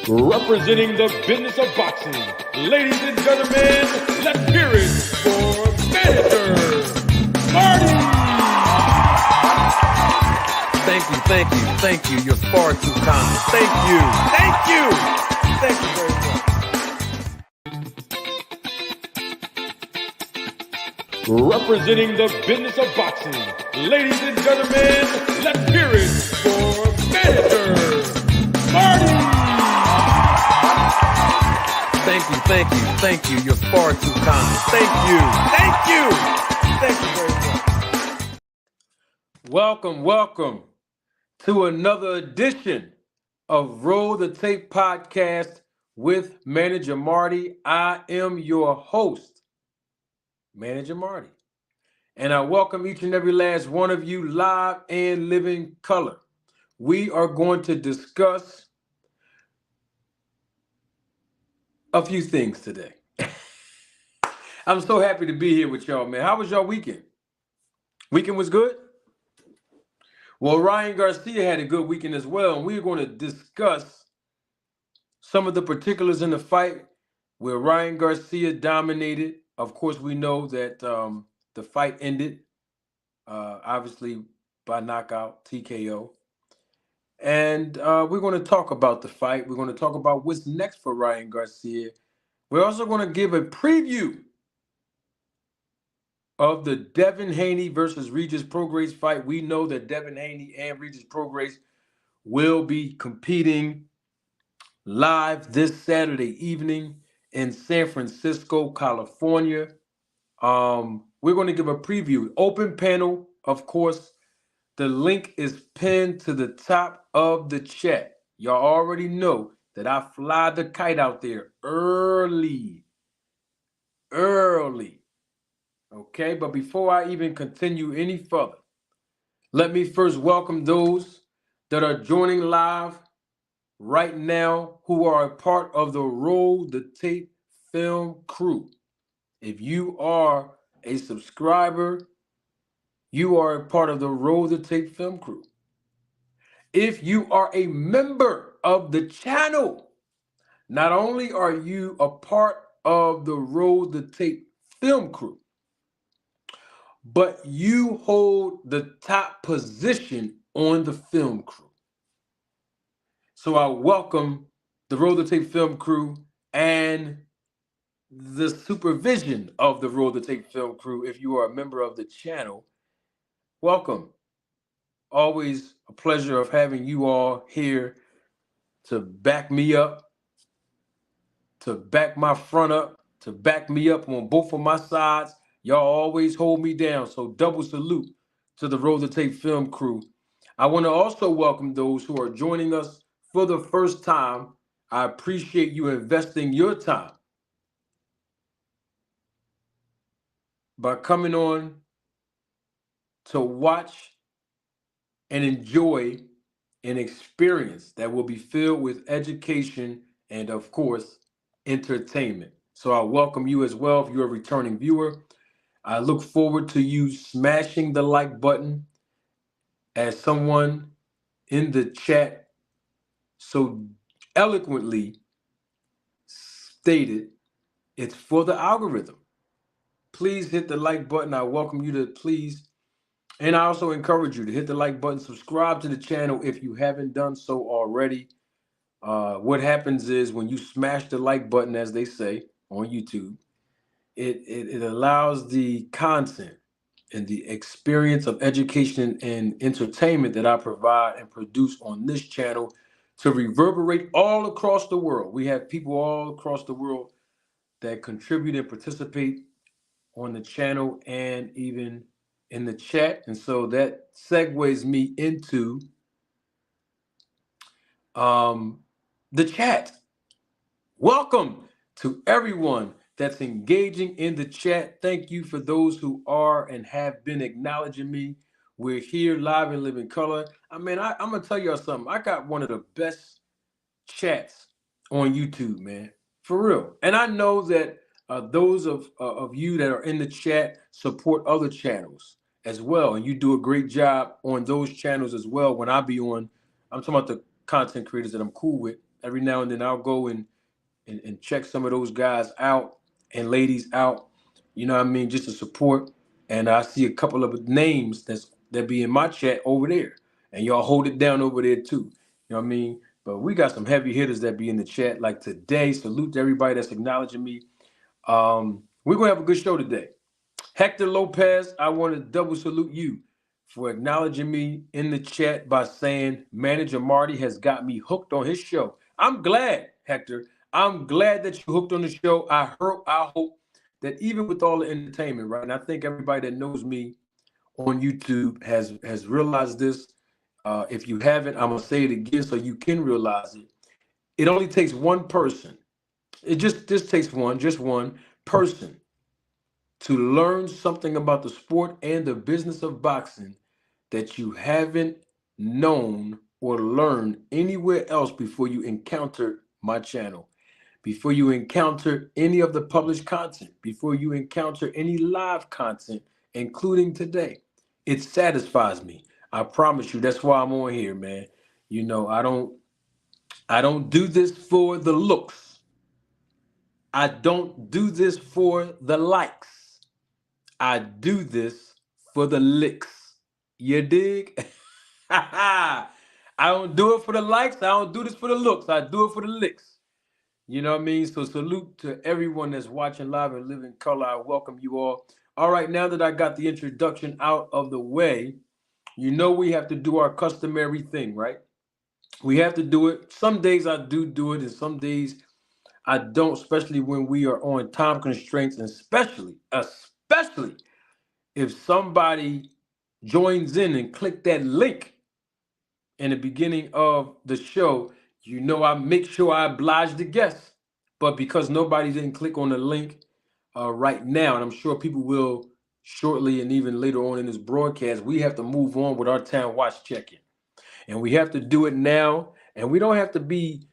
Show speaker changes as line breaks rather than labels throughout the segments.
Representing the business of boxing, ladies and gentlemen, let's hear it for Manager Marty.
Thank you. You're far too kind. Thank you very
much. Representing the business of boxing, ladies and gentlemen, let's hear it for Manager Marty.
Thank you. You're far too kind. Thank you very much. Welcome to another edition of Roll the Tape Podcast with Manager Marty. I am your host, Manager Marty. And I welcome each and every last one of you live and living color. We are going to discuss a few things today. I'm so happy to be here with y'all, man. How was y'all weekend? Weekend was good? Well, Ryan Garcia had a good weekend as well, and we're going to discuss some of the particulars in the fight where Ryan Garcia dominated. Of course, we know that the fight ended, obviously, by knockout, TKO. And we're going to talk about the fight. We're going to talk about what's next for Ryan Garcia. We're also going to give a preview of the Devin Haney versus Regis Prograis fight. We know that Devin Haney and Regis Prograis will be competing live this Saturday evening in San Francisco, California. We're going to give a preview. Open panel, of course. The link is pinned to the top of the chat. Y'all already know that I fly the kite out there early. Okay, but before I even continue any further, let me first welcome those that are joining live right now who are a part of the Roll the Tape film crew. If you are a subscriber, you are a part of the Roll the Tape film crew. If you are a member of the channel, not only are you a part of the Roll the Tape film crew, but you hold the top position on the film crew. So I welcome the Roll the Tape film crew and the supervision of the Roll the Tape film crew. If you are a member of the channel, welcome. Always a pleasure of having you all here to back me up, to back my front up, to back me up on both of my sides. Y'all always hold me down. So double salute to the Roll the Tape film crew. I want to also welcome those who are joining us for the first time. I appreciate you investing your time by coming on to watch and enjoy an experience that will be filled with education and, of course, entertainment. So I welcome you as well if you're a returning viewer. I look forward to you smashing the like button. As someone in the chat so eloquently stated, it's for the algorithm. Please hit the like button. I welcome you to please. And I also encourage you to hit the like button, subscribe to the channel if you haven't done so already. What happens is when you smash the like button, as they say on YouTube, it allows the content and the experience of education and entertainment that I provide and produce on this channel to reverberate all across the world. We have people all across the world that contribute and participate on the channel and even in the chat. And so that segues me into the chat. Welcome to everyone that's engaging in the chat. Thank you for those who are and have been acknowledging me. We're here live and living color. I mean, I'm going to tell y'all something. I got one of the best chats on YouTube, man, for real. And I know that those of you that are in the chat support other channels as well. And you do a great job on those channels as well. When I be on, I'm talking about the content creators that I'm cool with. Every now and then I'll go and check some of those guys out and ladies out, you know what I mean, just to support. And I see a couple of names that be in my chat over there. And y'all hold it down over there too. You know what I mean? But we got some heavy hitters that be in the chat. Like today, salute to everybody that's acknowledging me. We're gonna have a good show today. Hector Lopez, I want to double salute you for acknowledging me in the chat by saying Manager Marty has got me hooked on his show. I'm glad, Hector. I'm glad that you hooked on the show. I hope that even with all the entertainment, right? And I think everybody that knows me on YouTube has realized this. If you haven't, I'm gonna say it again so you can realize it. It only takes one person. It just takes just one person to learn something about the sport and the business of boxing that you haven't known or learned anywhere else before you encounter my channel, before you encounter any of the published content, before you encounter any live content, including today. It satisfies me. I promise you. That's why I'm on here, man. You know, I don't do this for the looks. I don't do this for the likes. I do this for the licks. You dig? I don't do it for the likes. I don't do this for the looks. I do it for the licks. You know what I mean? So salute to everyone that's watching live and live in color. I welcome you all. All right, now that I got the introduction out of the way, you know we have to do our customary thing, right? We have to do it. Some days I do it, and some days I don't, especially when we are on time constraints, and especially if somebody joins in and click that link in the beginning of the show, you know I make sure I oblige the guests. But because nobody didn't click on the link right now, and I'm sure people will shortly and even later on in this broadcast, we have to move on with our Town Watch check-in. And we have to do it now, and we don't have to be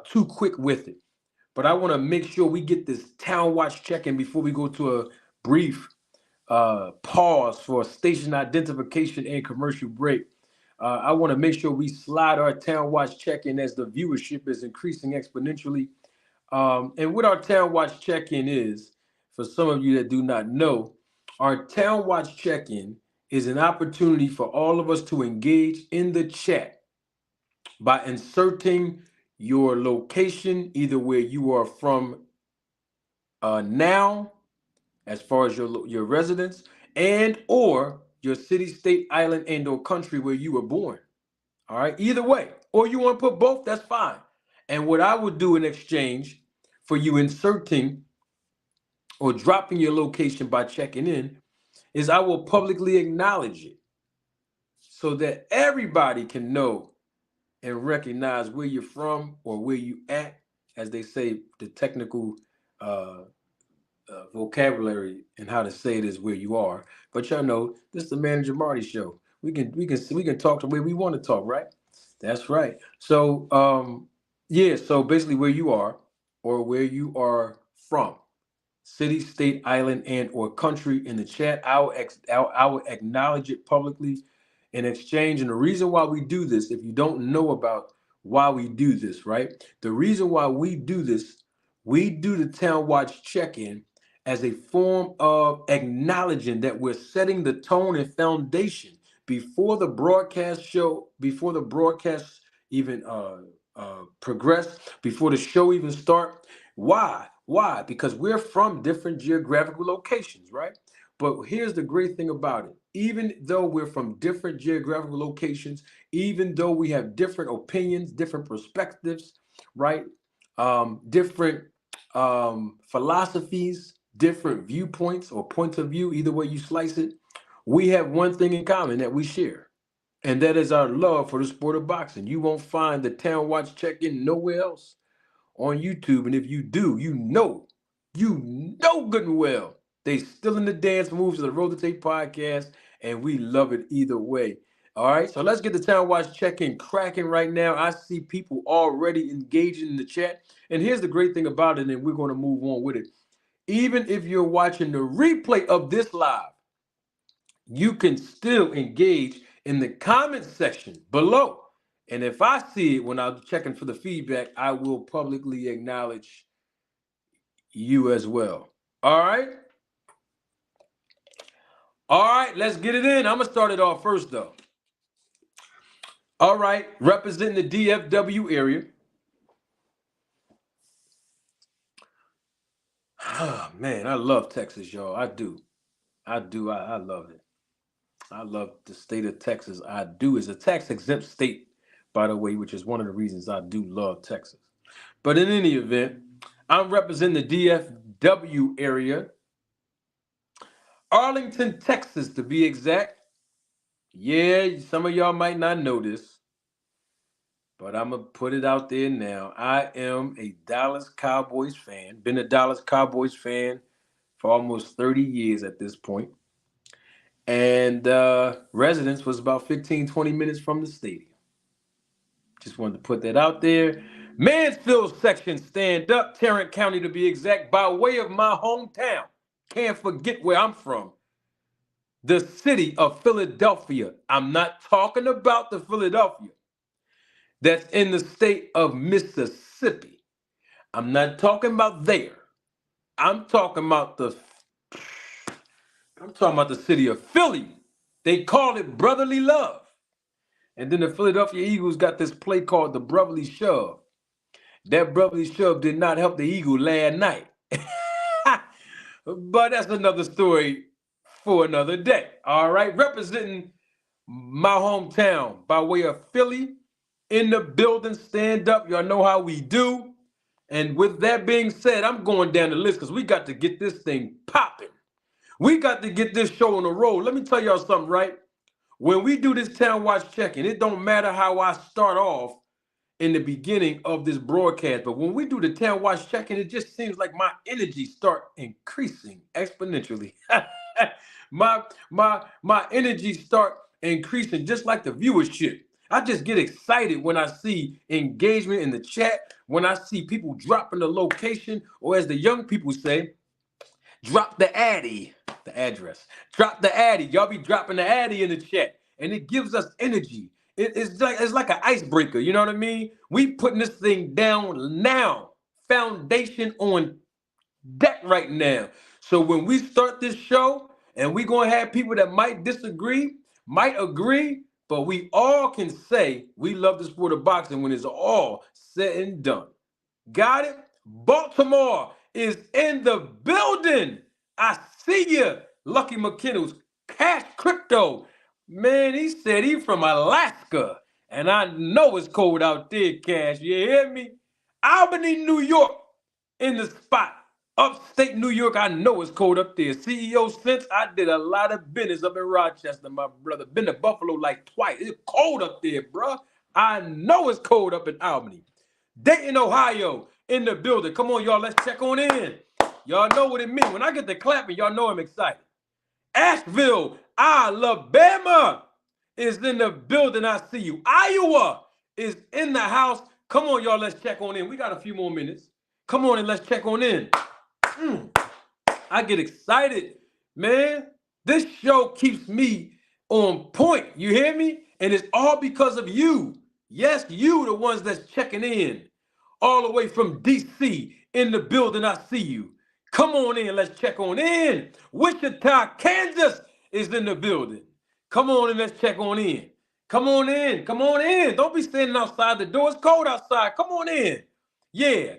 too quick with it. But I want to make sure we get this Town Watch check-in before we go to a brief pause for station identification and commercial break. I want to make sure we slide our Town Watch check-in as the viewership is increasing exponentially. And what our Town Watch check-in is, for some of you that do not know, our Town Watch check-in is an opportunity for all of us to engage in the chat by inserting your location, either where you are from now, as far as your residence, and or your city, state, island, and or country where you were born. All right, either way, or you want to put both, that's fine. And what I would do in exchange for you inserting or dropping your location by checking in is I will publicly acknowledge it so that everybody can know and recognize where you're from or where you at, as they say, the technical vocabulary and how to say it is where you are. But y'all know this is the Manager Marty show. We can talk the way we want to talk, right? That's right. So yeah, so basically where you are or where you are from, city, state, island, and or country in the chat, I will acknowledge it publicly in exchange. And the reason why we do this, if you don't know about why we do this, right? The reason why we do this, we do the Town Watch check-in as a form of acknowledging that we're setting the tone and foundation before the broadcast show, before the broadcast even progress, before the show even start. Why? Why? Because we're from different geographical locations, right? But here's the great thing about it. Even though we're from different geographical locations, even though we have different opinions, different perspectives, right? Different philosophies, different viewpoints or points of view, either way you slice it, we have one thing in common that we share. And that is our love for the sport of boxing. You won't find the Town Watch check-in nowhere else on YouTube. And if you do, you know good and well, they still in the dance moves of the Road to Tape podcast, and we love it either way. All right, so let's get the Town Watch check-in cracking right now. I see people already engaging in the chat. And here's the great thing about it, and we're going to move on with it. Even if you're watching the replay of this live, you can still engage in the comment section below. And if I see it when I'm checking for the feedback, I will publicly acknowledge you as well. All right? All right, let's get it in. I'm going to start it off first, though. All right, representing the DFW area. Oh, man, I love Texas, y'all. I do. I love it. I love the state of Texas. I do. It's a tax-exempt state, by the way, which is one of the reasons I do love Texas. But in any event, I'm representing the DFW area. Arlington, Texas, to be exact. Yeah, some of y'all might not know this, but I'm going to put it out there now. I am a Dallas Cowboys fan. Been a Dallas Cowboys fan for almost 30 years at this point. And residence was about 15, 20 minutes from the stadium. Just wanted to put that out there. Mansfield section, stand up. Tarrant County, to be exact, by way of my hometown. Can't forget where I'm from. The city of Philadelphia. I'm not talking about the Philadelphia that's in the state of Mississippi. I'm not talking about there. I'm talking about the city of Philly. They call it brotherly love. And then the Philadelphia Eagles got this play called the brotherly shove. That brotherly shove did not help the Eagle last night. But that's another story for another day. All right, representing my hometown by way of Philly, in the building, stand up. Y'all know how we do. And with that being said, I'm going down the list because we got to get this thing popping. We got to get this show on the road. Let me tell y'all something, right? When we do this Town Watch check-in, it don't matter how I start off in the beginning of this broadcast, but when we do the Town Watch check-in, it just seems like my energy start increasing exponentially. my energy start increasing just like the viewership. I just get excited when I see engagement in the chat, when I see people dropping the location, or as the young people say, drop the addy, the address. Drop the addy. Y'all be dropping the addy in the chat, and it gives us energy. It's like an icebreaker. You know what I mean? We putting this thing down now. Foundation on deck right now. So when we start this show, and we gonna have people that might disagree, might agree, but we all can say we love the sport of boxing when it's all said and done. Got it? Baltimore is in the building. I see you, Lucky McKinnell's Cash Crypto. Man, he said he from Alaska. And I know it's cold out there, Cash. You hear me? Albany, New York in the spot. Upstate New York, I know it's cold up there. CEO since I did a lot of business up in Rochester, my brother. Been to Buffalo like twice. It's cold up there, bro. I know it's cold up in Albany. Dayton, Ohio, in the building. Come on, y'all, let's check on in. Y'all know what it means. When I get to clapping, y'all know I'm excited. Asheville, Alabama is in the building. I see you. Iowa is in the house. Come on, y'all, let's check on in. We got a few more minutes. Come on and let's check on in. I get excited, man. This show keeps me on point. You hear me? And it's all because of you. Yes, you, the ones that's checking in. All the way from D.C. in the building, I see you. Come on in, let's check on in. Wichita, Kansas is in the building. Come on and let's check on in. Come on in, come on in. Don't be standing outside the door. It's cold outside. Come on in. Yeah,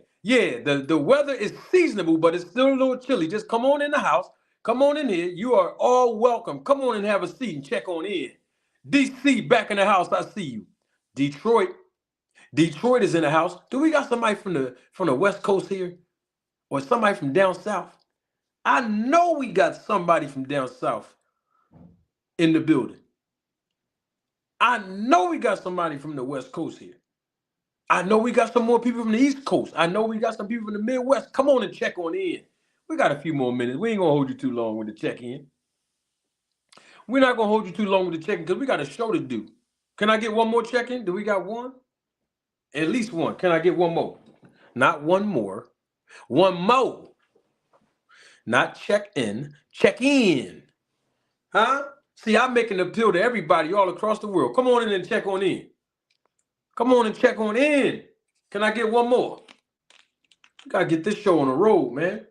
the weather is seasonable, but it's still a little chilly. Just come on in the house. Come on in here. You are all welcome. Come on and have a seat and check on in. D.C. back in the house, I see you. Detroit is in the house. Do we got somebody from the West Coast here? Or somebody from down south? I know we got somebody from down south in the building. I know we got somebody from the West Coast here. I know we got some more people from the East Coast. I know we got some people from the Midwest. Come on and check on in. We got a few more minutes. We ain't going to hold you too long with the check-in. We're not going to hold you too long with the check-in because we got a show to do. Can I get one more check-in? Do we got one? At least one. Can I get one more? Not one more. One more. Not check-in. Check-in. Huh? See, I'm making an appeal to everybody all across the world. Come on in and check on in. Come on and check on in. Can I get one more? We gotta get this show on the road, man.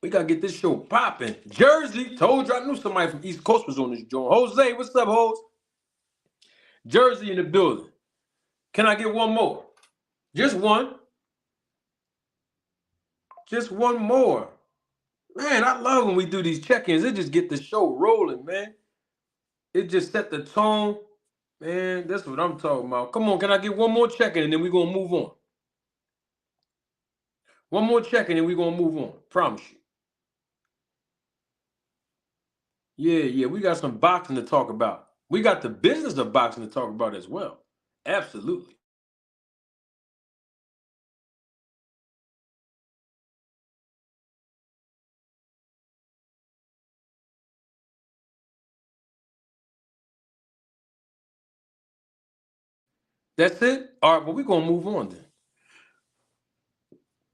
We gotta get this show popping. Jersey, told you I knew somebody from East Coast was on this joint. Jose, what's up, Jose? Jersey in the building. Can I get one more? Just one. Just one more. Man, I love when we do these check-ins. It just get the show rolling, man. It just set the tone. Man, that's what I'm talking about. Come on, can I get one more check-in and then we're going to move on? One more check-in and we're going to move on. Promise you. Yeah, we got some boxing to talk about. We got the business of boxing to talk about as well. Absolutely. That's it? All right, well, we're going to move on then.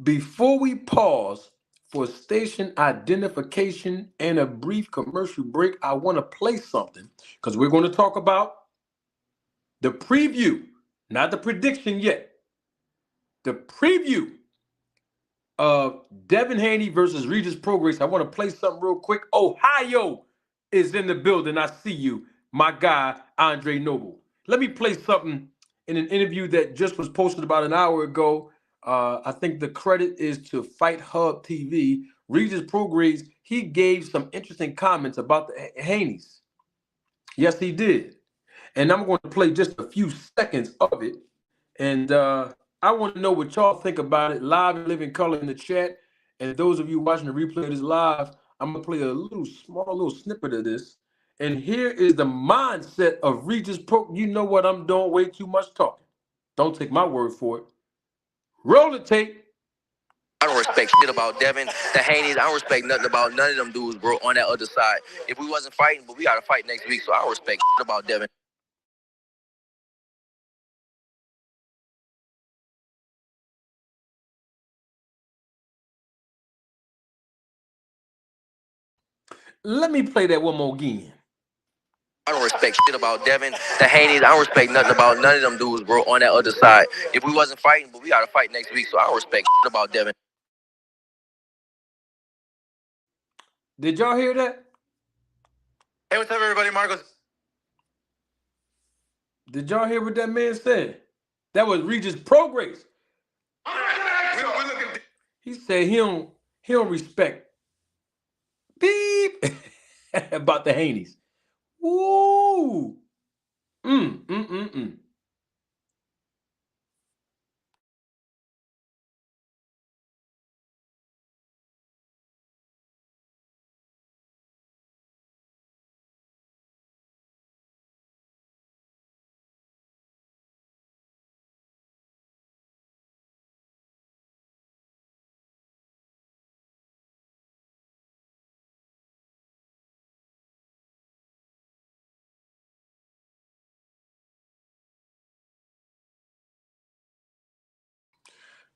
Before we pause for station identification and a brief commercial break, I want to play something because we're going to talk about the preview, not the prediction yet. The preview of Devin Haney versus Regis Prograis. I want to play something real quick. Ohio is in the building. I see you, my guy, Andre Noble. Let me play something in an interview that just was posted about an hour ago. I think the credit is to Fight Hub TV. Regis Prograis, he gave some interesting comments about the Haneys. Yes, he did. And I'm going to play just a few seconds of it. And I want to know what y'all think about it live and living color in the chat. And those of you watching the replay of this live, I'm going to play a small little snippet of this. And here is the mindset of Regis Pro. You know what I'm doing? Way too much talking. Don't take my word for it. Roll the tape.
I don't respect shit about Devin, the Haneys. I don't respect nothing about none of them dudes, bro, on that other side. If we wasn't fighting, but we got to fight next week, so I don't respect shit about Devin.
Let me play that one more again.
I don't respect shit about Devin, the Haneys. I don't respect nothing about none of them dudes, bro, on that other side. If we wasn't fighting, but we got to fight next week, so I don't respect shit about Devin.
Did y'all hear that?
Hey, what's up, everybody? Marcos.
Did y'all hear what that man said? That was Regis Prograis. He said he don't respect beep about the Haneys. Woo! Mm.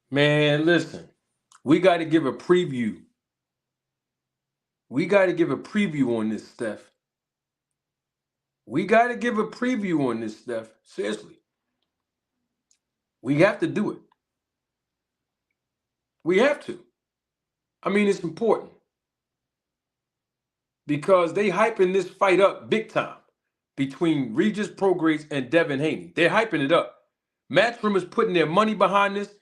Man, listen. We got to give a preview. We got to give a preview on this, Steph. We got to give a preview on this, Steph. Seriously. We have to do it. We have to. I mean, it's important. Because they hyping this fight up big time between Regis Prograis and Devin Haney. They're hyping it up. Matchroom is putting their money behind this.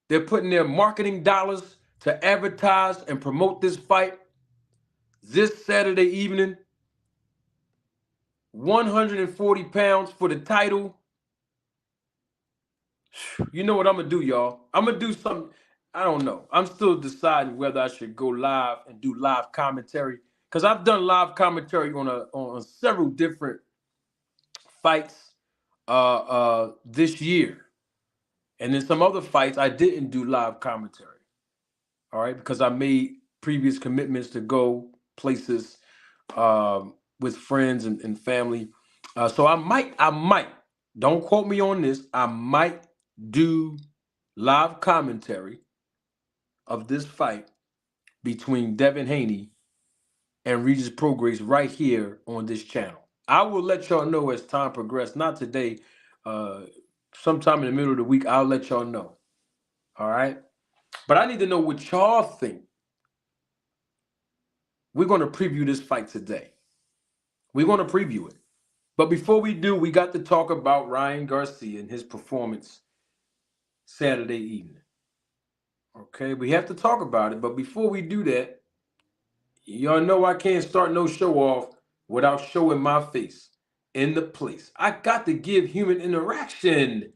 They're putting their marketing dollars to advertise and promote this fight this Saturday evening. 140 pounds for the title. You know what I'm going to do, y'all? I'm going to do something. I don't know. I'm still deciding whether I should go live and do live commentary. Because I've done live commentary on several different fights this year. And then some other fights I didn't do live commentary. All right, because I made previous commitments to go places with friends and family. So I might, don't quote me on this, I might do live commentary of this fight between Devin Haney and Regis Prograis right here on this channel. I will let y'all know as time progresses, not today, sometime in the middle of the week, I'll let y'all know. All right? But I need to know what y'all think. We're going to preview this fight today. We're going to preview it. But before we do, we got to talk about Ryan Garcia and his performance Saturday evening. Okay, we have to talk about it. But before we do that, y'all know I can't start no show off without showing my face in the place. I got to give human interaction.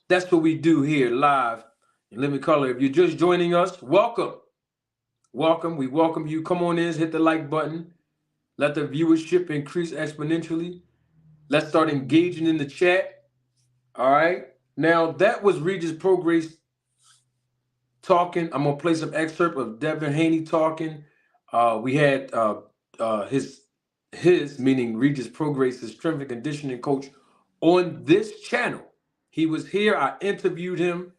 That's what we do here live in Living Color. If you're just joining us, welcome. Welcome. We welcome you. Come on in, hit the like button. Let the viewership increase exponentially. Let's start engaging in the chat. All right. Now, that was Regis Prograis talking. I'm going to play some excerpt of Devin Haney talking. We had his meaning Regis Prograis, his strength and conditioning coach, on this channel. He was here. I interviewed him.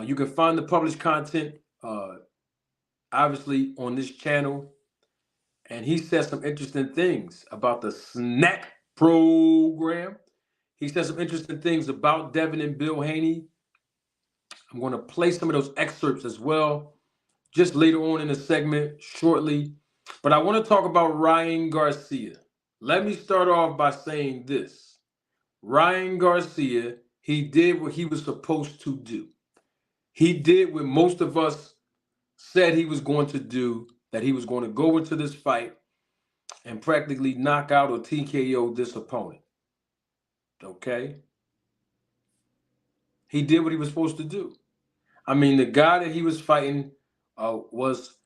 You can find the published content, obviously, on this channel. And he said some interesting things about the snack program. He said some interesting things about Devin and Bill Haney. I'm going to play some of those excerpts as well, just later on in the segment, shortly. But I want to talk about Ryan Garcia. Let me start off by saying this. Ryan Garcia, he did what he was supposed to do. He did what most of us said he was going to do, that he was going to go into this fight and practically knock out or TKO this opponent. Okay? He did what he was supposed to do. I mean, the guy that he was fighting was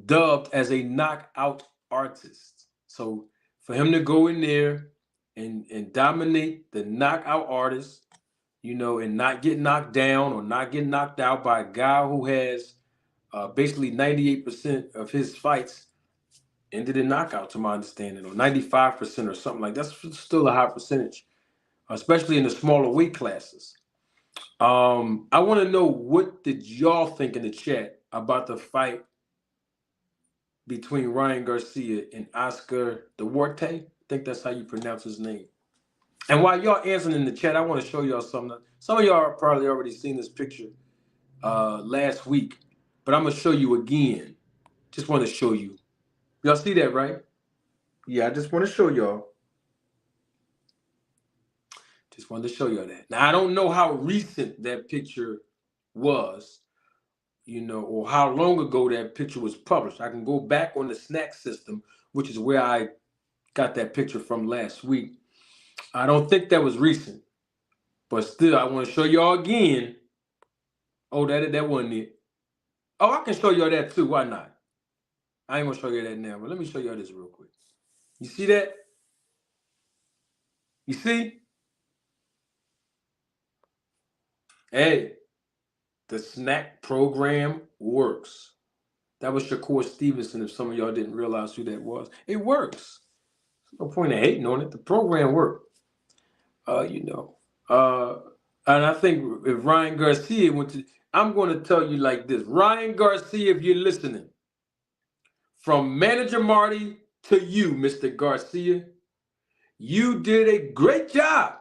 dubbed as a knockout artist. So for him to go in there and dominate the knockout artist, you know, and not get knocked down or not get knocked out by a guy who has basically 98% of his fights ended in knockout, to my understanding, or 95% or something like that. That's still a high percentage, especially in the smaller weight classes. I want to know, what did y'all think in the chat about the fight between Ryan Garcia and Oscar Duarte? I think that's how you pronounce his name. And while y'all answering in the chat, I want to show y'all something. Some of y'all probably already seen this picture last week, but I'm going to show you again. Just want to show you. Y'all see that, right? Yeah, I just want to show y'all. Just wanted to show y'all that. Now, I don't know how recent that picture was, you know, or how long ago that picture was published. I can go back on the snack system, which is where I got that picture from last week. I don't think that was recent, but still, I want to show y'all again. Oh, that wasn't it. Oh, I can show y'all that too. Why not? I ain't gonna show you that now, but let me show y'all this real quick. You see that? You see? Hey, the snack program works. That was Shakur Stevenson, if some of y'all didn't realize who that was. It works. There's no point in hating on it. The program worked. You know. And I think if Ryan Garcia went to, I'm going to tell you like this. Ryan Garcia, if you're listening, from Manager Marty to you, Mr. Garcia, you did a great job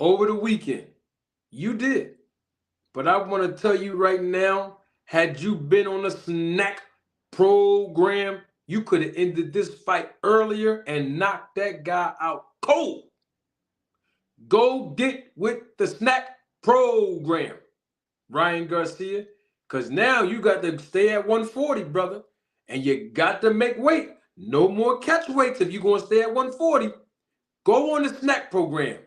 over the weekend. You did. But I want to tell you right now, had you been on the snack program, you could have ended this fight earlier and knocked that guy out cold. Go get with the snack program, Ryan Garcia, because now you got to stay at 140, brother, and you got to make weight. No more catch weights if you're going to stay at 140. Go on the snack program,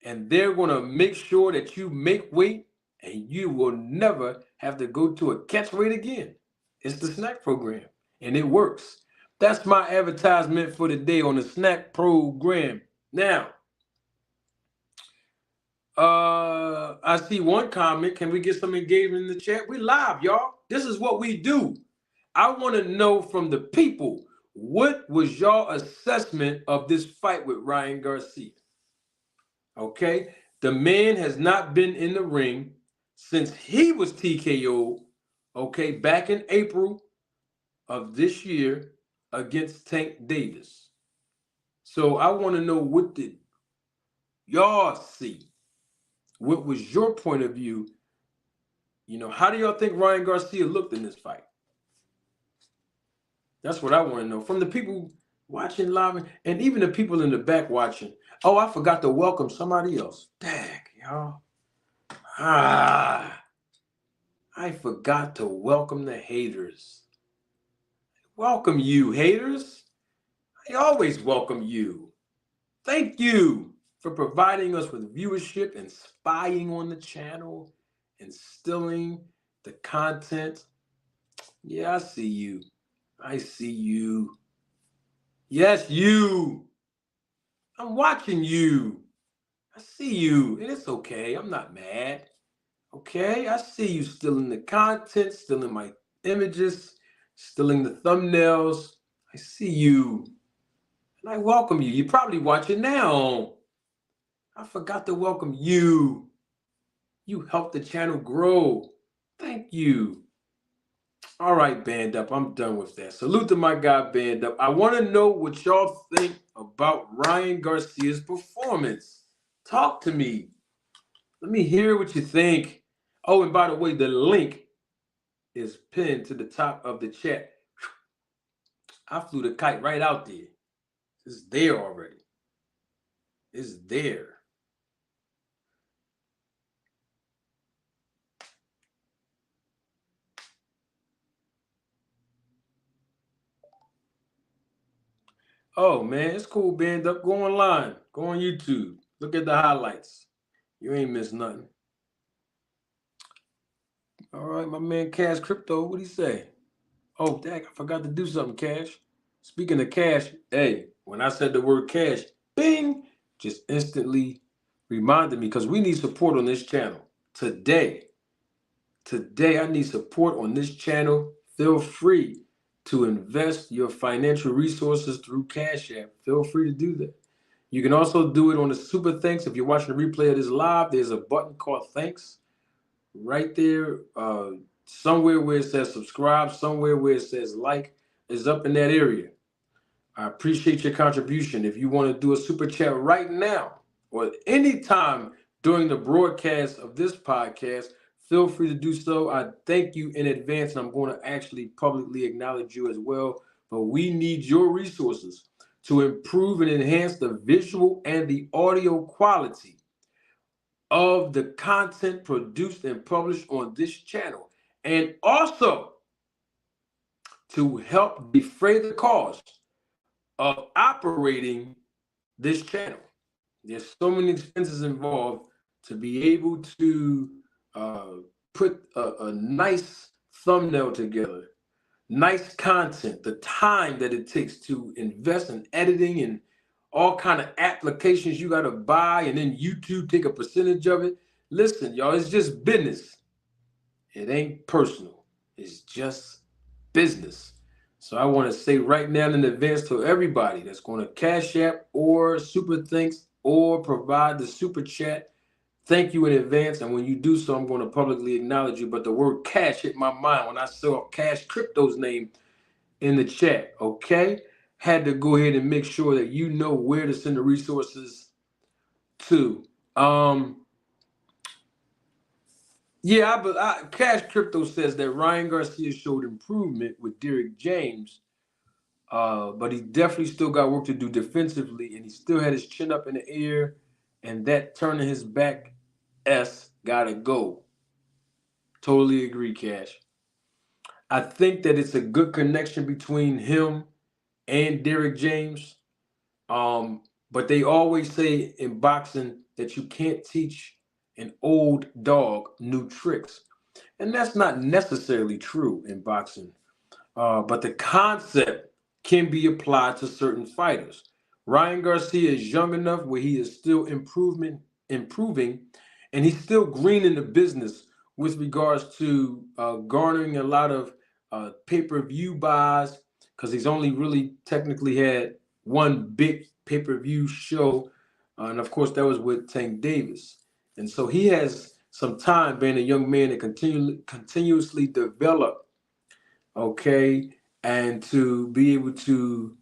and they're going to make sure that you make weight, and you will never have to go to a catch weight again. It's the snack program, and it works. That's my advertisement for the day on the snack program. Now, I see one comment. Can we get some engagement in the chat? We live, y'all. This is what we do. I want to know from the people, what was your assessment of this fight with Ryan Garcia? Okay, the man has not been in the ring since he was TKO'd, okay, back in April of this year against Tank Davis. So I want to know, what did y'all see? What was your point of view? How do y'all think Ryan Garcia looked in this fight? That's what I want to know. From the people watching live and even the people in the back watching. Oh, I forgot to welcome somebody else. Dang, y'all. I forgot to welcome the haters. Welcome you, haters. I always welcome you. Thank you for providing us with viewership and spying on the channel, instilling the content. Yeah, I see you. I see you. Yes, you. I'm watching you. I see you. And it's okay. I'm not mad. Okay? I see you stealing the content, stealing my images, stealing the thumbnails. I see you. And I welcome you. You're probably watching now. I forgot to welcome you. You helped the channel grow. Thank you. All right, Band Up, I'm done with that. Salute to my guy, Band Up. I want to know what y'all think about Ryan Garcia's performance. Talk to me. Let me hear what you think. Oh, and by the way, the link is pinned to the top of the chat. I flew the kite right out there. It's there already. It's there. Oh, man, it's cool, Band Up. Go online. Go on YouTube. Look at the highlights. You ain't missed nothing. All right, my man Cash Crypto, what'd he say? Oh, dang, I forgot to do something, Cash. Speaking of cash, hey, when I said the word cash, bing, just instantly reminded me because we need support on this channel. Today, I need support on this channel. Feel free to invest your financial resources through Cash App. Feel free to do that. You can also do it on the Super Thanks. If you're watching the replay of this live, there's a button called Thanks right there. Somewhere where it says subscribe, somewhere where it says like, is up in that area. I appreciate your contribution. If you want to do a super chat right now or anytime during the broadcast of this podcast, feel free to do so. I thank you in advance, and I'm going to actually publicly acknowledge you as well. But we need your resources to improve and enhance the visual and the audio quality of the content produced and published on this channel, and also to help defray the cost of operating this channel. There's so many expenses involved to be able to put a nice thumbnail together, nice content, the time that it takes to invest in editing and all kind of applications you got to buy, and then YouTube take a percentage of it. Listen, y'all, it's just business. It ain't personal. It's just business. So I want to say right now in advance to everybody that's going to Cash App or Super Thanks or provide the Super Chat, thank you in advance. And when you do so, I'm going to publicly acknowledge you. But the word cash hit my mind when I saw Cash Crypto's name in the chat, okay? Had to go ahead and make sure that you know where to send the resources to. Yeah, but Cash Crypto says that Ryan Garcia showed improvement with Derek James, but he definitely still got work to do defensively, and he still had his chin up in the air, and that turning his back gotta go. Totally agree, Cash. I think that it's a good connection between him and Derek James, but they always say in boxing that you can't teach an old dog new tricks. And that's not necessarily true in boxing, but the concept can be applied to certain fighters. Ryan Garcia is young enough where he is still improving, and he's still green in the business with regards to garnering a lot of pay-per-view buys, because he's only really technically had one big pay-per-view show, and of course that was with Tank Davis. And so he has some time being a young man to continuously develop, okay, and to be able to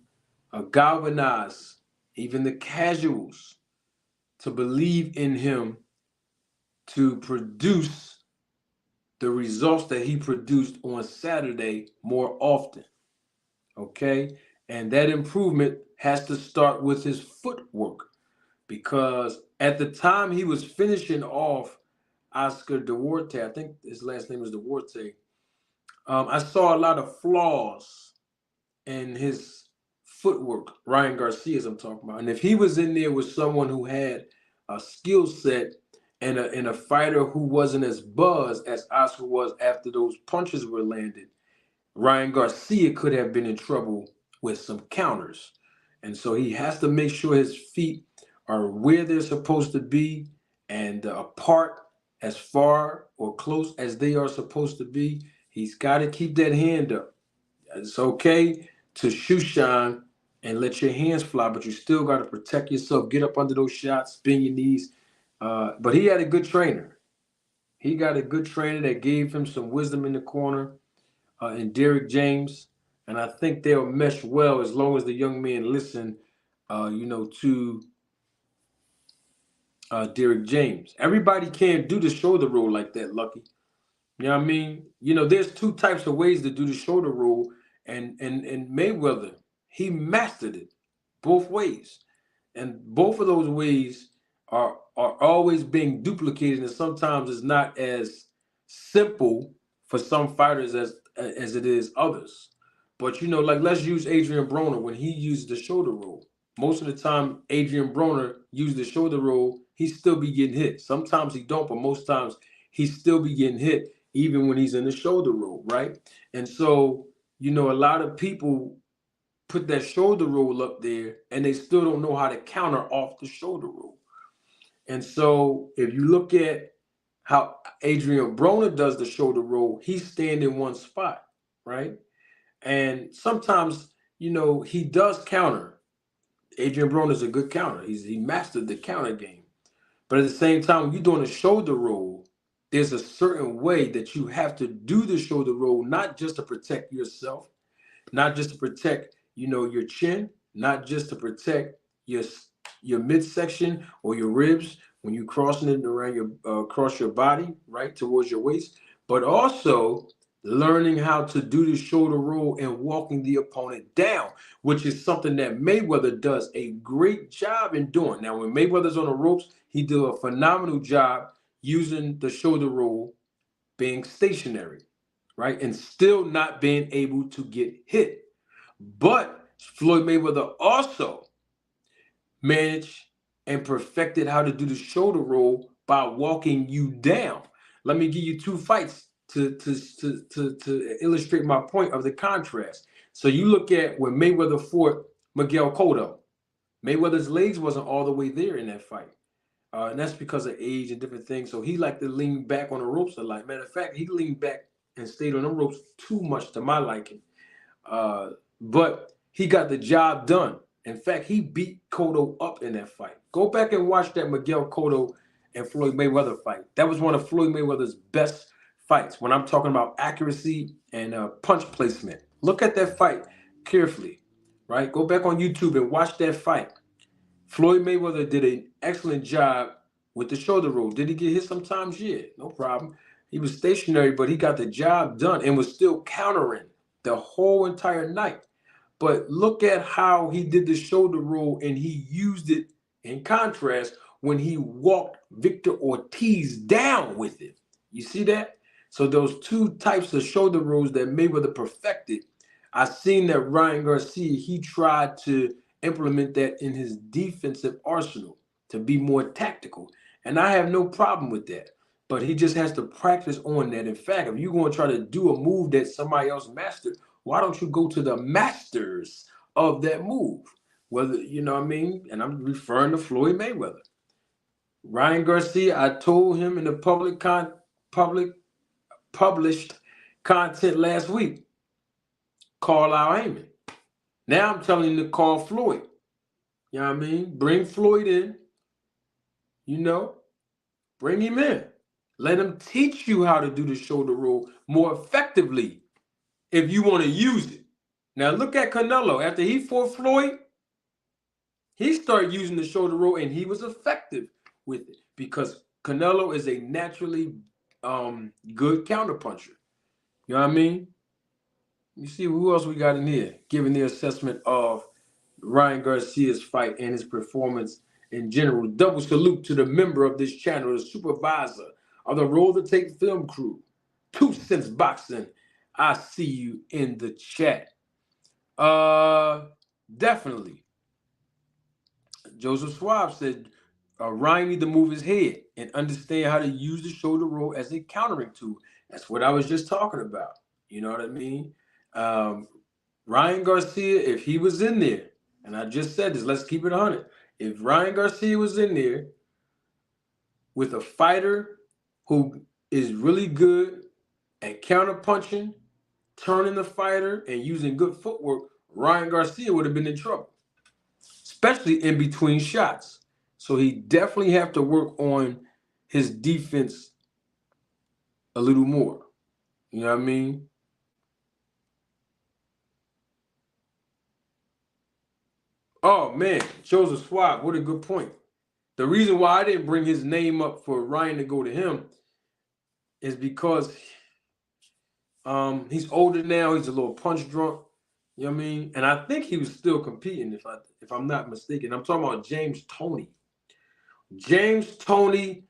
galvanize even the casuals to believe in him to produce the results that he produced on Saturday more often. Okay? And that improvement has to start with his footwork, because at the time he was finishing off Oscar Duarte, I think his last name was Duarte, I saw a lot of flaws in his footwork. Ryan Garcia, as I'm talking about. And if he was in there with someone who had a skill set and a fighter who wasn't as buzzed as Oscar was after those punches were landed, Ryan Garcia could have been in trouble with some counters. And so he has to make sure his feet are where they're supposed to be and apart as far or close as they are supposed to be. He's got to keep that hand up. It's okay to shoe shine and let your hands fly, but you still got to protect yourself. Get up under those shots, bend your knees. But he had a good trainer. He got a good trainer that gave him some wisdom in the corner, in Derek James. And I think they'll mesh well as long as the young men listen, to Derek James. Everybody can't do the shoulder roll like that, Lucky. You know what I mean? There's two types of ways to do the shoulder roll, and Mayweather, he mastered it both ways. And both of those ways are always being duplicated, and sometimes it's not as simple for some fighters as it is others. But like let's use Adrian Broner when he used the shoulder roll. Most of the time, Adrian Broner used the shoulder roll, he still be getting hit. Sometimes he don't, but most times he still be getting hit even when he's in the shoulder roll, right? And so, a lot of people put that shoulder roll up there and they still don't know how to counter off the shoulder roll. And so if you look at how Adrian Broner does the shoulder roll, he's staying in one spot, right? And sometimes, he does counter. Adrian Broner's a good counter. He mastered the counter game. But at the same time, when you're doing a shoulder roll, there's a certain way that you have to do the shoulder roll, not just to protect yourself, not just to protect, your chin, not just to protect your midsection or your ribs when you're crossing it around across your body, right, towards your waist, but also learning how to do the shoulder roll and walking the opponent down, which is something that Mayweather does a great job in doing. Now, when Mayweather's on the ropes, he does a phenomenal job using the shoulder roll, being stationary, right, and still not being able to get hit. But Floyd Mayweather also managed and perfected how to do the shoulder roll by walking you down. Let me give you two fights to illustrate my point of the contrast. So you look at when Mayweather fought Miguel Cotto. Mayweather's legs wasn't all the way there in that fight. And that's because of age and different things. So he liked to lean back on the ropes a lot. Matter of fact, he leaned back and stayed on the ropes too much to my liking. But he got the job done. In fact, he beat Cotto up in that fight. Go back and watch that Miguel Cotto and Floyd Mayweather fight. That was one of Floyd Mayweather's best fights when I'm talking about accuracy and punch placement. Look at that fight carefully, right? Go back on YouTube and watch that fight. Floyd Mayweather did an excellent job with the shoulder roll. Did he get hit sometimes? Yeah, no problem. He was stationary, but he got the job done and was still countering the whole entire night. But look at how he did the shoulder roll, and he used it in contrast when he walked Victor Ortiz down with it. You see that? So those two types of shoulder rolls that Mayweather perfected, I seen that Ryan Garcia, he tried to implement that in his defensive arsenal to be more tactical. And I have no problem with that. But he just has to practice on that. In fact, if you're going to try to do a move that somebody else mastered, why don't you go to the masters of that move? Whether, you know what I mean? And I'm referring to Floyd Mayweather. Ryan Garcia, I told him in the published content last week, call out Heyman. Now I'm telling him to call Floyd. You know what I mean? Bring Floyd in. Bring him in. Let him teach you how to do the shoulder roll more effectively if you want to use it. Now look at Canelo. After he fought Floyd, He started using the shoulder roll, and he was effective with it because Canelo is a naturally good counterpuncher. You know what I mean? You see who else we got in here giving the assessment of Ryan Garcia's fight and his performance in general. Double salute to the member of this channel, the supervisor of the Roll the Tape film crew. 2 Cents Boxing. I see you in the chat. Definitely. Joseph Schwab said Ryan need to move his head and understand how to use the shoulder roll as a countering tool. That's what I was just talking about. You know what I mean? Ryan Garcia, if he was in there, and I just said this, let's keep it 100. If Ryan Garcia was in there with a fighter who is really good at counterpunching, turning the fighter, and using good footwork, Ryan Garcia would have been in trouble, especially in between shots. So he definitely have to work on his defense a little more. You know what I mean? Oh, man, Joseph Swab, what a good point. The reason why I didn't bring his name up for Ryan to go to him is because he's older now. He's a little punch drunk. You know what I mean? And I think he was still competing, if I'm not mistaken. I'm talking about James Toney. James Toney,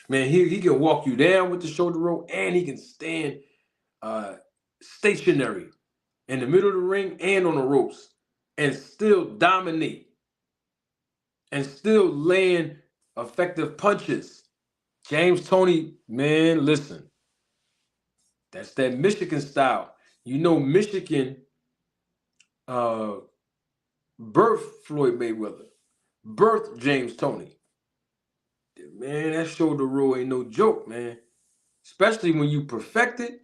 man, he can walk you down with the shoulder roll, and he can stand stationary in the middle of the ring and on the ropes and still dominate and still land effective punches. James Toney, man, listen. That's that Michigan style. You know, Michigan birthed Floyd Mayweather, birthed James Toney. Man, that shoulder roll ain't no joke, man. Especially when you perfect it.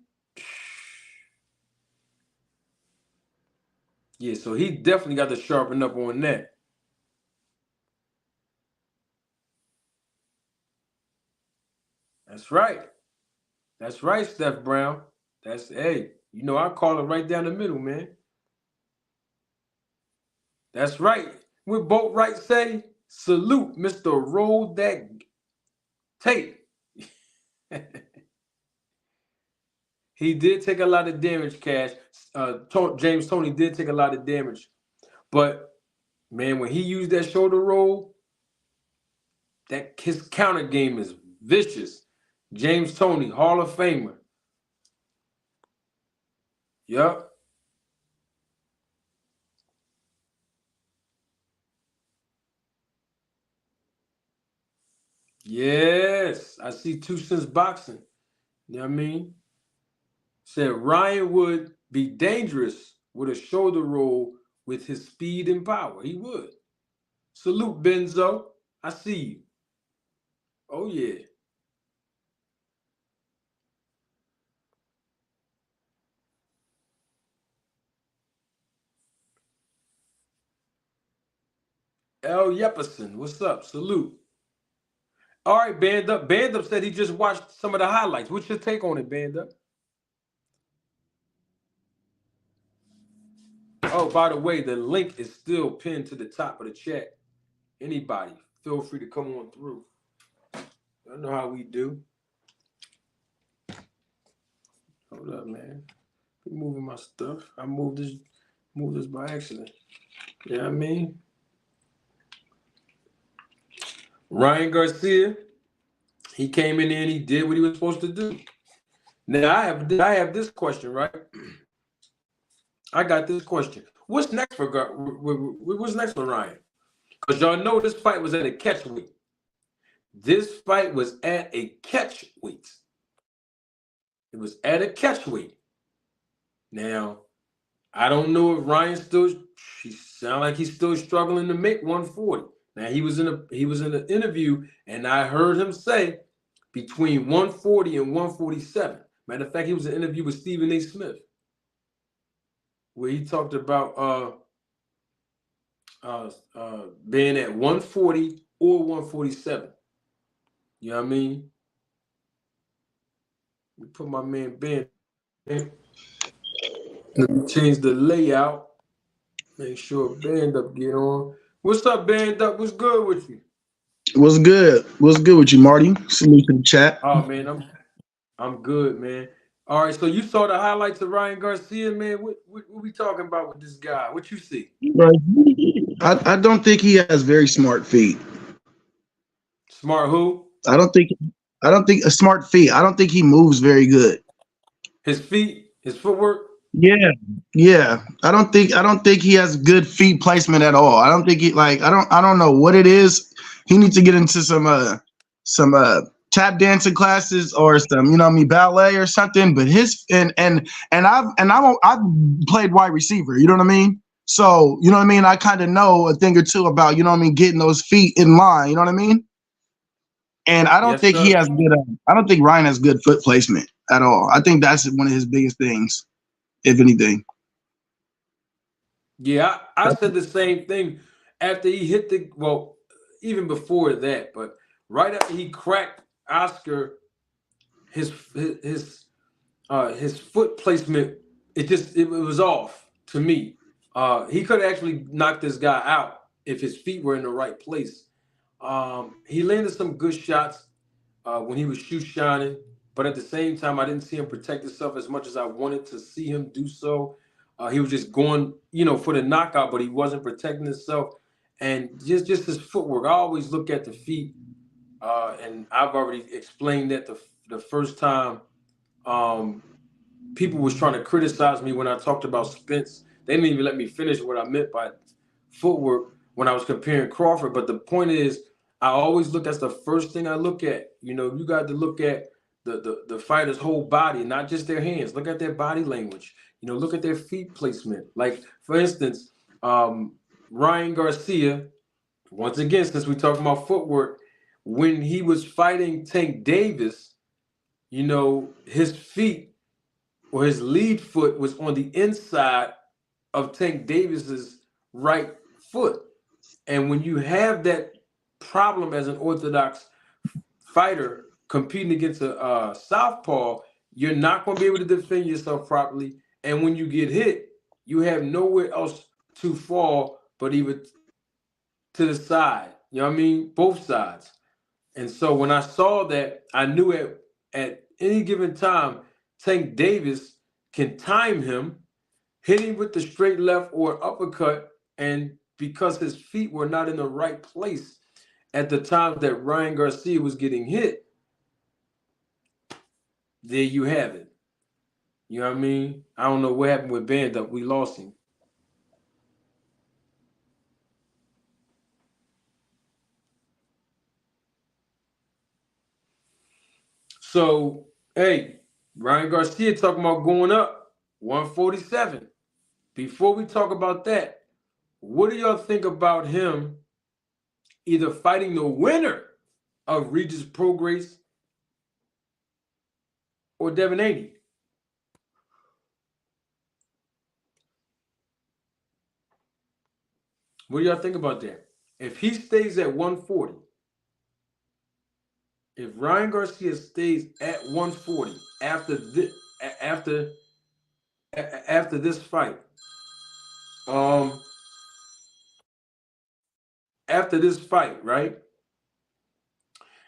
Yeah, so he definitely got to sharpen up on that. That's right. That's right, Steph Brown. Hey, you know, I call it right down the middle, man. That's right. What Boat Right say? Salute, Mr. Roll That Tape. He did take a lot of damage, Cash. James Toney did take a lot of damage. But, man, when he used that shoulder roll, his counter game is vicious. James Toney, Hall of Famer. Yup. Yes. I see 2 Cents Boxing. You know what I mean? Said Ryan would be dangerous with a shoulder roll with his speed and power. He would. Salute, Benzo. I see you. Oh, yeah. L. Yepperson, what's up? Salute. All right, Band Up. Band Up said he just watched some of the highlights. What's your take on it, Band Up? Oh, by the way, the link is still pinned to the top of the chat. Anybody, feel free to come on through. I know how we do. Hold up, man. I'm moving my stuff. I moved this by accident. You know what I mean? Ryan Garcia, he came in there and he did what he was supposed to do. Now I have this question, right? I got this question. What's next for Ryan? Because y'all know this fight was at a catch weight. This fight was at a catch weight. It was at a catch weight. Now, I don't know if Ryan he sound like he's still struggling to make 140. Now he was in an interview and I heard him say between 140 and 147. Matter of fact, he was in an interview with Stephen A. Smith where he talked about being at 140 or 147. You know what I mean? We put my man Ben. Let me change the layout. Make sure Band Up get on. What's up, Band Up? What's good with you?
What's good? What's good with you, Marty? Salute to the chat.
Oh man, I'm good, man. All right, so you saw the highlights of Ryan Garcia, man. What we talking about with this guy? What you see?
Right. I don't think he has very smart feet.
Smart who?
I don't think I don't think a smart feet. I don't think he moves very good.
His feet, his footwork.
Yeah. Yeah. I don't think he has good feet placement at all. I don't think he like I don't know what it is. He needs to get into some tap dancing classes or some, you know what I mean, ballet or something. But his and I've played wide receiver, you know what I mean? So, you know what I mean? I kind of know a thing or two about, you know what I mean, getting those feet in line, you know what I mean? And I don't
Yes,
think he
sir.
has good I don't think Ryan has good foot placement at all. I think that's one of his biggest things, if anything.
Yeah, I said the same thing after he hit the well, even before that, but right after he cracked Oscar, his foot placement, it was off to me. He could actually knock this guy out if his feet were in the right place. He landed some good shots when he was shoe shining, but at the same time, I didn't see him protect himself as much as I wanted to see him do so. He was just going, for the knockout, but he wasn't protecting himself, and just his footwork. I always look at the feet, and I've already explained that the first time. Um, People was trying to criticize me when I talked about Spence. They didn't even let me finish what I meant by footwork when I was comparing Crawford. But the point is, I always look, that's the first thing I look at. You got to look at the fighter's whole body, not just their hands. Look at their body language. Look at their feet placement. Like, for instance, Ryan Garcia, once again, since we talking about footwork, when he was fighting Tank Davis, his feet or his lead foot was on the inside of Tank Davis's right foot. And when you have that problem as an orthodox fighter competing against a southpaw, you're not going to be able to defend yourself properly. And when you get hit, you have nowhere else to fall but either to the side. You know what I mean? Both sides. And so when I saw that, I knew at any given time, Tank Davis can time him, hit him with the straight left or uppercut, and because his feet were not in the right place at the time that Ryan Garcia was getting hit, there you have it. You know what I mean? I don't know what happened with Band Up. We lost him. So, hey, Ryan Garcia talking about going up 147. Before we talk about that, what do y'all think about him either fighting the winner of Regis Prograis or Devin Haney? What do y'all think about that? If he stays at 140, if Ryan Garcia stays at 140 after after this fight, um, after this fight, right?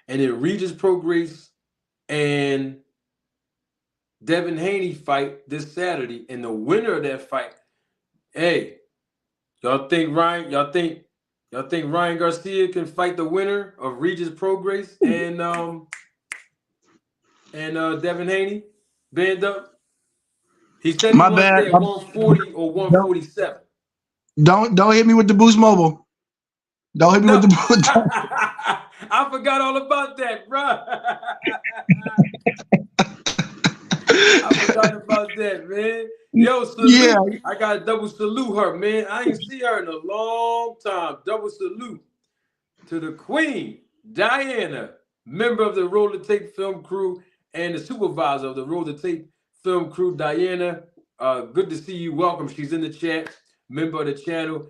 And then Regis Prograis and Devin Haney fight this Saturday, and the winner of that fight, hey, y'all think Ryan Garcia can fight the winner of Regis Prograis and Devin Haney? Band Up. He said he
My
wants to
bad.
stay at 140 or
Don't
147.
don't hit me with the Boost Mobile. Don't hit me with
No,
the
I forgot all about that, bro. I forgot about that, man. Yo,
Yeah.
salute. I got to double salute her, man. I ain't see her in a long time. Double salute to the queen, Diana, member of the Roll the Tape film crew and the supervisor of the Roll the Tape film crew, Diana. Good to see you. Welcome. She's in the chat, member of the channel.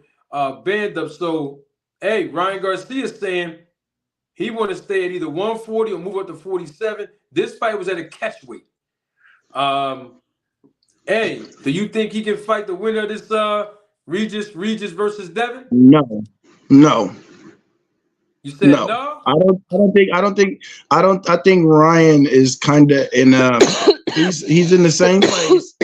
Band Up. So, hey, Ryan Garcia is saying he want to stay at either 140 or move up to 47. This fight was at a catchweight. Hey, do you think he can fight the winner of this Regis versus Devin?
No. No.
You said
No.
no?
I think Ryan is kind of in he's in the same place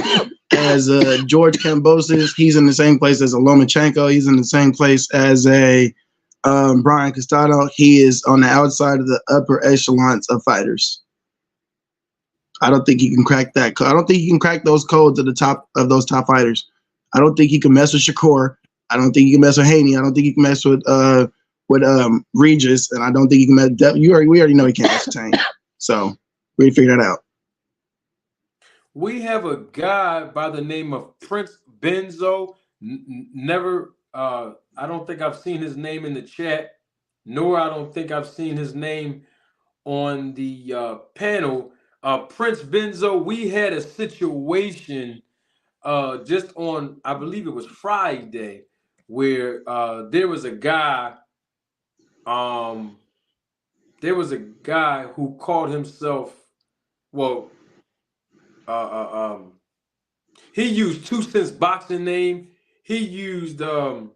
as George Kambosos. He's in the same place as a Lomachenko. He's in the same place as a Brian Costano. He is on the outside of the upper echelons of fighters. I don't think he can crack that. I don't think he can crack those codes at the top of those top fighters. I don't think he can mess with Shakur. I don't think he can mess with Haney. I don't think he can mess with Regis, and I don't think he can mess. We already know he can't mess with Tank. So we figure that out.
We have a guy by the name of Prince Benzo. Never, I don't think I've seen his name in the chat, nor I don't think I've seen his name on the panel. Prince Benzo, we had a situation just on, I believe it was Friday, where there was a guy who called himself, well, he used 2 Cents boxing name. He used Dub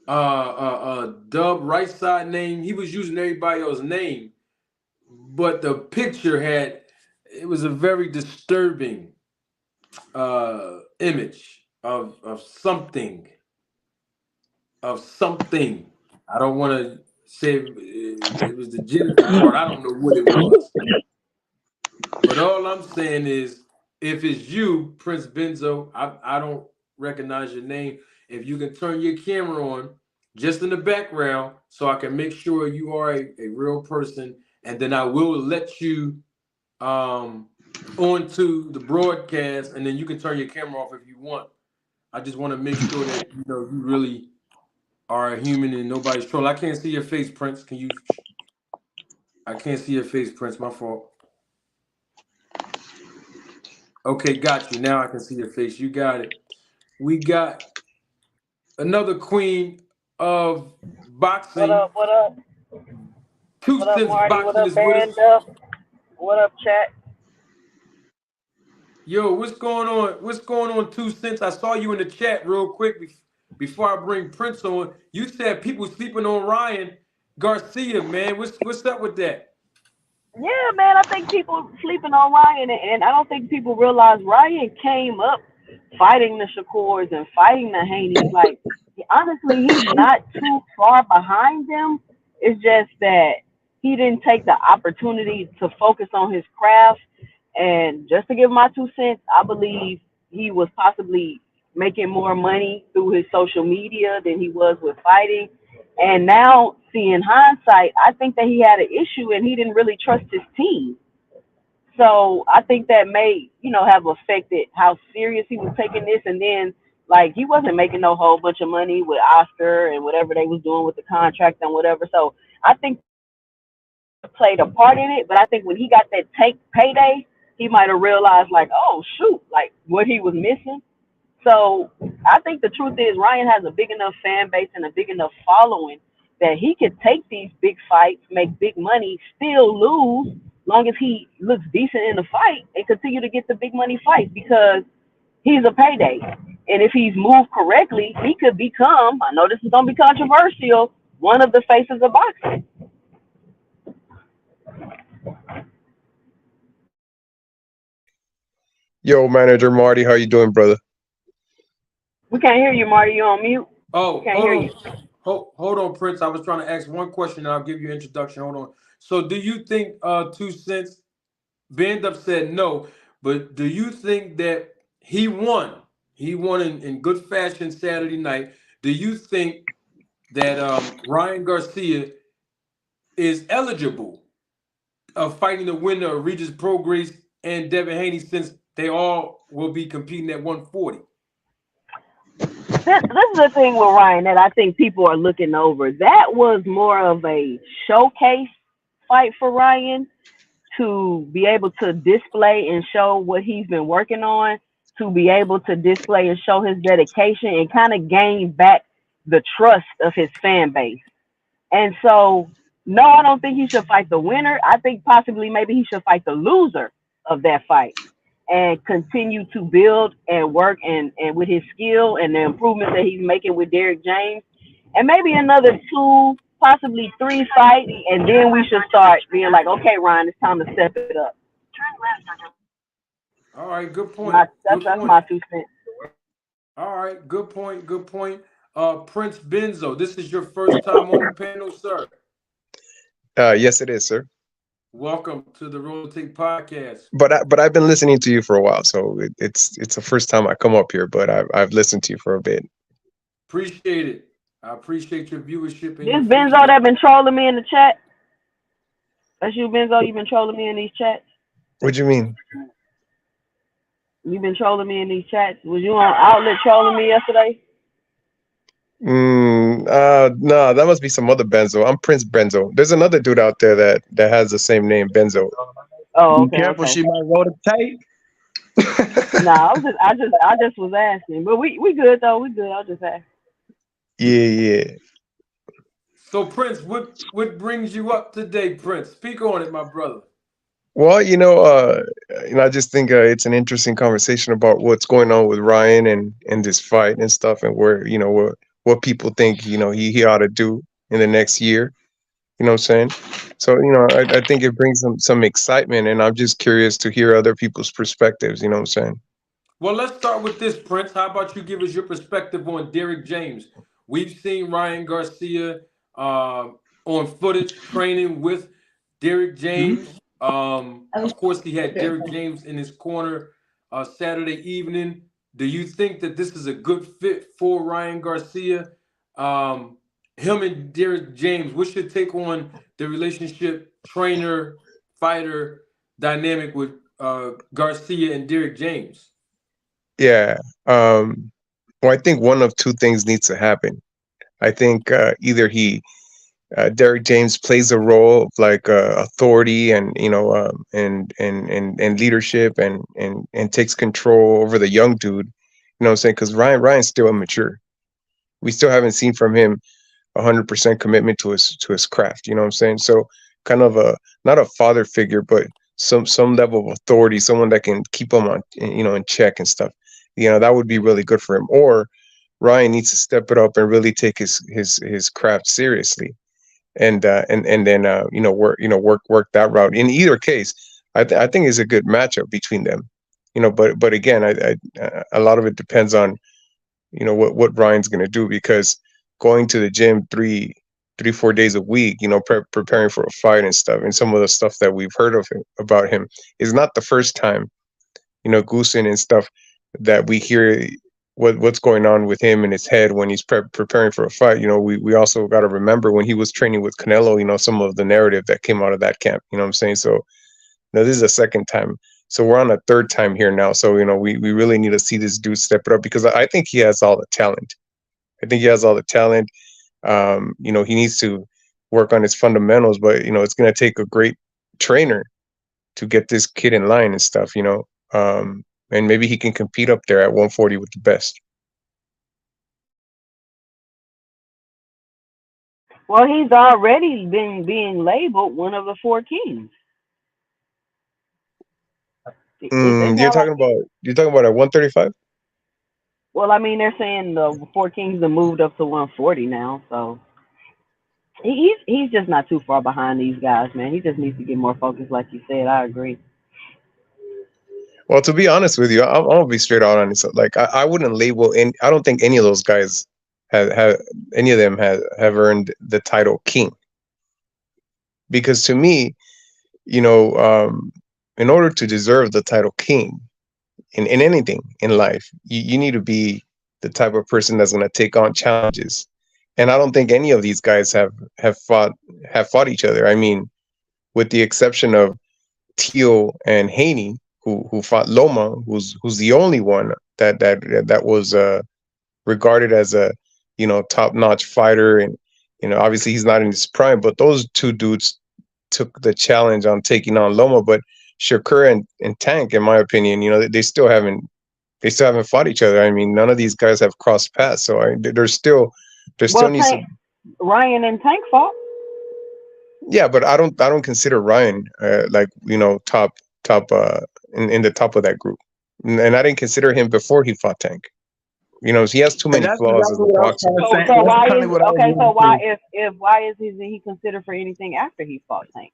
right side name. He was using everybody else's name, but the picture it was a very disturbing image of something. I don't want to say it was the genital part. I don't know what it was. But all I'm saying is, if it's you, Prince Benzo, I don't recognize your name. If you can turn your camera on just in the background so I can make sure you are a real person, and then I will let you onto the broadcast, and then you can turn your camera off if you want. I just want to make sure that you really are a human and nobody's trolling. I can't see your face, Prince. I can't see your face, Prince. My fault. Okay, got you. Now I can see your face. You got it. We got another queen of boxing.
What up? What up?
2
What up,
Cents
Marty? What
boxing
up,
is with us.
Band Up? What up, chat?
Yo, what's going on? What's going on, 2 Cents? I saw you in the chat real quick before I bring Prince on. You said people sleeping on Ryan Garcia, man. What's up with that?
Yeah, man, I think people sleeping on Ryan, and I don't think people realize Ryan came up fighting the Shakurs and fighting the Haneys. Like, honestly, he's not too far behind them. It's just that he didn't take the opportunity to focus on his craft. And just to give my 2 cents, I believe he was possibly making more money through his social media than he was with fighting. And now, seeing hindsight, I think that he had an issue and he didn't really trust his team. So I think that may, have affected how serious he was taking this. And then, like, he wasn't making no whole bunch of money with Oscar and whatever they was doing with the contract and whatever. So I think played a part in it. But I think when he got that take payday, he might have realized, like, oh shoot, like what he was missing. So I think the truth is Ryan has a big enough fan base and a big enough following that he could take these big fights, make big money, still lose, long as he looks decent in the fight and continue to get the big money fight because he's a payday. And if he's moved correctly, he could become, I know this is going to be controversial, one of the faces of boxing.
Yo, manager Marty, how you doing, brother?
We can't hear you, Marty. You're on mute.
Oh,
Can't hear you.
Hold on, Prince. I was trying to ask one question and I'll give you an introduction. Hold on. So do you think 2 Cents, Band Up said no, but do you think that he won? He won in good fashion Saturday night. Do you think that Ryan Garcia is eligible of fighting the winner of Regis Prograis and Devin Haney, since they all will be competing at 140?
This is the thing with Ryan that I think people are looking over. That was more of a showcase fight for Ryan to be able to display and show what he's been working on, to be able to display and show his dedication and kind of gain back the trust of his fan base. And so, no, I don't think he should fight the winner. I think possibly maybe he should fight the loser of that fight and continue to build and work and with his skill and the improvements that he's making with Derrick James. and maybe another 2, possibly 3 fights, and then we should start being like, okay, Ryan, it's time to step it up.
All right, good point.
That's my 2 cents.
All right, good point. Good point. Prince Benzo, this is your first time on the panel, sir.
Yes, it is, sir.
Welcome to the Roll Take Podcast.
But I've been listening to you for a while, so it's the first time I come up here. But I've listened to you for a bit.
Appreciate it. I appreciate your viewership. And
This Benzo that been trolling me in the chat. That's you, Benzo. You've been trolling me in these chats.
What do you mean?
You've been trolling me in these chats. Was you on Outlet trolling me yesterday?
No, that must be some other Benzo. I'm Prince Benzo. There's another dude out there that has the same name, Benzo.
Oh, okay.
Be careful,
okay.
she might roll the tape.
Nah, I just was asking, but we good though. We good. I was just asking.
Yeah.
So, Prince, what brings you up today, Prince? Speak on it, my brother.
Well, I just think it's an interesting conversation about what's going on with Ryan and this fight and stuff, and where what people think he ought to do in the next year. You know what I'm saying? So I think it brings some excitement, and I'm just curious to hear other people's perspectives. You know what I'm saying?
Well, let's start with this, Prince. How about you give us your perspective on Derrick James? We've seen Ryan Garcia on footage training with Derrick James. Of course, he had Derrick James in his corner Saturday evening. Do you think that this is a good fit for Ryan Garcia? Him and Derrick James, what's your take on the relationship trainer-fighter dynamic with Garcia and Derrick James?
Yeah. Well, I think one of two things needs to happen. I think either Derrick James plays a role of like authority and and leadership and takes control over the young dude. You know what I'm saying? Because Ryan's still immature. We still haven't seen from him 100% commitment to his craft. You know what I'm saying? So kind of not a father figure, but some level of authority, someone that can keep him on in check and stuff. That would be really good for him. Or Ryan needs to step it up and really take his craft seriously, and then work that route. In either case, I think it's a good matchup between them. But again, I a lot of it depends on what Ryan's going to do, because going to the gym 4 days a week, preparing for a fight and stuff, and some of the stuff that we've heard about him is not the first time. Goosen and stuff that we hear what's going on with him in his head when he's preparing for a fight. We also got to remember when he was training with Canelo, some of the narrative that came out of that camp. You know what I'm saying? So, this is a second time. So we're on a third time here now. So, we really need to see this dude step it up, because I think he has all the talent. He needs to work on his fundamentals, but, it's going to take a great trainer to get this kid in line and stuff, and maybe he can compete up there at 140 with the best.
Well, he's already been being labeled one of the 4 kings.
You're talking about at 135?
Well, I mean, they're saying the 4 kings have moved up to 140 now, so he's just not too far behind these guys, man. He just needs to get more focused, like you said. I agree.
Well, to be honest with you, I'm gonna be straight out on this. Like, I wouldn't label I don't think any of those guys have any of them have earned the title king. Because to me, in order to deserve the title king in anything in life, you need to be the type of person that's gonna take on challenges. And I don't think any of these guys have fought each other. I mean, with the exception of Teal and Haney, who fought Loma, who's the only one that was regarded as a top-notch fighter, and obviously he's not in his prime, but those two dudes took the challenge on taking on Loma. But Shakur and Tank, in my opinion, they still haven't fought each other. I mean, none of these guys have crossed paths, so there's still needs to.
Ryan and Tank fought.
Yeah, but I don't consider Ryan top in the top of that group, and I didn't consider him before he fought Tank. You know, he has too
And
many
that's
flaws as
exactly
a
what I was
boxer.
trying to say.
So
That's
why
kind
is
of what I was
okay? So
going
why isn't he considered for anything after he fought Tank?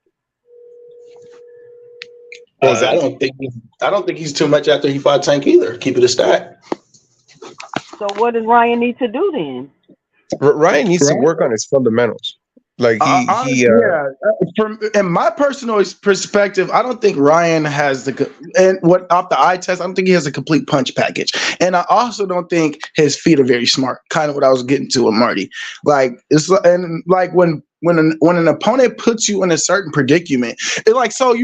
I don't think he's too much after he fought Tank either. Keep it a stack.
So what does Ryan need to do then?
Ryan needs to
Right.
work on his fundamentals. Like
Honestly, yeah. From in my personal perspective, I don't think Ryan has and what off the eye test. I don't think he has a complete punch package, and I also don't think his feet are very smart. Kind of what I was getting to with Marty. Like it's and like when an opponent puts you in a certain predicament, it like so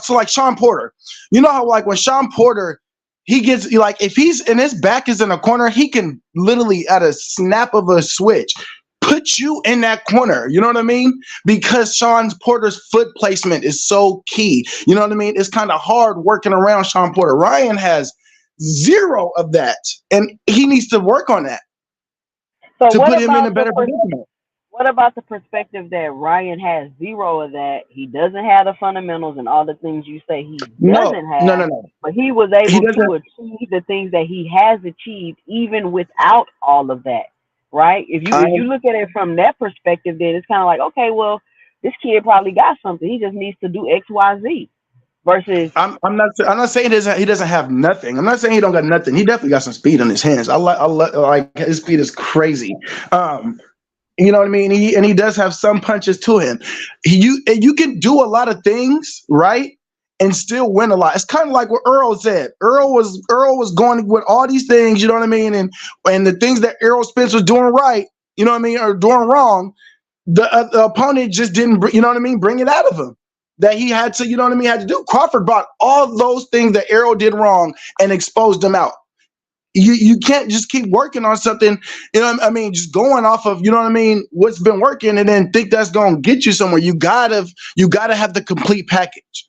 like Sean Porter. You know how like when Sean Porter. He gets like if he's and his back is in a corner, he can literally at a snap of a switch put you in that corner. You know what I mean? Because Sean Porter's foot placement is so key. You know what I mean? It's kind of hard working around Sean Porter. Ryan has zero of that, and he needs to work on that
So
to put him in a better predicament.
what about the perspective that Ryan has zero of that? He doesn't have the fundamentals and all the things you say he doesn't have.
No.
But he was able to achieve the things that he has achieved even without all of that. Right? If you look at it from that perspective, then it's kind of like, okay, well, this kid probably got something. He just needs to do X, Y, Z. Versus,
I'm not saying he doesn't have nothing. I'm not saying he don't got nothing. He definitely got some speed on his hands. I like his speed is crazy. You know what I mean? He does have some punches to him. You can do a lot of things, right? And still win a lot. It's kind of like what Earl said. Earl was going with all these things, you know what I mean? And the things that Errol Spence was doing right, you know what I mean, or doing wrong, the opponent just didn't, you know what I mean, bring it out of him. That he had to, you know what I mean, had to do. Crawford brought all those things that Errol did wrong and exposed them out. You can't just keep working on something, you know what I mean, just going off of, you know what I mean, what's been working and then think that's going to get you somewhere. You gotta have the complete package.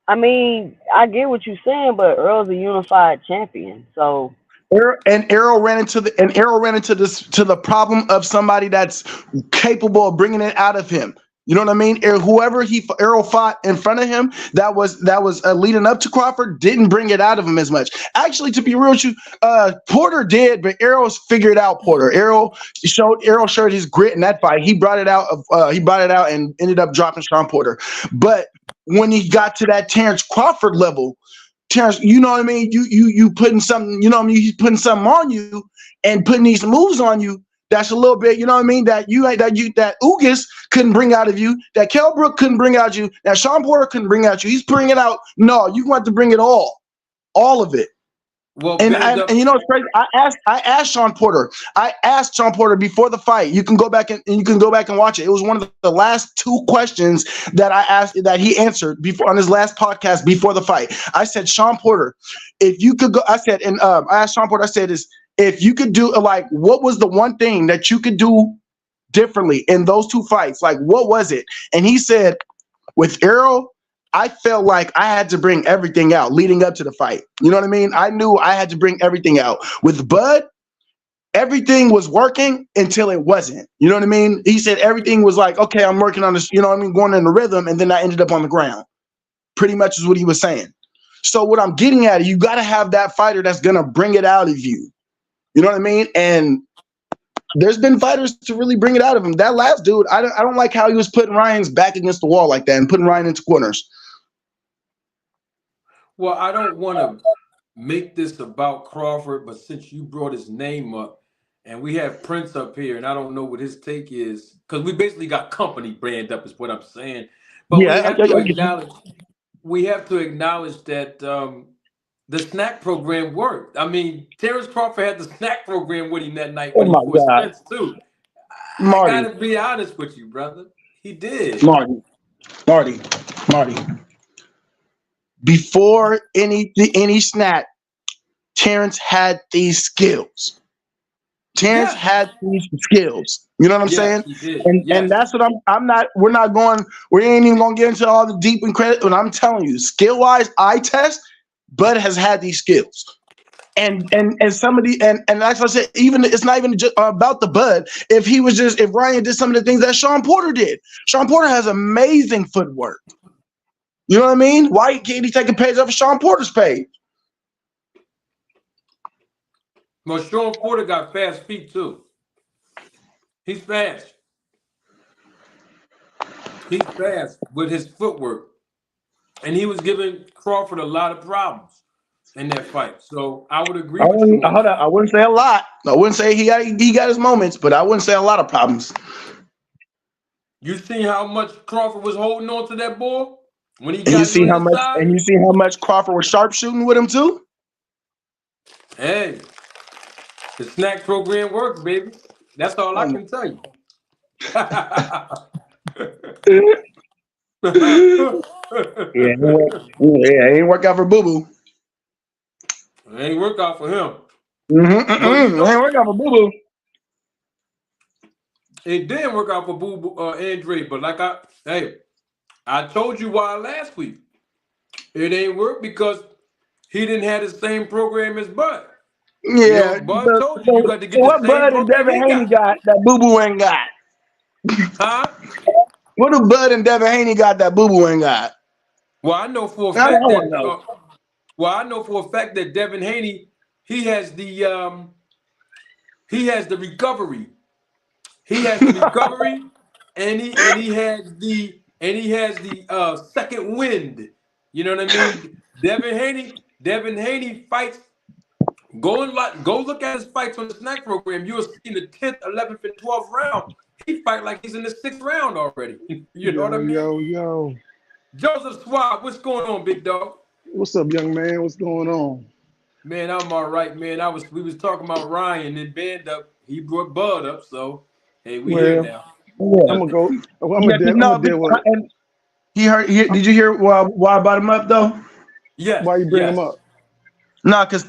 I mean, I get what you're saying, but Earl's a unified champion. So
Errol ran into the problem of somebody that's capable of bringing it out of him. You know what I mean? Whoever Errol fought in front of him, that was leading up to Crawford, didn't bring it out of him as much. Actually, to be real with you, Porter did, but Errol's figured out Porter. Errol showed his grit in that fight. He brought it out and ended up dropping Sean Porter. But when he got to that Terrence Crawford level, Terrence, you know what I mean? You putting something, you know what I mean? He's putting something on you and putting these moves on you. That's a little bit, you know what I mean? That Ugas couldn't bring out of you, that Kell Brook couldn't bring out you, that Sean Porter couldn't bring out you. He's bringing it out. No, you want to bring it all of it.
Well,
and you know what's crazy? I asked Sean Porter. Before the fight. You can go back and watch it. It was one of the last two questions that I asked that he answered before on his last podcast before the fight. I said, Sean Porter, if you could go, I said, and I asked Sean Porter, I said, if you could do what was the one thing that you could do differently in those two fights? Like, what was it? And he said, with Errol, I felt like I had to bring everything out leading up to the fight. You know what I mean? I knew I had to bring everything out. With Bud, everything was working until it wasn't. You know what I mean? He said everything was like, okay, I'm working on this, you know what I mean, going in the rhythm, and then I ended up on the ground. Pretty much is what he was saying. So what I'm getting at, you got to have that fighter that's going to bring it out of you. You know what I mean? And there's been fighters to really bring it out of him. That last dude, I don't like how he was putting Ryan's back against the wall like that and putting Ryan into corners.
Well, I don't want to make this about Crawford, but since you brought his name up, and we have Prince up here, and I don't know what his take is, because we basically got company brand up, is what I'm saying. But
Yeah,
we have to acknowledge that the snack program worked. I mean, Terrence Crawford had the snack program with him that night when he fought Spence too.
Marty,
I gotta be honest with you, brother. He did.
Marty. Before any snack, Terrence had these skills. Terrence had these skills. You know what I'm saying?
He did.
And that's what we ain't even gonna get into all the deep and credit. But I'm telling you, skill wise, eye test, Bud has had these skills. And somebody and like I said, even it's not even just about the Bud. If Ryan did some of the things that Sean Porter did. Sean Porter has amazing footwork. You know what I mean? Why can't he take a page off of Sean Porter's page?
Well, Sean Porter got fast feet too. He's fast. He's fast with his footwork. And he was giving Crawford a lot of problems in that fight. So I would agree with you on that.
I wouldn't say a lot. I wouldn't say he got his moments, but I wouldn't say a lot of problems.
You see how much Crawford was holding on to that ball when he
And you
got
see
you
how much
inside?
and you see how much Crawford was sharpshooting with him too?
Hey, the snack program works, baby. That's all I can tell you.
It ain't work out for Boo Boo.
It ain't work out for him.
It
But you
ain't
know,
work out for Boo Boo.
it didn't work out for Andre. But I told you why last week. It ain't work because he didn't have the same program as Bud. You know,
Yeah.
Bud told you
So
got to get the
what
same
Bud and
program
Devin
he
Haney
got.
got that Boo Boo ain't got?
Huh?
What do Bud and Devin Haney got that Boo Boo ain't got?
Well, I know for a
I
fact
want
that
to know.
Devin Haney, he has the recovery. He has the recovery, and he has the second wind. You know what I mean? Devin Haney fights. Go look at his fights on the snack program. You'll see in the 10th, 11th, and 12th round. He fight like he's in the 6th round already. You know what I
Yo,
mean?
yo, yo.
Joseph Swab, what's going on, big dog?
What's up, young man? What's going on?
Man, I'm all right, man. We was talking about Ryan and band up. He brought Bud up, so hey, we here
Well,
now.
I'm
Yeah.
gonna go.
Yeah,
I'm gonna
no,
deal with it.
and did you hear why I brought him up though?
Yes,
Why you bring him
yes.
up?
No, because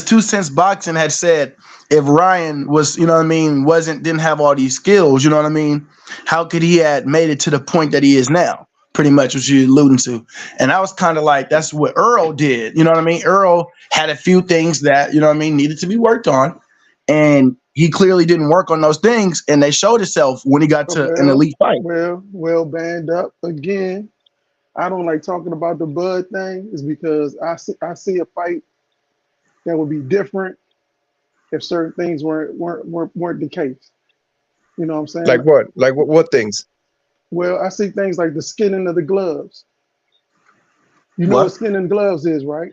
Two Cents Boxing had said if Ryan was, you know what I mean, didn't have all these skills, you know what I mean, how could he had made it to the point that he is now? Pretty much what you're alluding to. And I was kind of like, that's what Earl did. You know what I mean? Earl had a few things that, you know what I mean, needed to be worked on. And he clearly didn't work on those things. And they showed itself when he got to an
Well,
elite fight.
band up again. I don't like talking about the Bud thing, is because I see a fight that would be different if certain things weren't the case. You know what I'm saying?
Like what? Like what things?
Well, I see things like the skinning of the gloves. You know what
What?
skinning gloves is, right?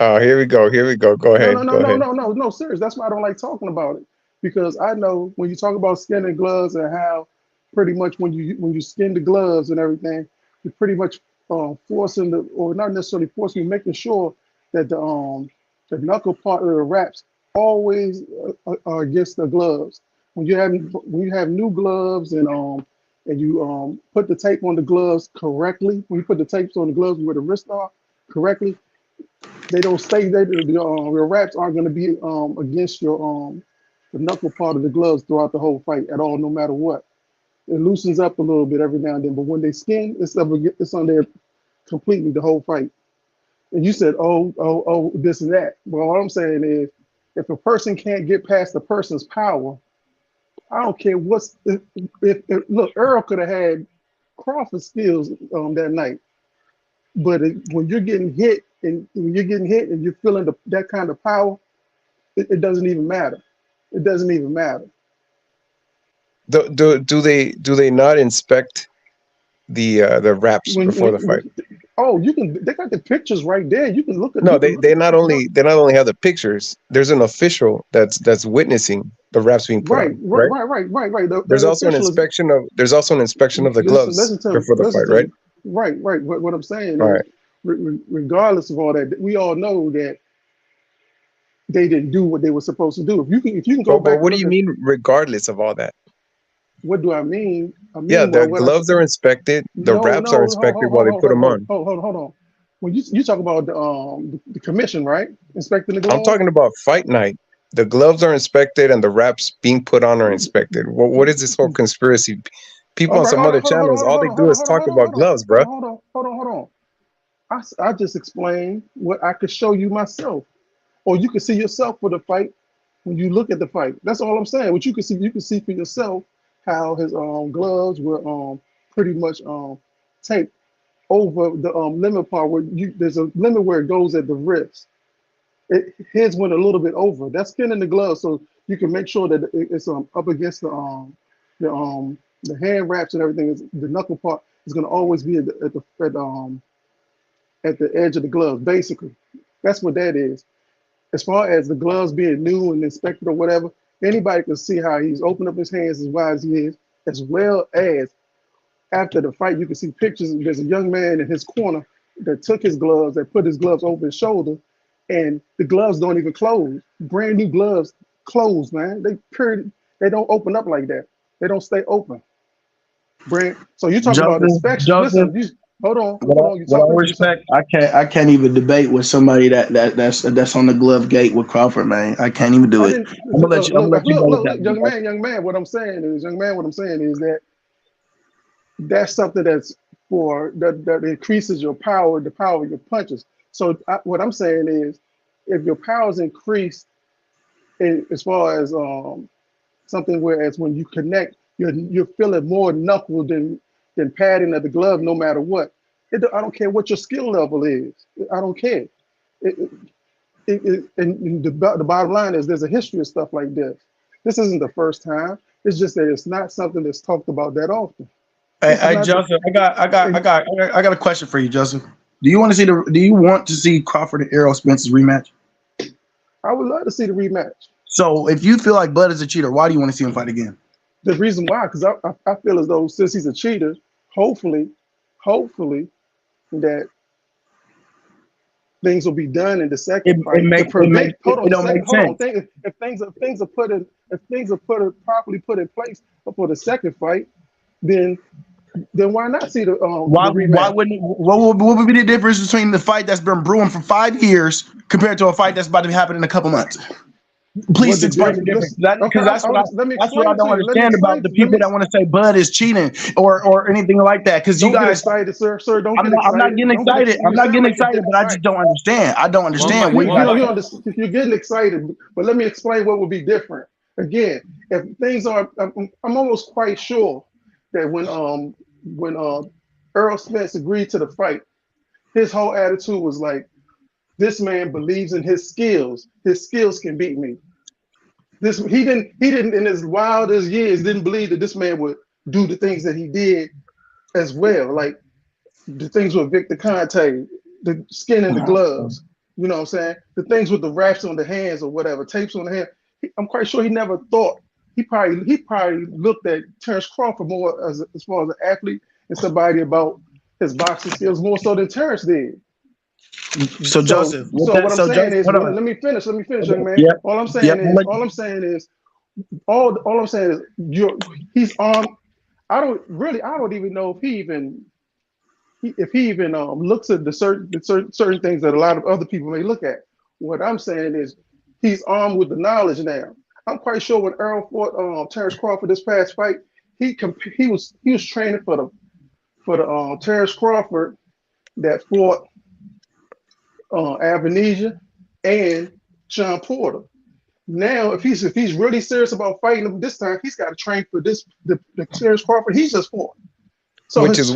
Oh, here we go. Here we go. Go
No, no,
ahead.
no,
Go
no,
ahead.
no, no, no, serious. That's why I don't like talking about it. Because I know when you talk about skin and gloves and how pretty much when you skin the gloves and everything, you're pretty much forcing or not necessarily forcing, you're making sure that the knuckle part of the wraps always are against the gloves. When you have new gloves and you put the tape on the gloves correctly, when you put the tapes on the gloves where the wrists are correctly, they don't stay there. Your wraps aren't going to be against your the knuckle part of the gloves throughout the whole fight at all, no matter what. It loosens up a little bit every now and then, but when they skin, it's on there completely the whole fight. And you said, oh, this and that. Well, what I'm saying is, if a person can't get past the person's power, I don't care what's if look, Earl could have had Crawford skills that night. But when you're getting hit and you're feeling that kind of power, it doesn't even matter. It doesn't even matter.
Do they not inspect the wraps before the fight?
Oh, you can. They got the pictures right there. You can look at.
No,
You can
they
look
they
at the
not
picture.
only they not only have the pictures. There's an official that's witnessing the wraps being put
Right,
on,
right,
right?
right, right, right, right.
There's
The
also an
official is.
inspection of the
Listen,
gloves
listen to me.
before the
Listen
fight,
to
right?
me. Right, right. What I'm saying
All
is,
right.
regardless of all that, we all know that they didn't do what they were supposed to do. If you can go
But
back and
what do
look
you
at,
mean regardless of all that?
what do I mean? I
Yeah,
mean,
the
well, what I
gloves are inspected, the
no,
wraps are
no, hold,
inspected
hold,
while
hold,
they
hold,
put
hold,
them
hold,
on.
hold, hold on. When you talk about the commission, right? Inspecting the
I'm
gloves.
talking about fight night. The gloves are inspected and the wraps being put on are inspected. What is this whole conspiracy? People
All
on
right,
some
hold
other
on, hold on, hold
channels,
on,
all
hold
they
on,
do
hold on,
is
hold on,
talk
hold on,
about
hold on,
gloves,
hold
bro.
on, hold on, hold on, hold on. I just explained what I could show you myself, or you can see yourself for the fight when you look at the fight. That's all I'm saying. What you can see for yourself how his gloves were pretty much taped over the limit part where there's a limit where it goes at the wrist. His went a little bit over. That's skin in the glove, so you can make sure that it's up against the hand wraps and everything. Is the knuckle part is going to always be at the edge of the glove. Basically, that's what that is. As far as the gloves being new and inspected or whatever, anybody can see how he's opened up his hands as wide as he is, as well as after the fight, you can see pictures. There's a young man in his corner that took his gloves, that put his gloves over his shoulder, and the gloves don't even close. Brand new gloves close, man. They don't open up like that. They don't stay open. So you talk about inspection. Listen, hold on.
With all respect, I can't even debate with somebody that's on the glove gate with Crawford, man. I can't even do it. I'm gonna let you
look, young man. What I'm saying is that that's something that increases your power, the power of your punches. So what I'm saying is, if your power's increased, as far as something, whereas when you connect, you're feeling more knuckle than padding of the glove, no matter what. I don't care what your skill level is. I don't care. And the bottom line is, there's a history of stuff like this. This isn't the first time. It's just that it's not something that's talked about that often.
Hey, Joseph, I got a question for you, Joseph. Do you want to see Crawford and Errol Spence's rematch?
I would love to see the rematch.
So if you feel like Bud is a cheater, why do you want to see him fight again?
The reason why, because I feel as though, since he's a cheater, hopefully that things will be done in the second fight. If things are properly put in place for the second fight, then why not see the rematch?
What would be the difference between the fight that's been brewing for 5 years compared to a fight that's about to happen in a couple months? Please explain the difference. Because that's what I don't understand about the people that want to say Bud is cheating or anything like that. Because you guys,
excited, sir. Don't get
excited. I'm not getting excited. I'm not getting excited, but I just don't understand. I don't understand.
You're getting excited, but let me explain what would be different. Again, if things are, I'm almost quite sure that when Errol Spence agreed to the fight, his whole attitude was like, this man believes in his skills. His skills can beat me. He didn't in his wildest years didn't believe that this man would do the things that he did as well, like the things with Victor Conte, the skin in the gloves. You know what I'm saying? The things with the wraps on the hands or whatever, tapes on the hand. I'm quite sure he never thought. He probably looked at Terrence Crawford more as far as an athlete and somebody about his boxing skills more so than Terrence did.
So Joseph,
what I'm saying is, let me finish, young man.
Yep.
All I'm saying is, he's armed. I don't even know if he even looks at the certain things that a lot of other people may look at. What I'm saying is, he's armed with the knowledge now. I'm quite sure when Errol fought Terrence Crawford this past fight, he was training for the Terrence Crawford that fought Avenesia and Sean Porter. Now, if he's really serious about fighting him this time, he's got to train for the Terrence Crawford he's just fought. So
which is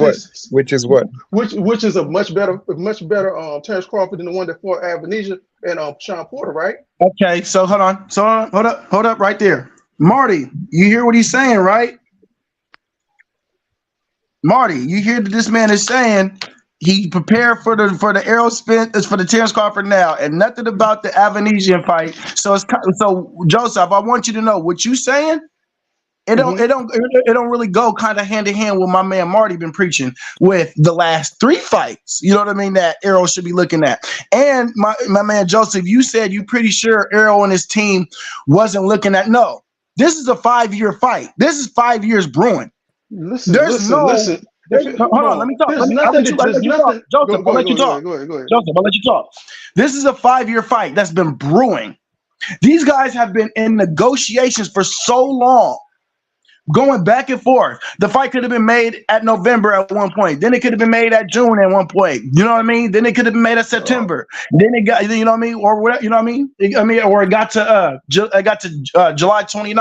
a much better Terrence Crawford than the one that fought Avenesia and Sean Porter, right?
Okay, so hold up right there. Marty, you hear what he's saying, right? Marty, you hear that this man is saying he prepared for the Errol Spence, for the Terrence Crawford now, and nothing about the Avenesian fight. So Joseph, I want you to know what you saying. It don't really go kind of hand in hand with my man Marty been preaching with the last 3 fights. You know what I mean? That Errol should be looking at. And my man Joseph, you said you pretty sure Errol and his team wasn't looking at. No, this is a 5-year fight. This is 5 years brewing.
Listen.
Hold on, let me talk. Joseph, I'll let you talk.
Go ahead.
Joseph, I'll let you talk. This is a 5-year fight that's been brewing. These guys have been in negotiations for so long, going back and forth. The fight could have been made at November at one point. Then it could have been made at June at one point. You know what I mean? Then it could have been made at September. Then it got, you know what I mean? Or whatever, you know what I mean? Or it got to July 29th. You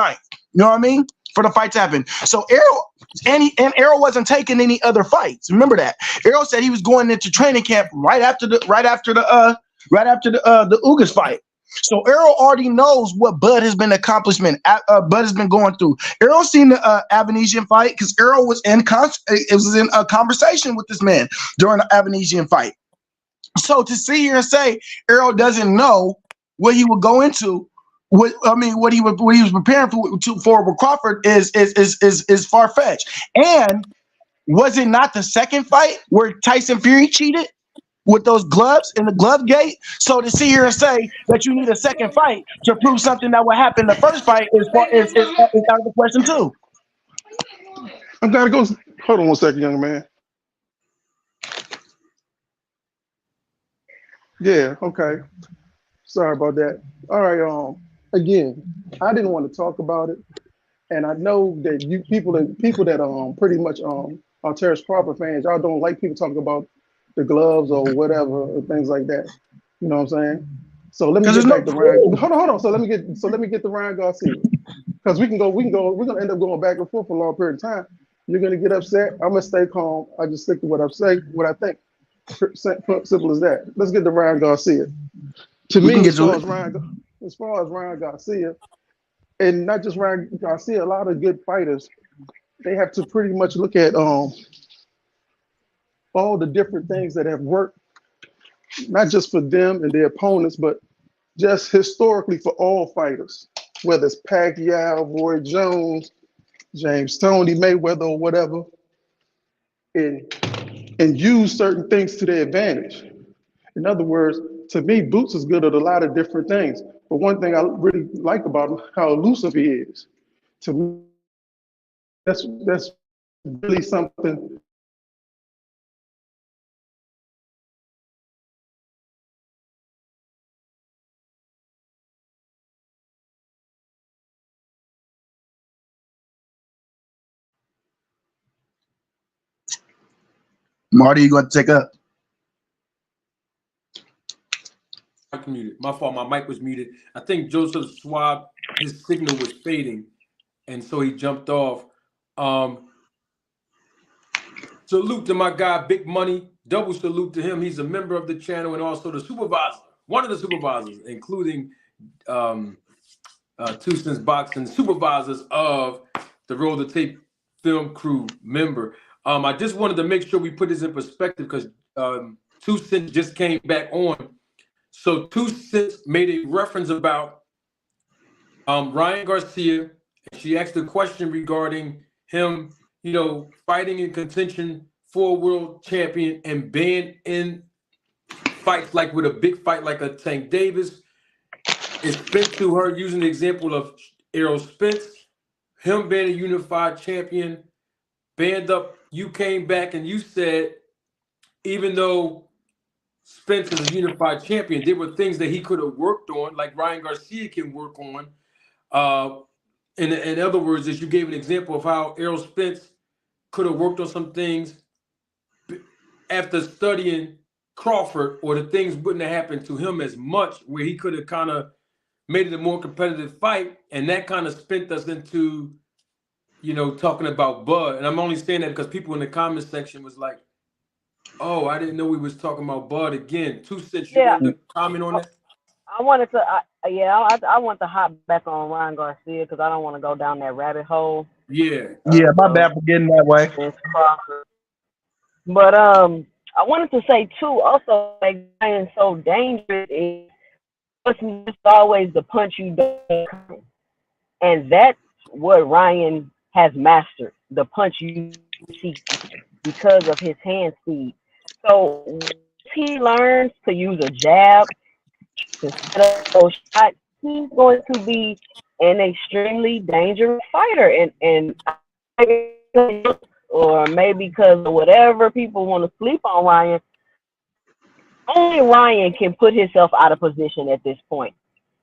know what I mean? For the fight to happen. So Errol wasn't taking any other fights. Remember that. Errol said he was going into training camp right after the right after the Ugas fight. So Errol already knows what Bud has been Bud has been going through. Errol seen the Avanesian fight because Errol was in a conversation with this man during the Avanesian fight. So to sit here and say Errol doesn't know what he would go into, what he was preparing for with Crawford is far fetched. And was it not the second fight where Tyson Fury cheated with those gloves in the glove gate? So to sit here and say that you need a second fight to prove something that would happen in the first fight is out of the question too.
I'm gotta go. Hold on one second, young man. Yeah, okay. Sorry about that. All right. Again, I didn't want to talk about it, and I know that you people that pretty much are Terrence Crawford fans, y'all don't like people talking about the gloves or whatever or things like that. You know what I'm saying? So let me get back to Ryan. Hold on. So let me get to Ryan Garcia, because we're gonna end up going back and forth for a long period of time. You're gonna get upset. I'm gonna stay calm. I just stick to what I think. Simple as that. Let's get to Ryan Garcia. To me, as far as Ryan Garcia, and not just Ryan Garcia, a lot of good fighters, they have to pretty much look at all the different things that have worked, not just for them and their opponents, but just historically for all fighters, whether it's Pacquiao, Roy Jones, James Toney, Mayweather, or whatever, and use certain things to their advantage. In other words, to me, Boots is good at a lot of different things. But one thing I really like about him, how elusive he is. To me, that's really something.
Marty, you going to take up?
Muted. My fault. My mic was muted. I think Joseph Schwab, his signal was fading, and so he jumped off. Salute to my guy, Big Money. Double salute to him. He's a member of the channel and also the supervisor, one of the supervisors, including Two Cents Boxing, supervisors of the Roll the Tape film crew member. I just wanted to make sure we put this in perspective because Two Cents just came back on. So Two Cents made a reference about Ryan Garcia. She asked a question regarding him, fighting in contention for a world champion and being in fights like with a big fight like a Tank Davis. It spent to her using the example of Errol Spence, him being a unified champion. Band up, you came back and you said, even though Spence is a unified champion, there were things that he could have worked on, like Ryan Garcia can work on. In other words, as you gave an example of how Errol Spence could have worked on some things after studying Crawford, or the things wouldn't have happened to him as much, where he could have kind of made it a more competitive fight. And that kind of spent us into, talking about Bud. And I'm only saying that because people in the comment section was like, oh, I didn't know we was talking about Bud again. 2 Cents, you want to comment on that?
I wanted to, I want to hop back on Ryan Garcia because I don't want to go down that rabbit hole.
Yeah.
My bad for getting that way.
But I wanted to say too, also, like Ryan so dangerous is it's always the punch you don't, and that's what Ryan has mastered, the punch you see, because of his hand speed. So if he learns to use a jab to set up those shots, he's going to be an extremely dangerous fighter. And or maybe because of whatever people want to sleep on Ryan, only Ryan can put himself out of position at this point.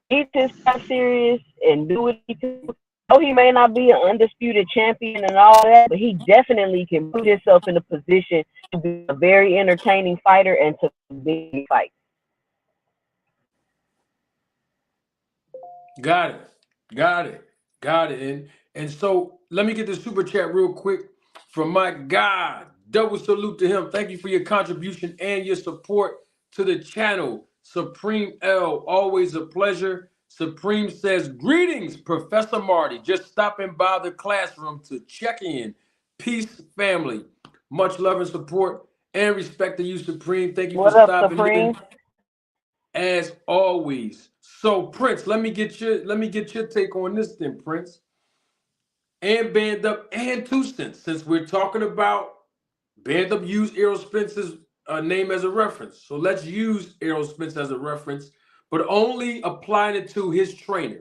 He's just serious and do what he can. Oh, he may not be an undisputed champion and all that, but he definitely can put himself in a position to be a very entertaining fighter and to be fight.
Got it. And so let me get the super chat real quick from my guy. Double salute to him. Thank you for your contribution and your support to the channel. Supreme L, always a pleasure. Supreme says, greetings, Professor Marty. Just stopping by the classroom to check in. Peace, family. Much love and support and respect to you, Supreme. Thank you for
What up,
stopping in
Supreme?
as always. So, Prince, let me get your take on this then, Prince. And Band Up and Two Cents, since we're talking about Band Up use Errol Spence's name as a reference. So let's use Errol Spence as a reference, but only applying it to his trainer.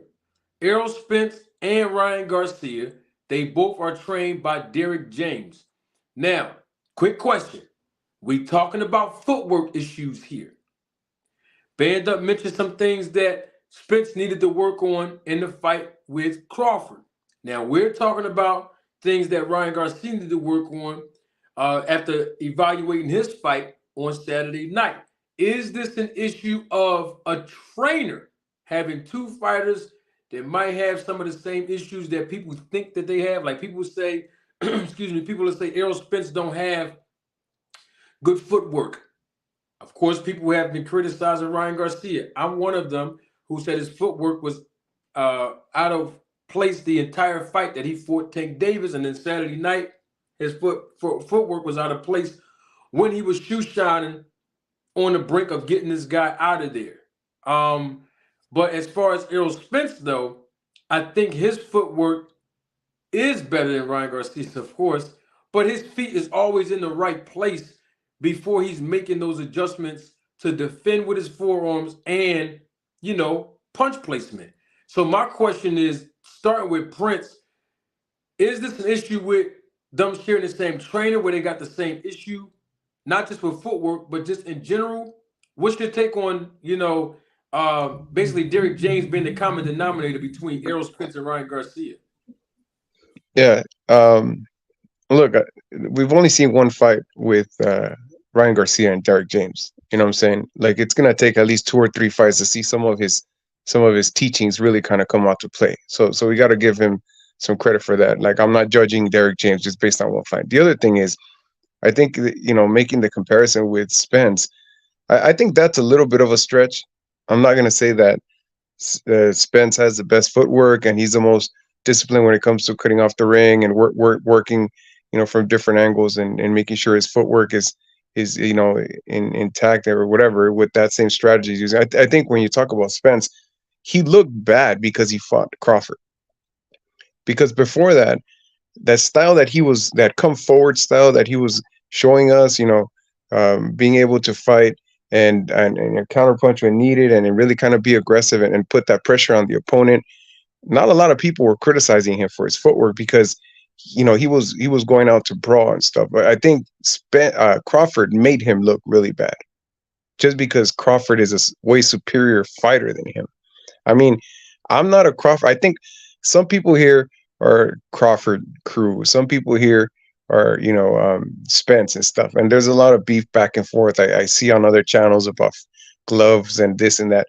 Errol Spence and Ryan Garcia, they both are trained by Derek James. Now, quick question. We talking about footwork issues here. Band Up mentioned some things that Spence needed to work on in the fight with Crawford. Now we're talking about things that Ryan Garcia needed to work on after evaluating his fight on Saturday night. Is this an issue of a trainer having two fighters that might have some of the same issues that people think that they have? Like people say, excuse me, people that say Errol Spence don't have good footwork. Of course, people have been criticizing Ryan Garcia. I'm one of them who said his footwork was out of place the entire fight that he fought Tank Davis, and then Saturday night his footwork was out of place when he was shoe shining on the brink of getting this guy out of there. But as far as Errol Spence, though, I think his footwork is better than Ryan Garcia's, of course, but his feet is always in the right place before he's making those adjustments to defend with his forearms and, punch placement. So my question is, starting with Prince, is this an issue with them sharing the same trainer where they got the same issue, not just with footwork, but just in general? What's your take on, basically Derek James being the common denominator between Errol Spence and Ryan Garcia?
Yeah. Look, we've only seen one fight with Ryan Garcia and Derek James. You know what I'm saying? Like it's gonna take at least 2 or 3 fights to see some of his teachings really kind of come out to play. So we got to give him some credit for that. Like I'm not judging Derek James just based on one fight. The other thing is, I think that, making the comparison with Spence, I think that's a little bit of a stretch. I'm not gonna say that Spence has the best footwork and he's the most disciplined when it comes to cutting off the ring and working, from different angles and making sure his footwork is intact or whatever with that same strategy he's using. I think when you talk about Spence, he looked bad because he fought Crawford. Because before that, that come forward style that he was showing us, being able to fight and counterpunch when needed and really kind of be aggressive and put that pressure on the opponent. Not a lot of people were criticizing him for his footwork because he was going out to brawl and stuff. But I think Crawford made him look really bad just because Crawford is a way superior fighter than him. I mean, I'm not a Crawford. I think some people here are Crawford crew. Some people here are, Spence and stuff. And there's a lot of beef back and forth. I see on other channels about gloves and this and that.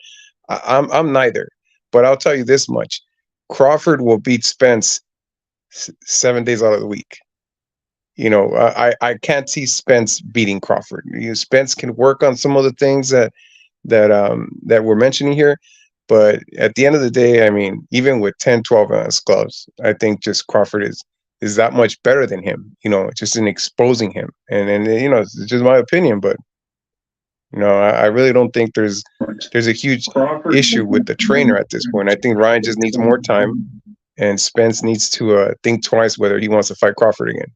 I'm neither. But I'll tell you this much. Crawford will beat Spence 7 days out of the week. I can't see Spence beating Crawford. Spence can work on some of the things that we're mentioning here, but at the end of the day, I mean, even with 10, 12 ounce gloves, I think just Crawford is that much better than him. Just in exposing him, and it's just my opinion, but I really don't think there's a huge issue with the trainer at this point. I think Ryan just needs more time, and Spence needs to think twice whether he wants to fight Crawford again.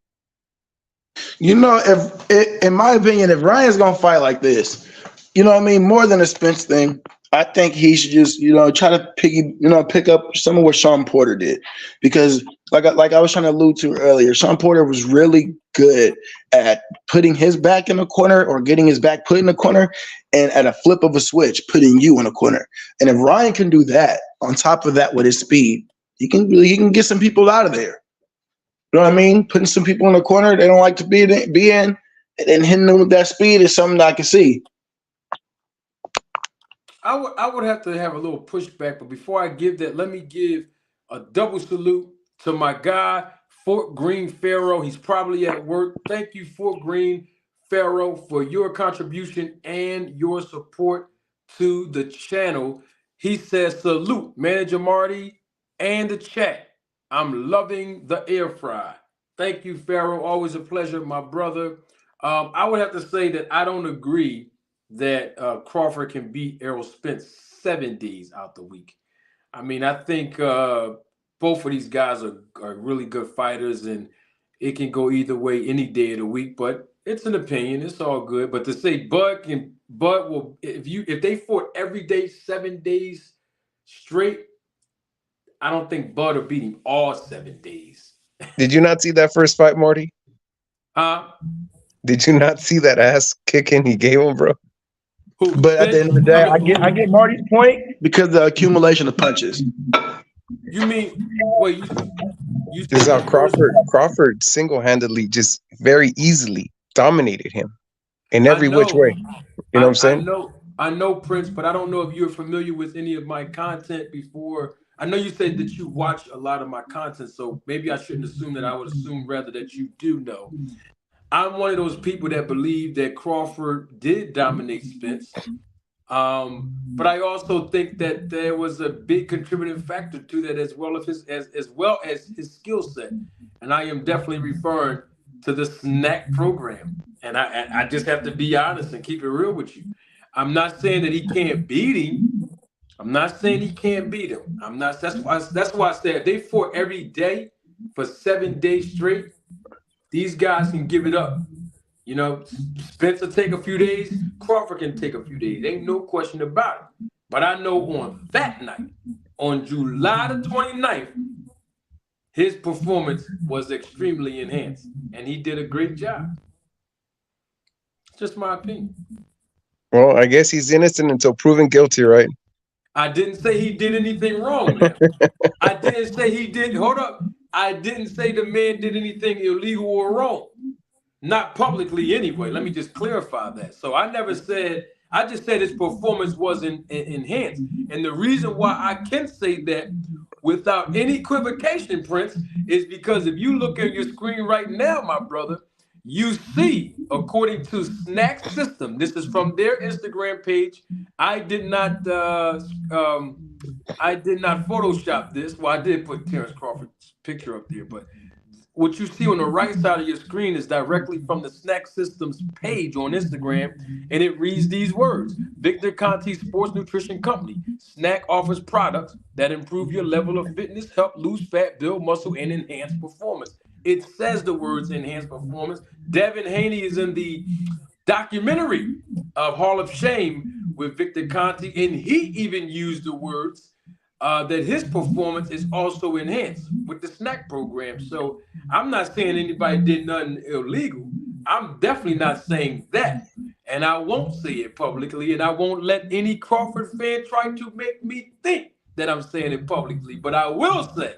In my opinion, if Ryan's gonna fight like this, more than a Spence thing, I think he should just, try to pick up some of what Sean Porter did, because like I was trying to allude to earlier, Sean Porter was really good at putting his back in the corner or getting his back put in the corner, and at a flip of a switch, putting you in a corner. And if Ryan can do that on top of that with his speed, he can get some people out of there. You know what I mean? Putting some people in the corner they don't like to be in, and then hitting them with that speed is something I can see.
I would have to have a little pushback, but before I give that, let me give a double salute to my guy, Fort Greene Pharaoh. He's probably at work. Thank you, Fort Greene Pharaoh, for your contribution and your support. to the channel. He says, salute, Manager Marty and the chat. I'm loving the air fry. Thank you, Pharaoh. Always a pleasure, my brother. I would have to say that I don't agree that Crawford can beat Errol Spence 7 days out the week. I mean, I think both of these guys are really good fighters, and it can go either way any day of the week. But it's an opinion. It's all good. But to say Bud will, if they fought every day 7 days straight, I don't think Bud will beat him all 7 days.
Did you not see that first fight, Marty?
Huh?
Did you not see that ass kicking he gave him, bro?
But at the end of the day, I get Marty's point because of the accumulation of punches.
You mean wait? You
This is
said
how Crawford single-handedly, just very easily dominated him in every which way. You know what I'm saying?
I know, Prince, but I don't know if you're familiar with any of my content before. I know you said that you watch a lot of my content, so maybe I shouldn't assume that. I would assume rather that you do know. I'm one of those people that believe that Crawford did dominate Spence. But I also think that there was a big contributing factor to that, as well as his skill set. And I am definitely referring to the snack program. And I just have to be honest and keep it real with you. I'm not saying that he can't beat him. I'm not saying he can't beat him. That's why I said if they fought every day for 7 days straight, these guys can give it up. You know, Spence will take a few days. Crawford can take a few days. Ain't no question about it. But I know on that night, on July the 29th, his performance was extremely enhanced. And he did a great job. Just my opinion.
Well, I guess he's innocent until proven guilty, right?
I didn't say he did anything wrong, man. I didn't say he did. Hold up. I didn't say the man did anything illegal or wrong. Not publicly anyway. Let me just clarify that. So I never said, I just said his performance wasn't enhanced. And the reason why I can say that without any equivocation, Prince, is because if you look at your screen right now, my brother, you see, according to Snack System, this is from their Instagram page. I did not Photoshop this. Well, I did put Terrence Crawford's picture up there, but what you see on the right side of your screen is directly from the Snack Systems page on Instagram, and it reads these words: Victor Conti Sports Nutrition Company. Snack offers products that improve your level of fitness, help lose fat, build muscle, and enhance performance. It says the words enhance performance. Devin Haney is in the documentary of Hall of Shame with Victor Conti, and he even used the words that his performance is also enhanced with the snack program. So I'm not saying anybody did nothing illegal. I'm definitely not saying that. And I won't say it publicly, and I won't let any Crawford fan try to make me think that I'm saying it publicly. But I will say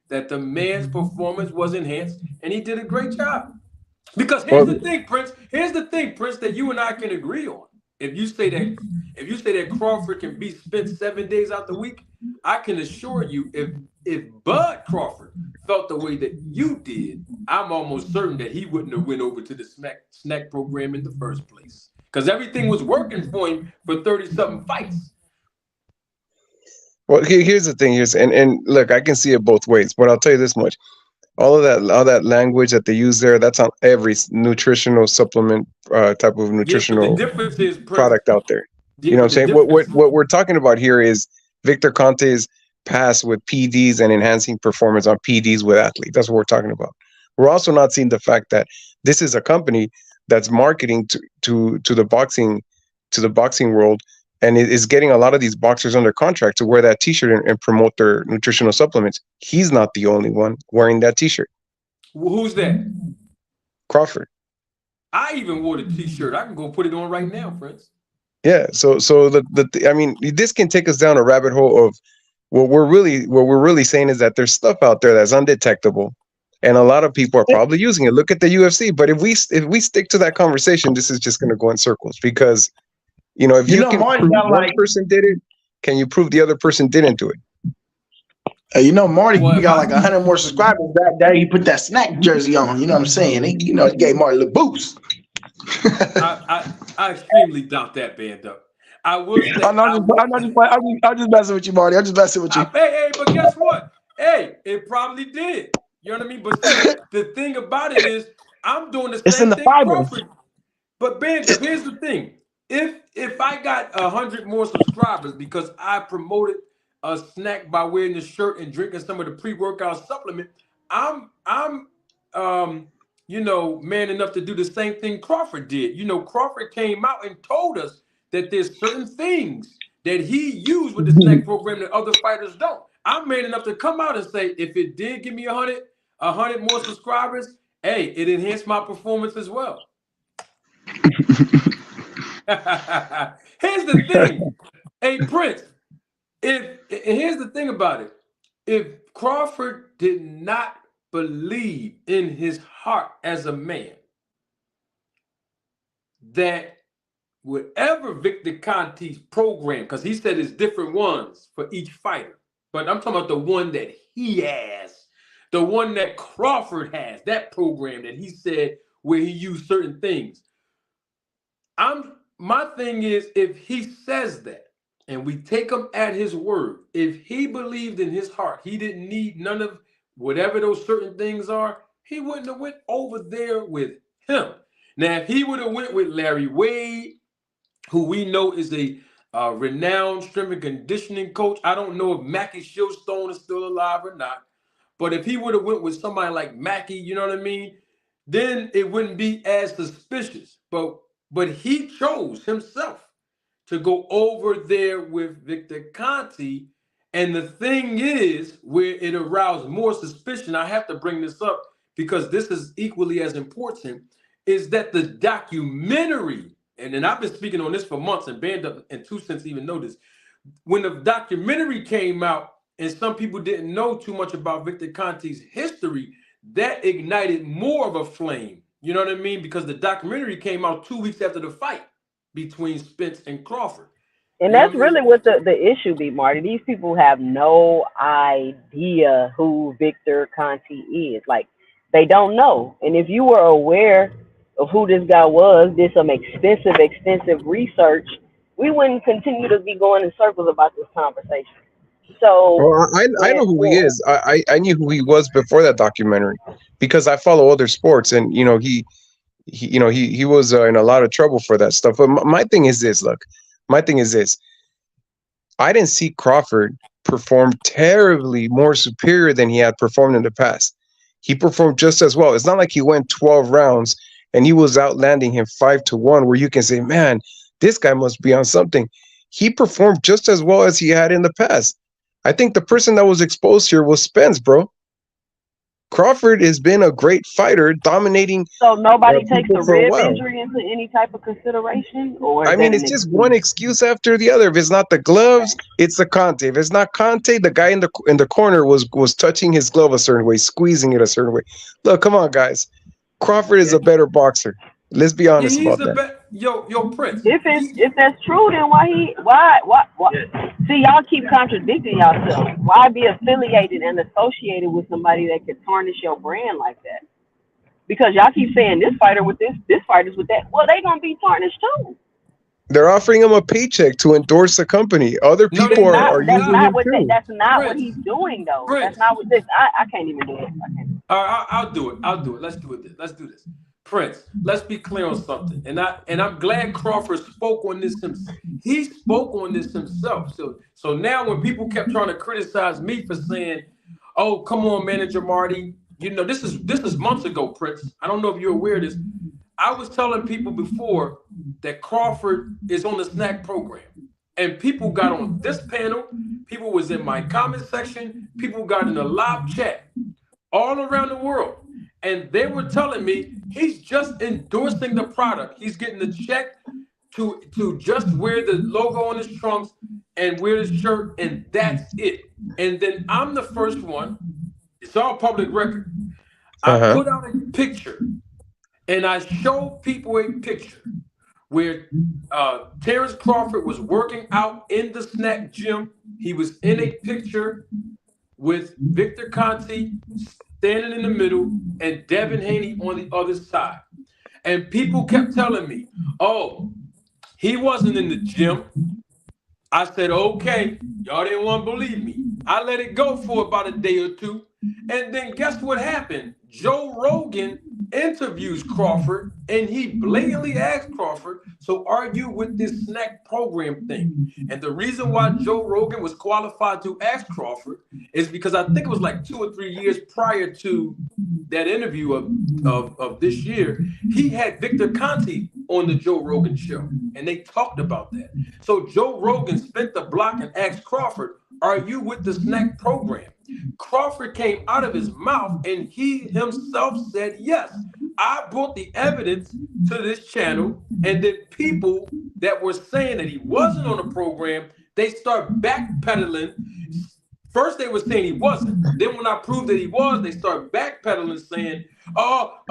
that the man's performance was enhanced, and he did a great job. Because here's the thing, Prince. Here's the thing, Prince, that you and I can agree on. If you say that Crawford can beat Spence 7 days out the week, I can assure you, if Bud Crawford felt the way that you did, I'm almost certain that he wouldn't have went over to the snack program in the first place. Because everything was working for him for 30-something fights.
Well, here's the thing. And look, I can see it both ways, but I'll tell you this much. All that language that they use there, that's on every nutritional supplement type of nutritional product out there. You know what I'm saying? What we're talking about here is Victor Conte's pass with PDs and enhancing performance on PDs with athletes. That's what we're talking about. We're also not seeing the fact that this is a company that's marketing to the boxing world, and it is getting a lot of these boxers under contract to wear that T-shirt and promote their nutritional supplements. He's not the only one wearing that T-shirt.
Who's that?
Crawford.
I even wore the T-shirt. I can go put it on right now, friends.
Yeah. So I mean, this can take us down a rabbit hole of what we're really saying is that there's stuff out there that's undetectable, and a lot of people are probably using it. Look at the UFC. But if we stick to that conversation, this is just going to go in circles because. You know, if you can prove one person did it, can you prove the other person didn't do it?
You know, Marty got like 100 more subscribers that day. He put that snack jersey on. You know what I'm saying? He gave Marty a little boost.
I extremely doubt that, band up. I will say,
I'm not just messing with you, Marty. I'm just messing with you.
hey, but guess what? Hey, it probably did. You know what I mean? But see, the thing about it is, I'm doing the
It's in
same
the
thing
fibers.
Crawford. But Ben, here's the thing: if I got 100 more subscribers because I promoted a snack by wearing the shirt and drinking some of the pre-workout supplement, I'm man enough to do the same thing Crawford did. Crawford came out and told us that there's certain things that he used with the snack program that other fighters don't. I'm man enough to come out and say, if it did give me 100 more subscribers, hey, it enhanced my performance as well. Here's the thing, hey Prince. Here's the thing about it. If Crawford did not believe in his heart as a man that whatever Victor Conti's program, because he said it's different ones for each fighter, but I'm talking about the one that he has, the one that Crawford has, that program that he said where he used certain things. My thing is, if he says that and we take him at his word, if he believed in his heart, he didn't need none of whatever those certain things are, he wouldn't have went over there with him. Now, if he would have went with Larry Wade, who we know is a renowned strength and conditioning coach, I don't know if Mackie Shieldstone is still alive or not, but if he would have went with somebody like Mackie, you know what I mean, then it wouldn't be as suspicious. But he chose himself to go over there with Victor Conti. And the thing is, where it aroused more suspicion, I have to bring this up because this is equally as important, is that the documentary, and then I've been speaking on this for months, and Band Up and 2 Cents even know this. When the documentary came out, and some people didn't know too much about Victor Conti's history, that ignited more of a flame. You know what I mean? Because the documentary came out 2 weeks after the fight between Spence and Crawford.
And
You know
that's
what I mean?
really what the issue be, Marty. These people have no idea who Victor Conti is. Like, they don't know. And if you were aware of who this guy was, did some extensive research, we wouldn't continue to be going in circles about this conversation. So
Well, I know who he is. I knew who he was before that documentary because I follow other sports, and he was in a lot of trouble for that stuff. But my thing is this. Look, my thing is this. I didn't see Crawford perform terribly more superior than he had performed in the past. He performed just as well. It's not like he went 12 rounds and he was outlanding him 5-1, where you can say, man, this guy must be on something. He performed just as well as he had in the past. I think the person that was exposed here was Spence, bro. Crawford has been a great fighter, dominating.
So nobody takes
people
a
for a
rib
while.
injury into any type of consideration, or is
I mean,
that
it's
an
just
excuse?
one excuse after the other. If it's not the gloves, it's the Conte. If it's not Conte, the guy in the corner was touching his glove a certain way, squeezing it a certain way. Look, come on, guys. Crawford is a better boxer. Let's be
Yeah,
honest
he's
about
the
that.
best. Yo, Prince.
If that's true, then why? See, y'all keep contradicting yourselves. Why be affiliated and associated with somebody that could tarnish your brand like that? Because y'all keep saying this fighter with this fighter's with that. Well, they gonna be tarnished too.
They're offering him a paycheck to endorse the company. Other
No,
people
they
are
not.
That's
using
not
him
what
too.
that's not what
Prince.
he's doing though. That's
Prince.
not what this. I can't even do it. I can't.
All right, I'll do it. Let's do it. Let's do this. Prince, let's be clear on something. And I'm glad Crawford spoke on this himself. He spoke on this himself. So now when people kept trying to criticize me for saying, "Oh, come on, manager Marty," this is months ago, Prince. I don't know if you're aware of this. I was telling people before that Crawford is on the snack program. And people got on this panel, people was in my comment section, people got in the live chat all around the world. And they were telling me he's just endorsing the product. He's getting the check to just wear the logo on his trunks and wear his shirt, and that's it. And then I'm the first one. It's all public record. I
Uh-huh.
put out a picture and I showed people a picture where Terrence Crawford was working out in the snack gym. He was in a picture with Victor Conti standing in the middle and Devin Haney on the other side. And people kept telling me, oh, he wasn't in the gym. I said, okay, y'all didn't want to believe me. I let it go for about a day or two. And then guess what happened? Joe Rogan interviews Crawford and he blatantly asked Crawford, so are you with this snack program thing? And the reason why Joe Rogan was qualified to ask Crawford is because I think it was like 2 or 3 years prior to that interview of this year, he had Victor Conti on the Joe Rogan show, and they talked about that. So Joe Rogan spent the block and asked Crawford, are you with the snack program? Crawford came out of his mouth and he himself said, yes, I brought the evidence to this channel, and then people that were saying that he wasn't on the program, they start backpedaling. First, they were saying he wasn't. Then, when I proved that he was, they start backpedaling, saying, well,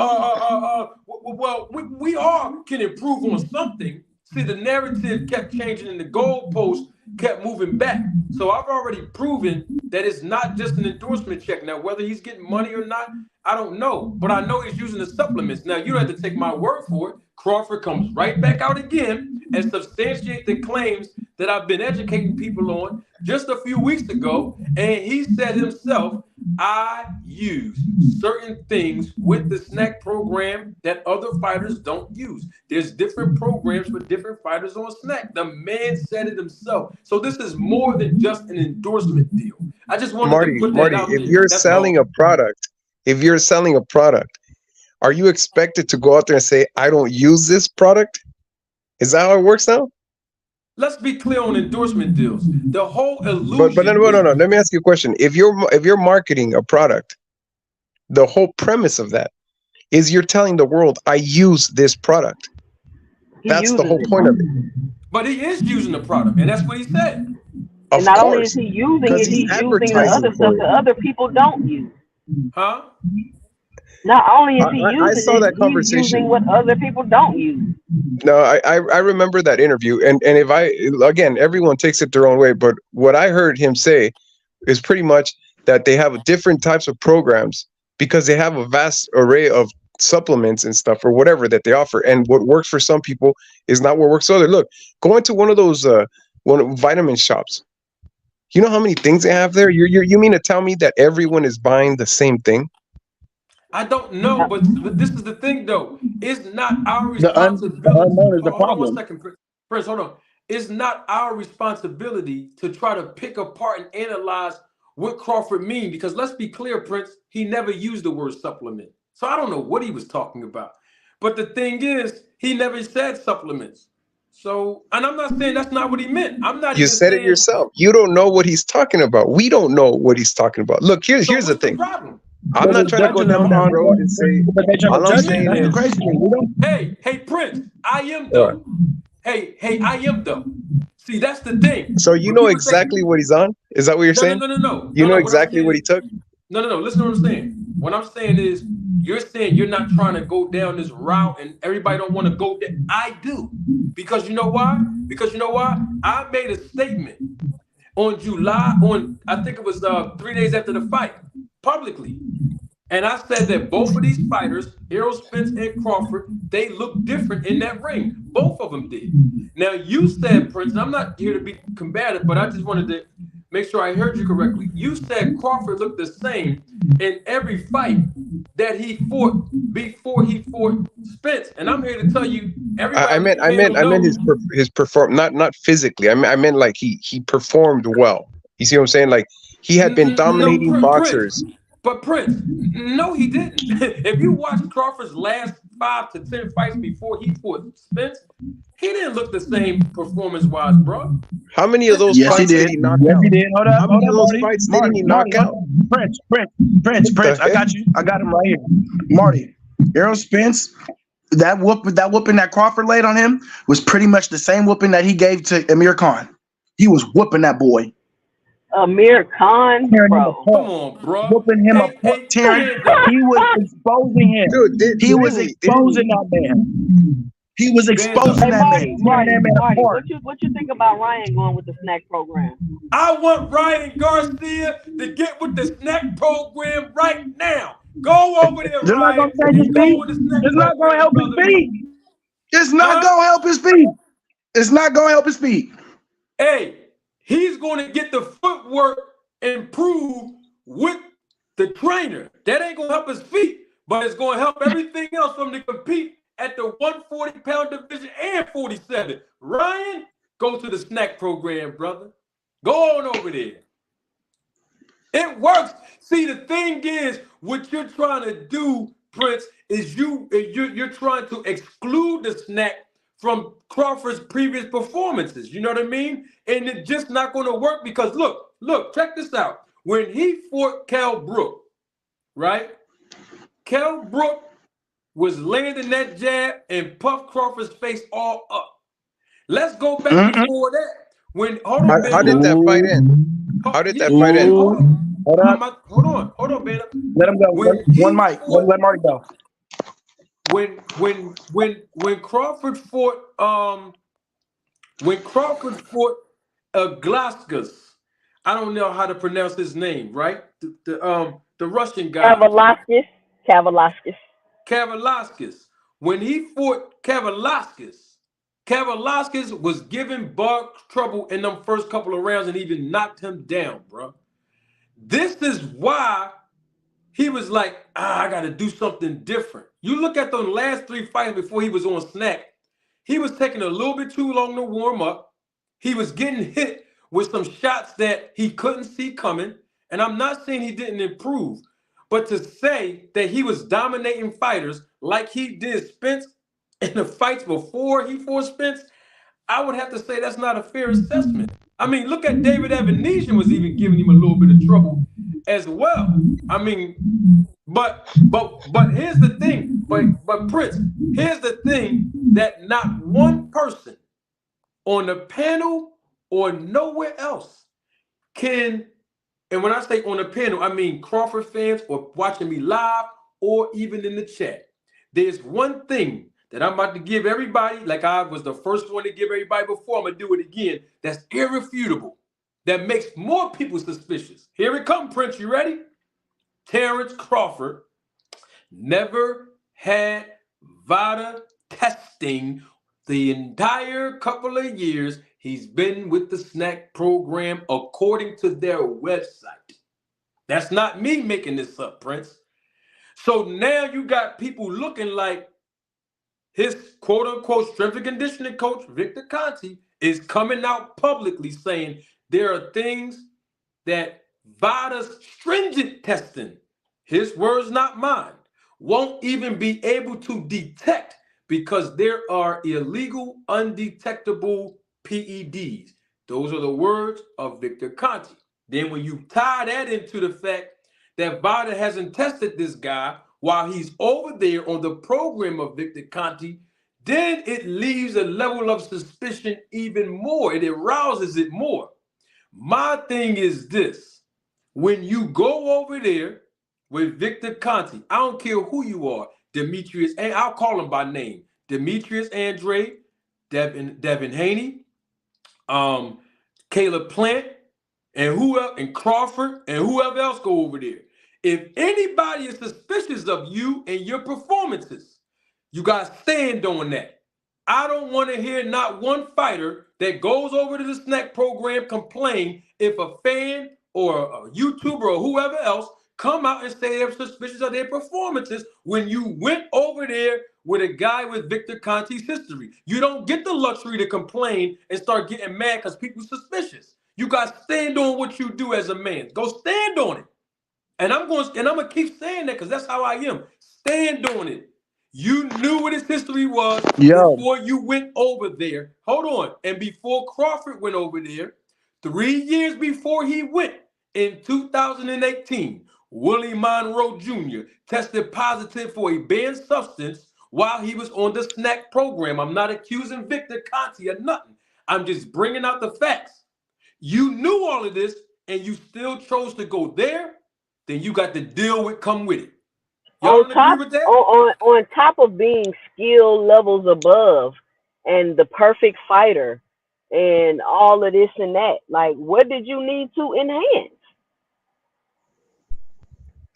we all can improve on something. See, the narrative kept changing and the goalposts kept moving back. So I've already proven that it's not just an endorsement check. Now, whether he's getting money or not, I don't know. But I know he's using the supplements. Now, you don't have to take my word for it. Crawford comes right back out again and substantiate the claims that I've been educating people on just a few weeks ago. And he said himself, I use certain things with the snack program that other fighters don't use. There's different programs for different fighters on snack. The man said it himself. So this is more than just an endorsement deal. I just wanted to put that out there.
If you're selling a product, are you expected to go out there and say, I don't use this product? Is that how it works now?
Let's be clear on endorsement deals. The whole illusion.
But no. Let me ask you a question. If you're marketing a product, the whole premise of that is you're telling the world, I use this product. That's the whole point of it.
But he is using the product, and that's what he said.
And not only is he using it, he's using the other stuff that other people don't use.
Huh?
Not only is he
using it, he's
using what other people don't use.
No, I remember that interview, and if everyone takes it their own way, but what I heard him say is pretty much that they have different types of programs because they have a vast array of supplements and stuff or whatever that they offer, and what works for some people is not what works for others. Look, go into one of those vitamin shops. You know how many things they have there? You mean to tell me that everyone is buying the same thing?
I don't know, but this is the thing, though. It's not our responsibility.
The unknown is the problem.
Hold on 1 second, Prince. Hold on. It's not our responsibility to try to pick apart and analyze what Crawford means, because let's be clear, Prince, he never used the word supplement. So I don't know what he was talking about. But the thing is, he never said supplements. So, and I'm not saying that's not what he meant.
You said it yourself. You don't know what he's talking about. We don't know what he's talking about. Look, here's the thing.
Problem?
I'm not trying to go down that road and say, all I'm saying is,
hey, Prince, I am though. Hey, I am though. See, that's the thing.
So you know exactly what he's on? Is that what you're saying?
No.
You know exactly what he took?
No. Listen to what I'm saying. What I'm saying is, you're saying you're not trying to go down this route and everybody don't want to go there. I do. Because you know why? I made a statement on I think it was 3 days after the fight, publicly. And I said that both of these fighters, Errol Spence and Crawford, they look different in that ring. Both of them did. Now, you said, Prince, and I'm not here to be combative, but I just wanted to make sure I heard you correctly. You said Crawford looked the same in every fight that he fought before he fought Spence. And I'm here to tell you, everybody. I
meant his perform, not physically. I meant like he performed well. You see what I'm saying? Like he had been dominating boxers.
But Prince, no, he didn't. If you watch Crawford's last 5 to 10 fights before he fought Spence, he didn't look the same performance-wise, bro.
How many of those fights did he knock out?
Yes, he did. Hold up.
How many of those fights did he knock out?
Prince. I got you. I got him right here.
Marty, Errol Spence, that whooping that Crawford laid on him was pretty much the same whooping that he gave to Amir Khan. He was whooping that boy.
Amir Khan, bro.
Come on, bro.
Whooping him up. He was exposing him.
Dude,
he was exposing that man. He was exposing that man.
Marty, what you think about Ryan going with the snack program?
I want Ryan Garcia to get with the snack program right now. Go over there,
They're
Ryan.
not going to his feet. It's not going to help his feet.
It's not going to help his feet. It's not going to help his feet.
Hey, he's going to get the footwork improved with the trainer. That ain't going to help his feet, but it's going to help everything else from to compete at the 140-pound division and 47. Ryan, go to the snack program, brother. Go on over there. It works. See, the thing is, what you're trying to do, Prince, is you're trying to exclude the snack from Crawford's previous performances. You know what I mean? And it's just not going to work because look, check this out. When he fought Kell Brook, right? Kell Brook was landing that jab and puffed Crawford's face all up. Let's go back before that.
How did that fight end? How did that fight end?
Hold on, man.
Let him go. One mic. Let Marty go.
When Crawford fought Glaskus, I don't know how to pronounce his name, right? The Russian guy. Kavalauskas. When he fought Kavalauskas was giving Bug trouble in them first couple of rounds and even knocked him down, bro. This is why he was like, I got to do something different. You look at the last 3 fights before he was on snack, he was taking a little bit too long to warm up. He was getting hit with some shots that he couldn't see coming. And I'm not saying he didn't improve, but to say that he was dominating fighters like he did Spence in the fights before he fought Spence, I would have to say that's not a fair assessment. I mean, look at David Evanesian was even giving him a little bit of trouble as well. I mean, but here's the thing. But Prince, here's the thing that not one person on the panel or nowhere else can, and when I say on the panel, I mean Crawford fans or watching me live or even in the chat. There's one thing that I'm about to give everybody, like I was the first one to give everybody before, I'm going to do it again, that's irrefutable, that makes more people suspicious. Here it comes, Prince. You ready? Terrence Crawford never had VADA testing the entire couple of years he's been with the snack program, according to their website. That's not me making this up, Prince. So now you got people looking like his quote-unquote strength and conditioning coach, Victor Conte, is coming out publicly saying there are things that VADA's stringent testing, his words, not mine, won't even be able to detect because there are illegal, undetectable PEDs. Those are the words of Victor Conte. Then when you tie that into the fact that VADA hasn't tested this guy while he's over there on the program of Victor Conte, then it leaves a level of suspicion even more. It arouses it more. My thing is this. When you go over there with Victor Conte, I don't care who you are, Demetrius, and I'll call him by name, Demetrius Andre, Devin Haney, Caleb Plant, and whoever, and Crawford, and whoever else go over there. If anybody is suspicious of you and your performances, you guys stand on that. I don't want to hear not one fighter that goes over to the snack program complain if a fan or a YouTuber or whoever else come out and say they're suspicious of their performances when you went over there with a guy with Victor Conte's history. You don't get the luxury to complain and start getting mad because people are suspicious. You guys stand on what you do as a man. Go stand on it. And I'm gonna keep saying that because that's how I am. Stand on it. You knew what his history was before you went over there. Hold on. And before Crawford went over there, 3 years before he went in 2018, Willie Monroe Jr. tested positive for a banned substance while he was on the snack program. I'm not accusing Victor Conte of nothing. I'm just bringing out the facts. You knew all of this and you still chose to go there, then you got to deal with come with it. Y'all agree with that?
On top of being skill levels above and the perfect fighter and all of this and that, like, what did you need to enhance?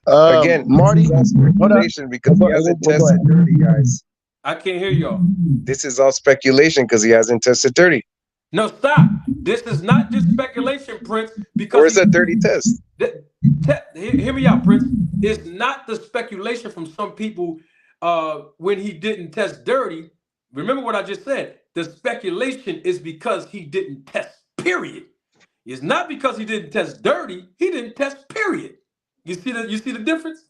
Again,
Marty,
speculation because he hasn't tested 30, guys.
I can't hear y'all.
This is all speculation because he hasn't tested 30.
No, stop. This is not just speculation, Prince, because
Where's that dirty test?
hear me out, Prince. It's not the speculation from some people when he didn't test dirty. Remember what I just said. The speculation is because he didn't test, period. It's not because he didn't test dirty. He didn't test, period. You see the difference?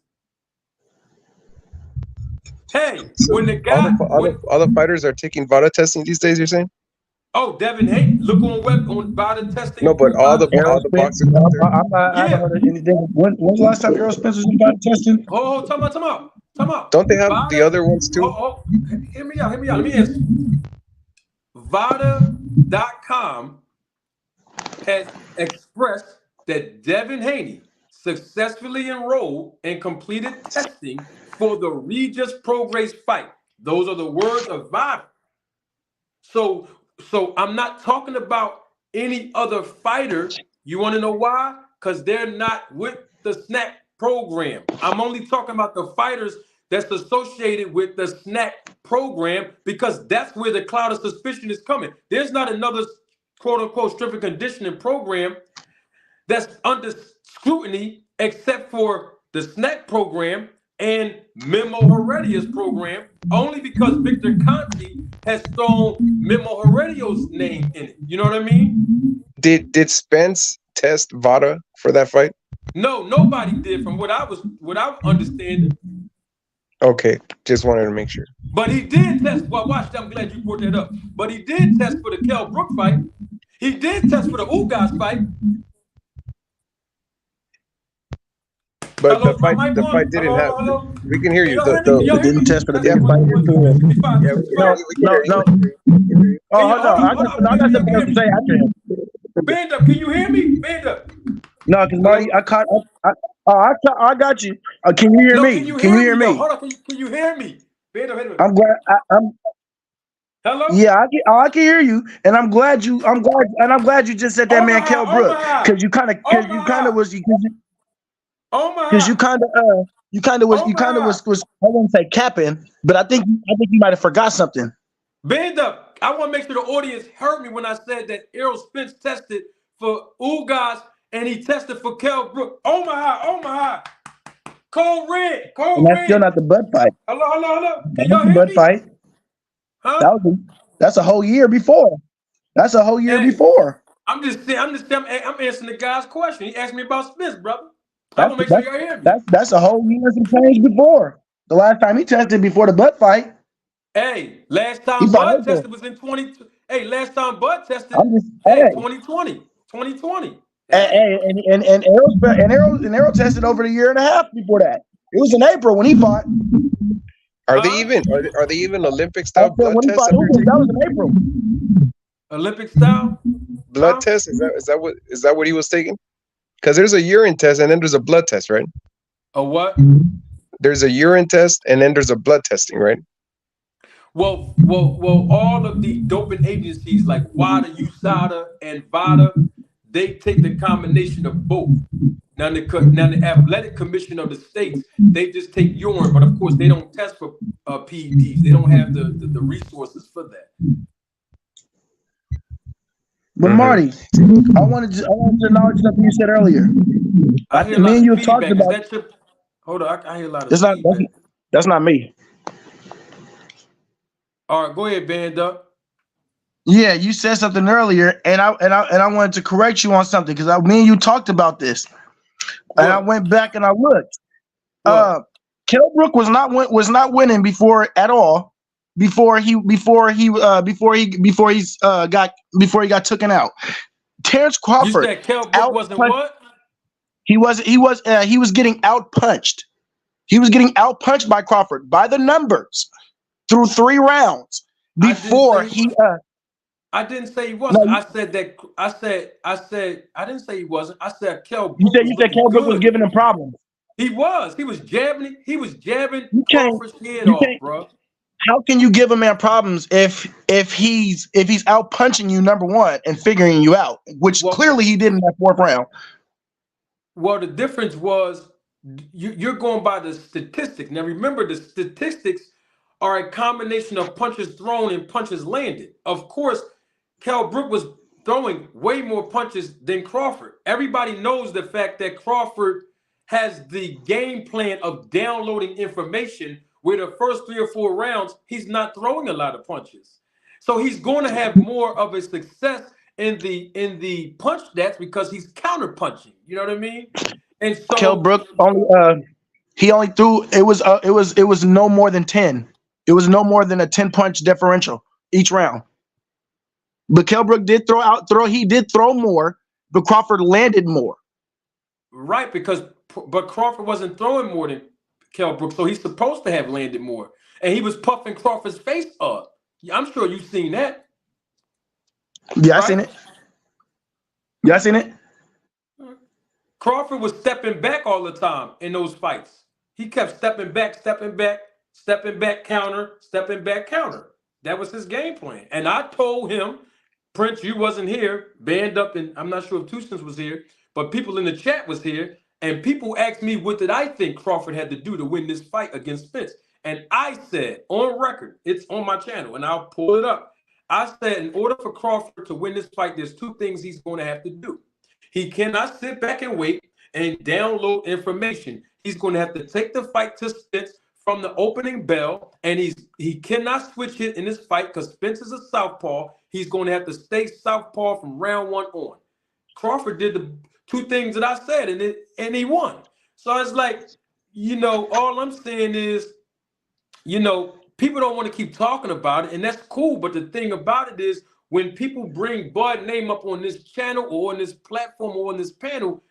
Hey,
So
when the guy
all the fighters are taking VADA testing these days, you're saying?
oh, Devin Haney, look on VADA testing.
No, but all the
Errol Spence.
boxers out there.
I haven't heard of anything. When's the last time Errol Spence was in body testing?
Oh, time out.
Don't they have
VADA,
the other ones too?
hear me out. Let me answer. VADA.com has expressed that Devin Haney successfully enrolled and completed testing for the Regis Prograis fight. Those are the words of VADA. So I'm not talking about any other fighter. You want to know why? Because they're not with the SNAC program. I'm only talking about the fighters that's associated with the SNAC program because that's where the cloud of suspicion is coming. There's not another quote-unquote strength and conditioning program that's under scrutiny except for the SNAC program and Memo Heredia's program, only because Victor Conti has thrown Memo Heredio's name in it. You know what I mean?
Did Spence test VADA for that fight?
No, nobody did from what I understanding.
Okay, just wanted to make sure.
But he did test. Well, watch. I'm glad you brought that up. But he did test for the Kell Brook fight. He did test for the Ugas fight.
But
Hello,
the fight didn't happen.
Hello.
We can hear you.
He didn't test for the
Yeah,
fight. No. Oh, hold on. I got something else to say after him.
Band up. Can you hear me? Band up.
No, because Marty, I got you. Can you hear
No,
me? Can you hear me?
Hold on. Can you hear me? Band up.
I'm glad.
Hello.
Yeah, I can hear you, and I'm glad you just said that man Kell Brook because you kind of was I wouldn't say capping, but I think you might have forgot something.
Band up. I want to make sure the audience heard me when I said that Errol Spence tested for Ugas and he tested for Kell Brook. Omaha. Cold red.
And that's still not the butt fight.
Hello. Can
That's
y'all
the
hear
butt
me?
fight.
Huh?
That's a whole year before. That's a whole year before.
I'm answering the guy's question. He asked me about Spence, brother. I want to make sure y'all hear me.
That's a whole year and some change before. The last time he tested before the butt fight.
Hey, last time Bud tested was in 20. Hey, last time Bud tested, 2020. 2020.
Hey, and Errol tested over a year and a half before that. It was in April when he fought.
Are they even Olympic style blood
when he
tests?
fought Ugas, that was in April.
Olympic style
Blood test? Is that what he was taking? Because there's a urine test and then there's a blood test, right?
A what?
There's a urine test and then there's a blood testing, right?
Well, all of the doping agencies like WADA, USADA, and VADA, they take the combination of both. Now the athletic commission of the states, they just take urine, but of course they don't test for PEDs. They don't have the resources for that.
But Marty, I wanted to acknowledge something you said earlier.
I hear
Me and you talked about.
Hold on, I hear a lot of.
That's not me.
All right, go ahead, band up.
Yeah, you said something earlier, and I wanted to correct you on something because me and you talked about this, and I went back and I looked. Kell Brook was not winning before at all. Before he got taken out. Terrence Crawford.
You said Kell Brook wasn't what?
He was getting out punched. He was getting out punched by Crawford by the numbers through 3 rounds before he.
I didn't say he wasn't.
No,
I said that. I said. I didn't say he wasn't. I said Kell Brook.
You said Kell Brook was giving him problems.
He was. He was jabbing Crawford's head off, bro.
How can you give a man problems if he's out punching you, number one, and figuring you out, which clearly he did in that 4th round?
Well, the difference was you're going by the statistics. Now, remember, the statistics are a combination of punches thrown and punches landed. Of course, Kell Brook was throwing way more punches than Crawford. Everybody knows the fact that Crawford has the game plan of downloading information where the first 3 or 4 rounds, he's not throwing a lot of punches. So he's going to have more of a success in the punch stats because he's counter punching. You know what I mean? And so
Kell Brook only he only threw it was no more than 10. It was no more than a 10 punch differential each round. But Kell Brook did he did throw more, but Crawford landed more.
right, but Crawford wasn't throwing more than Kell Brook, so he's supposed to have landed more. And he was puffing Crawford's face up. I'm sure you've seen that.
Yeah,
right?
I seen it. Yeah, I seen it.
Crawford was stepping back all the time in those fights. He kept stepping back, counter, stepping back, counter. That was his game plan. And I told him, Prince, you wasn't here, banned up, and I'm not sure if Two Cents was here, but people in the chat was here, and people asked me what did I think Crawford had to do to win this fight against Spence. And I said, on record, it's on my channel, and I'll pull it up. I said, in order for Crawford to win this fight, there's 2 things he's going to have to do. He cannot sit back and wait and download information. He's going to have to take the fight to Spence from the opening bell, and he cannot switch it in this fight because Spence is a southpaw. He's going to have to stay southpaw from round 1 on. Crawford did the 2 things that I said, and he won. So it's like, all I'm saying is, people don't want to keep talking about it, and that's cool. But the thing about it is, when people bring Bud name up on this channel or on this platform or on this panel,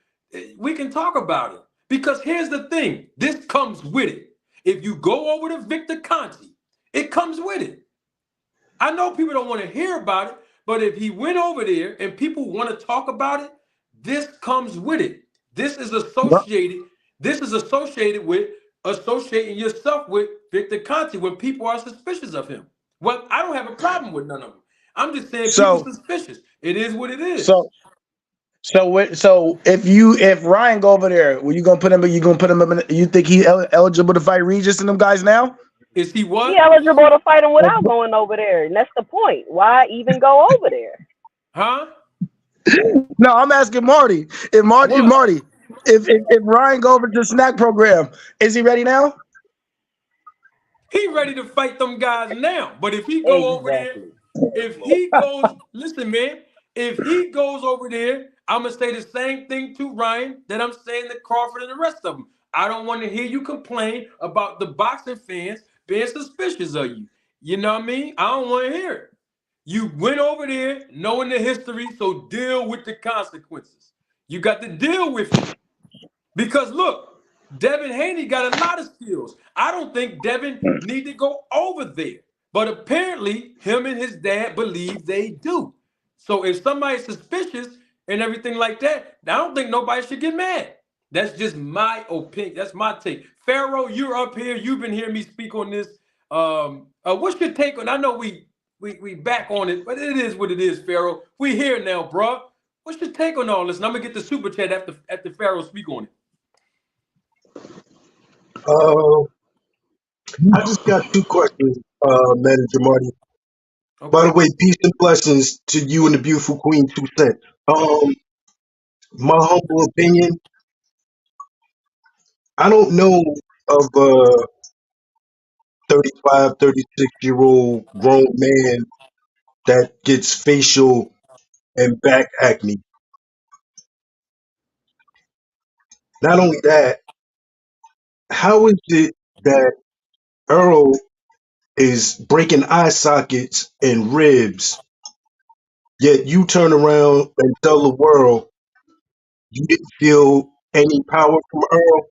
we can talk about it. Because here's the thing, this comes with it. If you go over to Victor Conti, it comes with it. I know people don't want to hear about it, but if he went over there and people want to talk about it, this comes with it. This is associated with associating yourself with Victor Conti when people are suspicious of him. Well, I don't have a problem with none of them. I'm just saying people suspicious. It is what it is.
So if Ryan go over there, you gonna put him you think he eligible to fight Regis and them guys now?
Is he what?
He eligible to fight him without going over there. And that's the point. Why even go over there?
Huh?
No, I'm asking Marty. If Ryan go over to the snack program, is he ready now?
He ready to fight them guys now. But if he go over there, if he goes, listen, man, if he goes over there, I'm going to say the same thing to Ryan that I'm saying to Crawford and the rest of them. I don't want to hear you complain about the boxing fans being suspicious of you. You know what I mean? I don't want to hear it. You went over there knowing the history, so deal with the consequences. You got to deal with it. Because look, Devin Haney got a lot of skills. I don't think Devin need to go over there. But apparently, him and his dad believe they do. So if somebody's suspicious and everything like that, I don't think nobody should get mad. That's just my opinion. That's my take. Pharaoh, you're up here. You've been hearing me speak on this. What's your take on? I know we back on it, but it is what it is, Pharaoh. We here now, bro. What's your take on all this? And I'm gonna get the super chat after Pharaoh speak on it.
I just got 2 questions, Manager Marty.
Okay.
By the way, peace and blessings to you and the beautiful Queen 2 Cents. My humble opinion, I don't know of a 35, 36-year-old grown man that gets facial and back acne. Not only that, how is it that Earl is breaking eye sockets and ribs, yet you turn around and tell the world you didn't feel any power from Earl?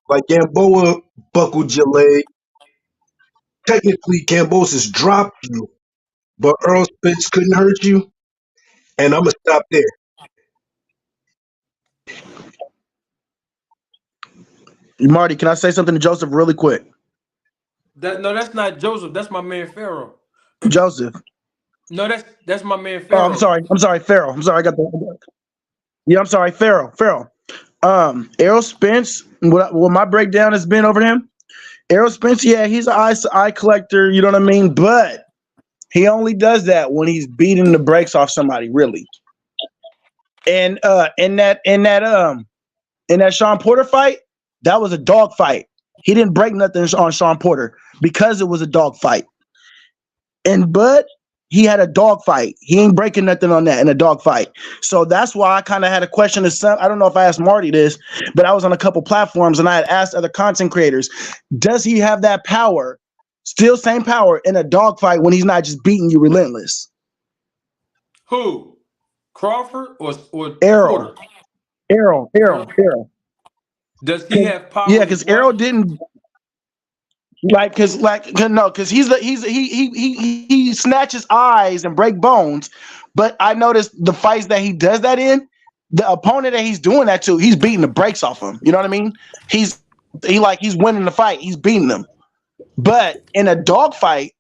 Like Gamboa buckled your leg. Technically, Cambosis dropped you, but Earl Spence couldn't hurt you. And I'm going to stop there.
Marty, can I say something to Joseph really quick?
No, that's not Joseph. That's my man Pharaoh.
Joseph.
No, that's my man Pharaoh.
Oh, I'm sorry, Pharaoh. I'm sorry, I'm sorry, Pharaoh. Errol Spence, what my breakdown has been over him. Errol Spence, yeah, he's an eye collector, you know what I mean? But He only does that when he's beating the brakes off somebody, really. And in that Sean Porter fight, that was a dog fight. He didn't break nothing on Sean Porter because it was a dog fight. And Bud, he had a dog fight. He ain't breaking nothing on that in a dog fight. So that's why I kind of had a question to some. I don't know if I asked Marty this, but I was on a couple platforms and I had asked other content creators, does he have that power, still same power in a dog fight when he's not just beating you relentless?
Who? Crawford or
Errol.
Porter?
Errol.
Does he have power?
Yeah, because Errol didn't because he snatches eyes and break bones, but I noticed the fights that he does that in, the opponent that he's doing that to, he's beating the brakes off him. You know what I mean? He's winning the fight. He's beating them. But in a dog fight,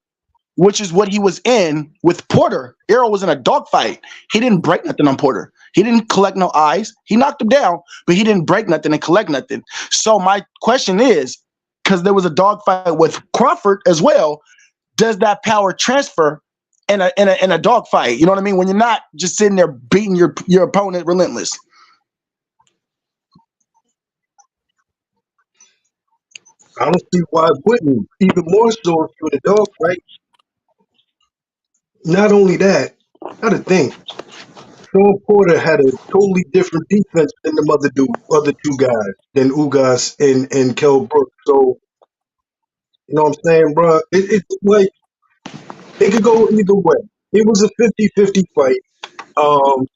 which is what he was in with Porter, Errol was in a dog fight. He didn't break nothing on Porter. He didn't collect no eyes. He knocked him down, but he didn't break nothing and collect nothing. So my question is, because there was a dog fight with Crawford as well, does that power transfer in a dog fight? You know what I mean? When you're not just sitting there beating your opponent relentless.
I don't see why it wouldn't. Even more so if you're in a dog fight. Not only that, I gotta think. Sean Porter had a totally different defense than the other two guys, than Ugas and Kell Brooks. So, you know what I'm saying, bro? It's like, it could go either way. It was a 50-50 fight. Um,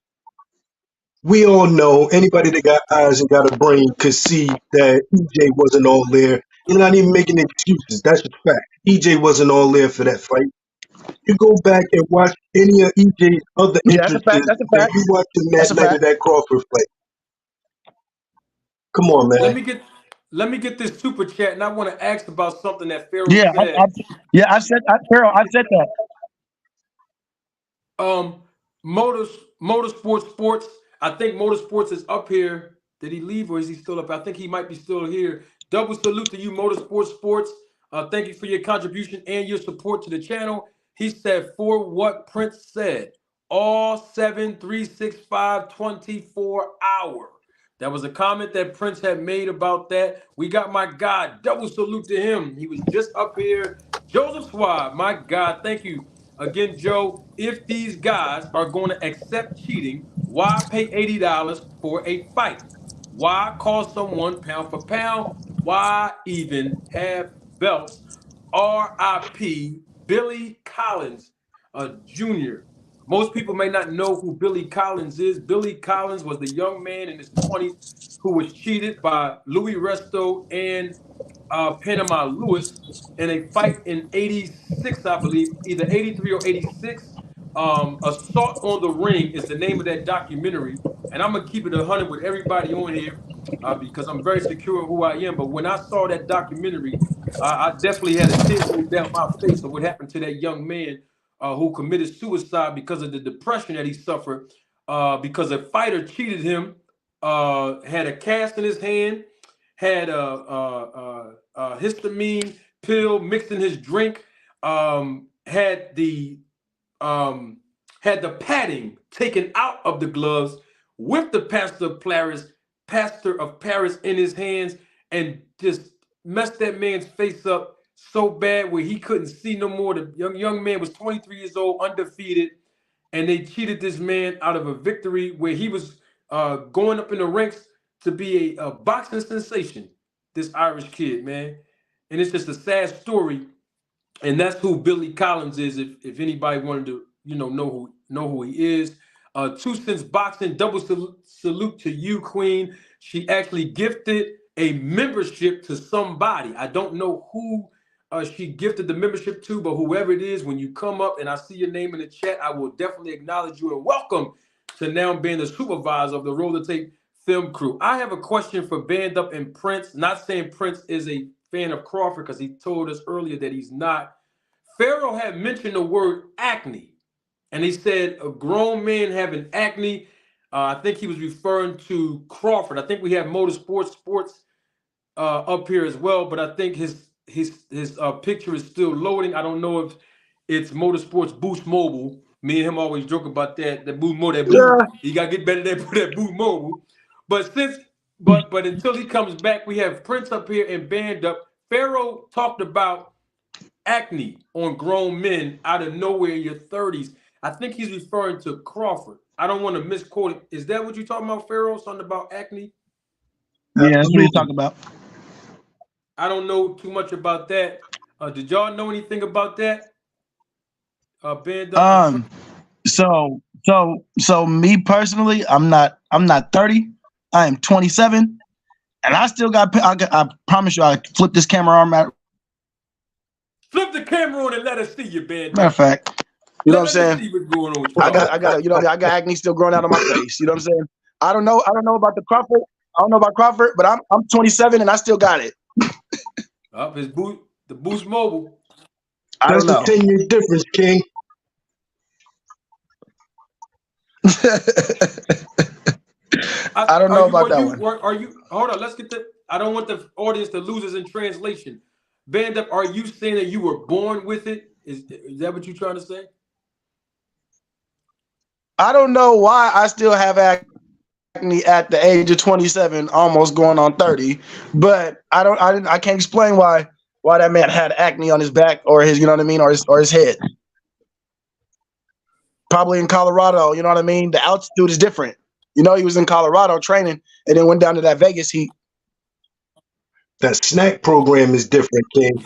we all know, anybody that got eyes and got a brain could see that EJ wasn't all there. You're not even making excuses. That's a fact. EJ wasn't all there for that fight. You go back and watch any of EJ's other
Yeah, that's a fact.
entrances
That's a
that
fact.
you watched in
That's
that
a
night
fact.
of that Crawford fight. Come on, man.
Let me get this super chat, and I want to ask about something that Pharaoh
Yeah,
said.
I said that.
Motorsports Sports. I think Motorsports is up here. Did he leave or is he still up? I think he might be still here. Double salute to you, Motorsports Sports. Thank you for your contribution and your support to the channel. He said, for what Prince said, all 7-365 24 hour. That was a comment that Prince had made about that. We got my God. Double salute to him. He was just up here. Joseph Swab, my God, thank you. Again, Joe, if these guys are going to accept cheating, why pay $80 for a fight? Why call someone pound for pound? Why even have belts? R.I.P. Billy Collins, Jr. Most people may not know who Billy Collins is. Billy Collins was the young man in his 20s who was cheated by Louis Resto and Panama Lewis in a fight in 86, I believe, either 83 or 86. Assault on the Ring is the name of that documentary. And I'm going to keep it 100 with everybody on here because I'm very secure in who I am. But when I saw that documentary, I definitely had a tear roll down my face of what happened to that young man who committed suicide because of the depression that he suffered because a fighter cheated him, had a cast in his hand, had a histamine pill mixed in his drink, had the padding taken out of the gloves with the pastor of Paris in his hands, and just messed that man's face up so bad where he couldn't see no more. The young man was 23 years old, undefeated, and they cheated this man out of a victory where he was going up in the ranks to be a boxing sensation. This Irish kid, man, and it's just a sad story. And that's who Billy Collins is. If anybody wanted to, know who he is. 2 Cents Boxing, double salute to you, Queen. She actually gifted a membership to somebody. I don't know who she gifted the membership to, but whoever it is, when you come up and I see your name in the chat, I will definitely acknowledge you and welcome to now being the supervisor of the Roller Tape Film Crew. I have a question for Band Up and Prince. Not saying Prince is a fan of Crawford because he told us earlier that he's not. Pharaoh had mentioned the word acne, and he said a grown man having acne. I think he was referring to Crawford. I think we have Motorsports Sports up here as well, but I think his picture is still loading. I don't know if it's Motorsports Boost Mobile. Me and him always joke about that. That Boost Mobile, that
Yeah.
Boost. You gotta get better than that Boost Mobile. But until he comes back, we have Prince up here and Band Up. Pharaoh talked about acne on grown men out of nowhere in your 30s. I think he's referring to Crawford. I don't want to misquote it. Is that what you're talking about, Pharaoh? Something about acne?
Yeah, that's what he's talking about.
I don't know too much about that. Did y'all know anything about that? Band Up.
So me personally, I'm not 30. I am 27, and I still got. I promise you, I flip this camera arm out.
Flip the camera on and let us see you, Band
Matter
Up.
of fact, you know what I'm saying?
See what's going on with you.
I got, you know, I got acne still growing out on my face. You know what I'm saying? I don't know about the Crawford. I don't know about Crawford, but I'm 27 and I still got it.
Up his boot, the Boost Mobile.
I don't know.
That's a 10-year difference, King.
I don't know about that one.
Are you? Hold on. Let's get the. I don't want the audience to lose us in translation. Band Up. Are you saying that you were born with it? Is that what you're trying to say?
I don't know why I still have acne at the age of 27, almost going on 30. But I can't explain why that man had acne on his back or his, you know what I mean, or his head. Probably in Colorado, you know what I mean? The altitude is different. You know, he was in Colorado training and then went down to that Vegas heat.
That snack program is different, King.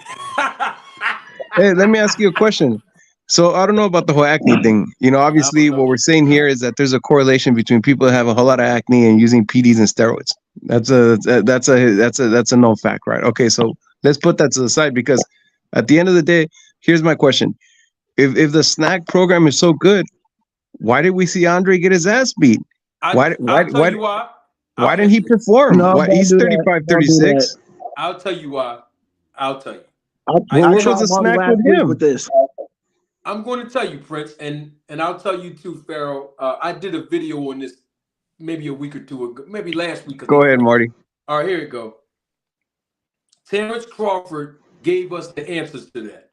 Hey, let me ask you a question. So I don't know about the whole acne thing. You know, obviously what we're saying here is that there's a correlation between people that have a whole lot of acne and using PDs and steroids. That's a known fact, right? Okay, so let's put that to the side because at the end of the day, here's my question. If the snack program is so good, why did we see Andre get his ass beat? Why didn't he perform?
No,
he's 35, 36.
I'll tell you why. I'll tell you.
What was the snack with him?
With this?
I'm going to tell you, Prince, and I'll tell you too, Pharaoh. I did a video on this maybe a week or two ago, maybe last week.
Go ahead, Marty.
All right, here we go. Terrence Crawford gave us the answers to that.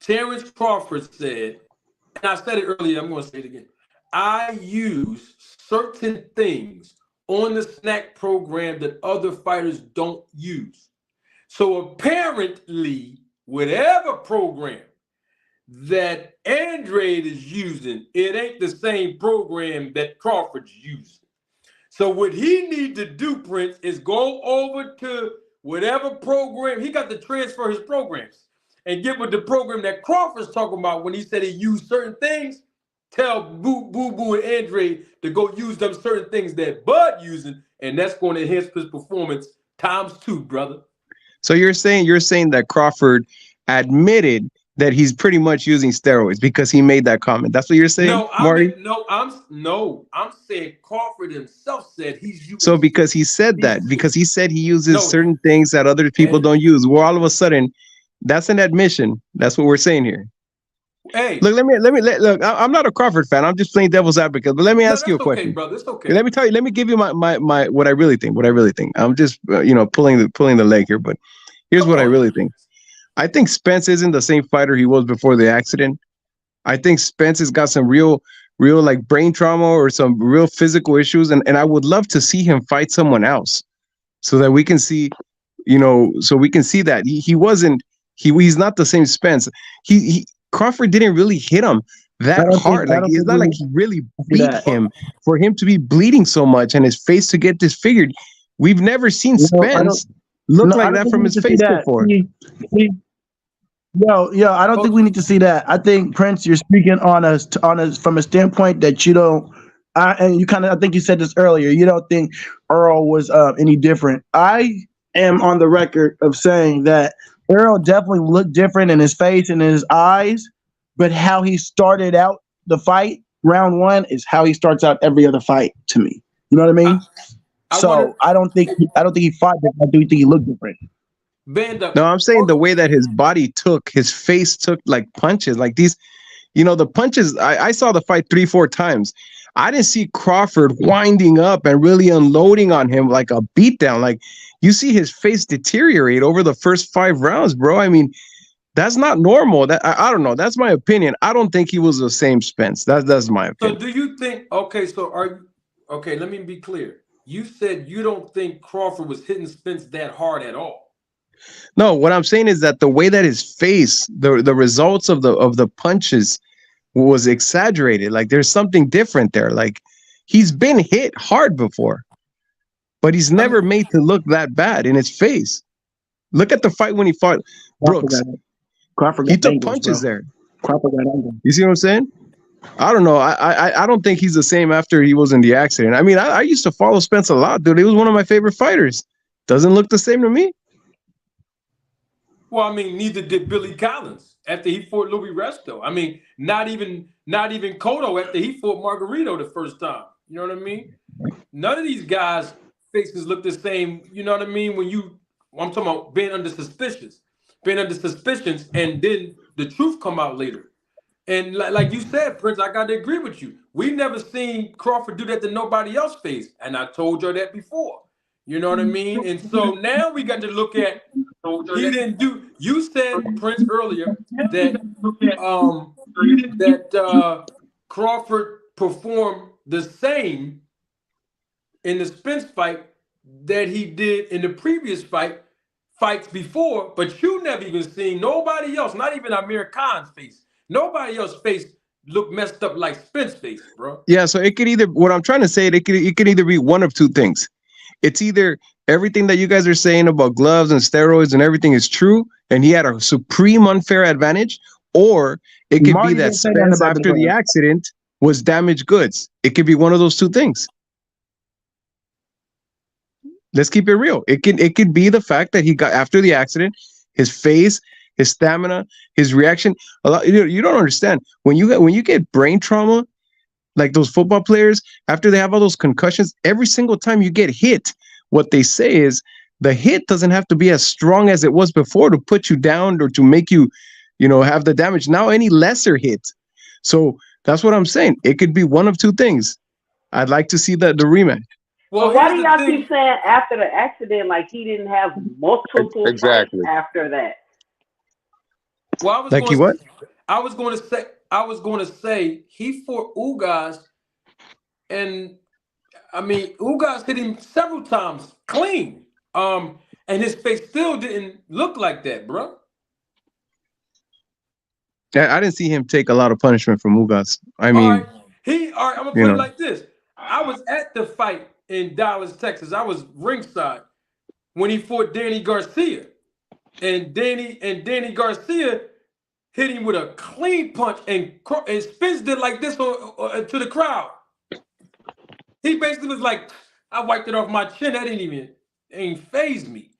Terrence Crawford said, and I said it earlier, I'm going to say it again. I use certain things on the snack program that other fighters don't use. So apparently, whatever program that Andrade is using, it ain't the same program that Crawford's using. So what he need to do, Prince, is go over to whatever program, he got to transfer his programs and get with the program that Crawford's talking about when he said he used certain things. Tell Boo Boo and Andrade to go use them certain things that Bud using, and that's going to enhance his performance ×2, brother.
So you're saying that Crawford admitted that he's pretty much using steroids because he made that comment. That's what you're saying, Marty?
I'm saying Crawford himself said he's using.
So because he said that, because he said he uses certain things that other people don't use, well, all of a sudden, that's an admission. That's what we're saying here.
Hey,
look, look. I'm not a Crawford fan. I'm just playing devil's advocate. But let me ask you a question,
brother. It's okay.
Let me tell you. Let me give you my what I really think. I'm just pulling the leg here. But here's what I really think. I think Spence isn't the same fighter he was before the accident. I think Spence has got some real like brain trauma or some real physical issues, and I would love to see him fight someone else so that we can see, that he's not the same Spence. Crawford didn't really hit him that hard. It's not like he really beat him for him to be bleeding so much and his face to get disfigured. We've never seen Spence look like that from his face before.
I don't think we need to see that. I think, Prince, you're speaking on us from a standpoint that you don't. I think you said this earlier. You don't think Earl was any different. I am on the record of saying that Earl definitely looked different in his face and in his eyes, but how he started out the fight, round one, is how he starts out every other fight to me. You know what I mean? I don't think he fought different. I do think he looked different.
No, I'm saying the way that his face took like punches, like these, the punches. I saw the fight 3-4 times. I didn't see Crawford winding up and really unloading on him like a beatdown. Like you see his face deteriorate over the first 5 rounds, bro. I mean, That's not normal. That I don't know. That's my opinion. I don't think he was the same Spence. That's my
So
opinion.
do you think? Okay, so are you okay? Let me be clear. You said you don't think Crawford was hitting Spence that hard at all.
No, what I'm saying is that the way that his face, the results of the punches was exaggerated. Like there's something different there. Like he's been hit hard before, but he's never made to look that bad in his face. Look at the fight when he fought Brooks.
Crawford
He
got
took
angles,
punches
bro.
there.
Crawford got angles.
You see what I'm saying? I don't know. I don't think he's the same after he was in the accident. I mean, I used to follow Spence a lot, dude. He was one of my favorite fighters. Doesn't look the same to me.
Well, I mean, neither did Billy Collins after he fought Louis Resto. I mean, not even Cotto after he fought Margarito the first time. You know what I mean? None of these guys' faces look the same. You know what I mean? I'm talking about being under suspicions, and then the truth come out later. And like you said, Prince, I got to agree with you. We never seen Crawford do that to nobody else's face, and I told you that before. You know what I mean? And so now we got to look at he didn't do. You said, Prince, earlier that Crawford performed the same in the Spence fight that he did in the previous fights before, but you never even seen nobody else, not even Amir Khan's face. Nobody else's face looked messed up like Spence face, bro.
Yeah, so it could either, what I'm trying to say, it could either be one of two things. It's either everything that you guys are saying about gloves and steroids and everything is true, and he had a supreme unfair advantage, or it could be that Spence, after the accident, was damaged goods. It could be one of those two things. Let's keep it real. It could be the fact that he got, after the accident, his face, his stamina, his reaction. You don't understand when you get brain trauma, like those football players, after they have all those concussions, every single time you get hit, what they say is the hit doesn't have to be as strong as it was before to put you down or to make you, have the damage. Now any lesser hit. So that's what I'm saying. It could be one of two things. I'd like to see the rematch.
Well, why do y'all keep saying after the accident, like he didn't have multiple fights after that?
Well, I was going to say he fought Ugas, and I mean Ugas hit him several times clean, and his face still didn't look like that, bro.
I didn't see him take a lot of punishment from Ugas. I mean,
all right, I'm gonna put it like this. I was at the fight in Dallas, Texas. I was ringside when he fought Danny Garcia, and Danny Garcia hit him with a clean punch, and Spence did like this to the crowd. He basically was like, I wiped it off my chin. That ain't phased me.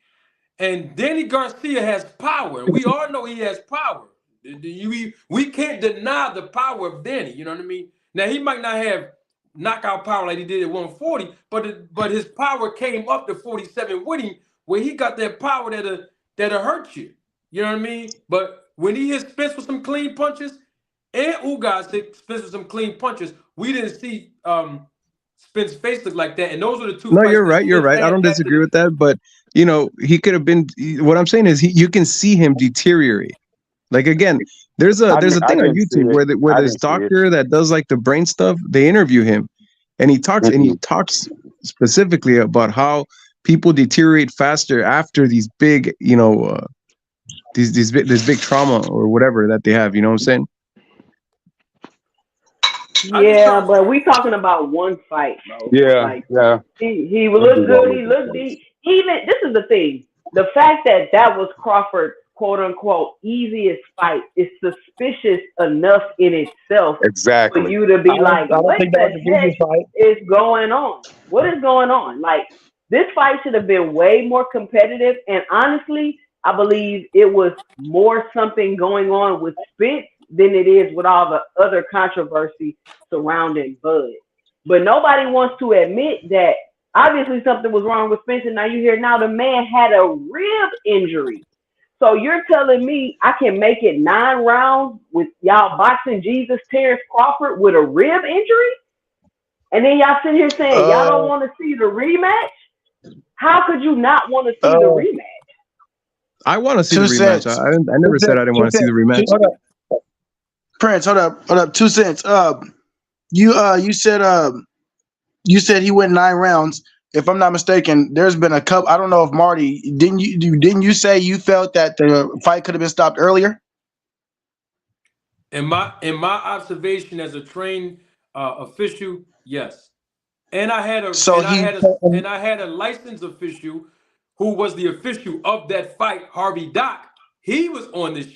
And Danny Garcia has power, and we all know he has power. We can't deny the power of Danny. You know what I mean? Now he might not have knockout power like he did at 140, but his power came up to 47 with him, where he got that power that'll hurt you. You know what I mean? But when he hit Spence with some clean punches, and Ugas hit Spence with some clean punches, we didn't see Spence's face look like that. And those are the two.
No, you're right. You're right. I don't disagree with that. But he could have been. What I'm saying is, you can see him deteriorate. Like again, there's a thing on YouTube where this doctor that does like the brain stuff, they interview him, and he talks specifically about how people deteriorate faster after these big, this big trauma or whatever that they have. You know what I'm saying?
Yeah, but we talking about one fight, bro.
Yeah, yeah.
He looked good. He looked deep. Even this is the thing: the fact that was Crawford's quote unquote easiest fight is suspicious enough in itself.
Exactly.
For you to be like, what the heck is going on? What is going on? Like, this fight should have been way more competitive. And honestly, I believe it was more something going on with Spence than it is with all the other controversy surrounding Bud. But nobody wants to admit that obviously something was wrong with Spence. And now you hear now the man had a rib injury. So you're telling me I can make it 9 rounds with y'all boxing Jesus Terrence Crawford with a rib injury? And then y'all sitting here saying y'all don't want to see the rematch? How could you not want to see the rematch?
I want to see the rematch. I never said I didn't want to see the rematch.
Hold up. Prince, hold up. 2 cents. You said he went 9 rounds. If I'm not mistaken, there's been a couple. I don't know if Marty didn't you say you felt that the fight could have been stopped earlier?
In my observation as a trained official, yes. And I had a licensed official who was the official of that fight, Harvey Dock. He was on this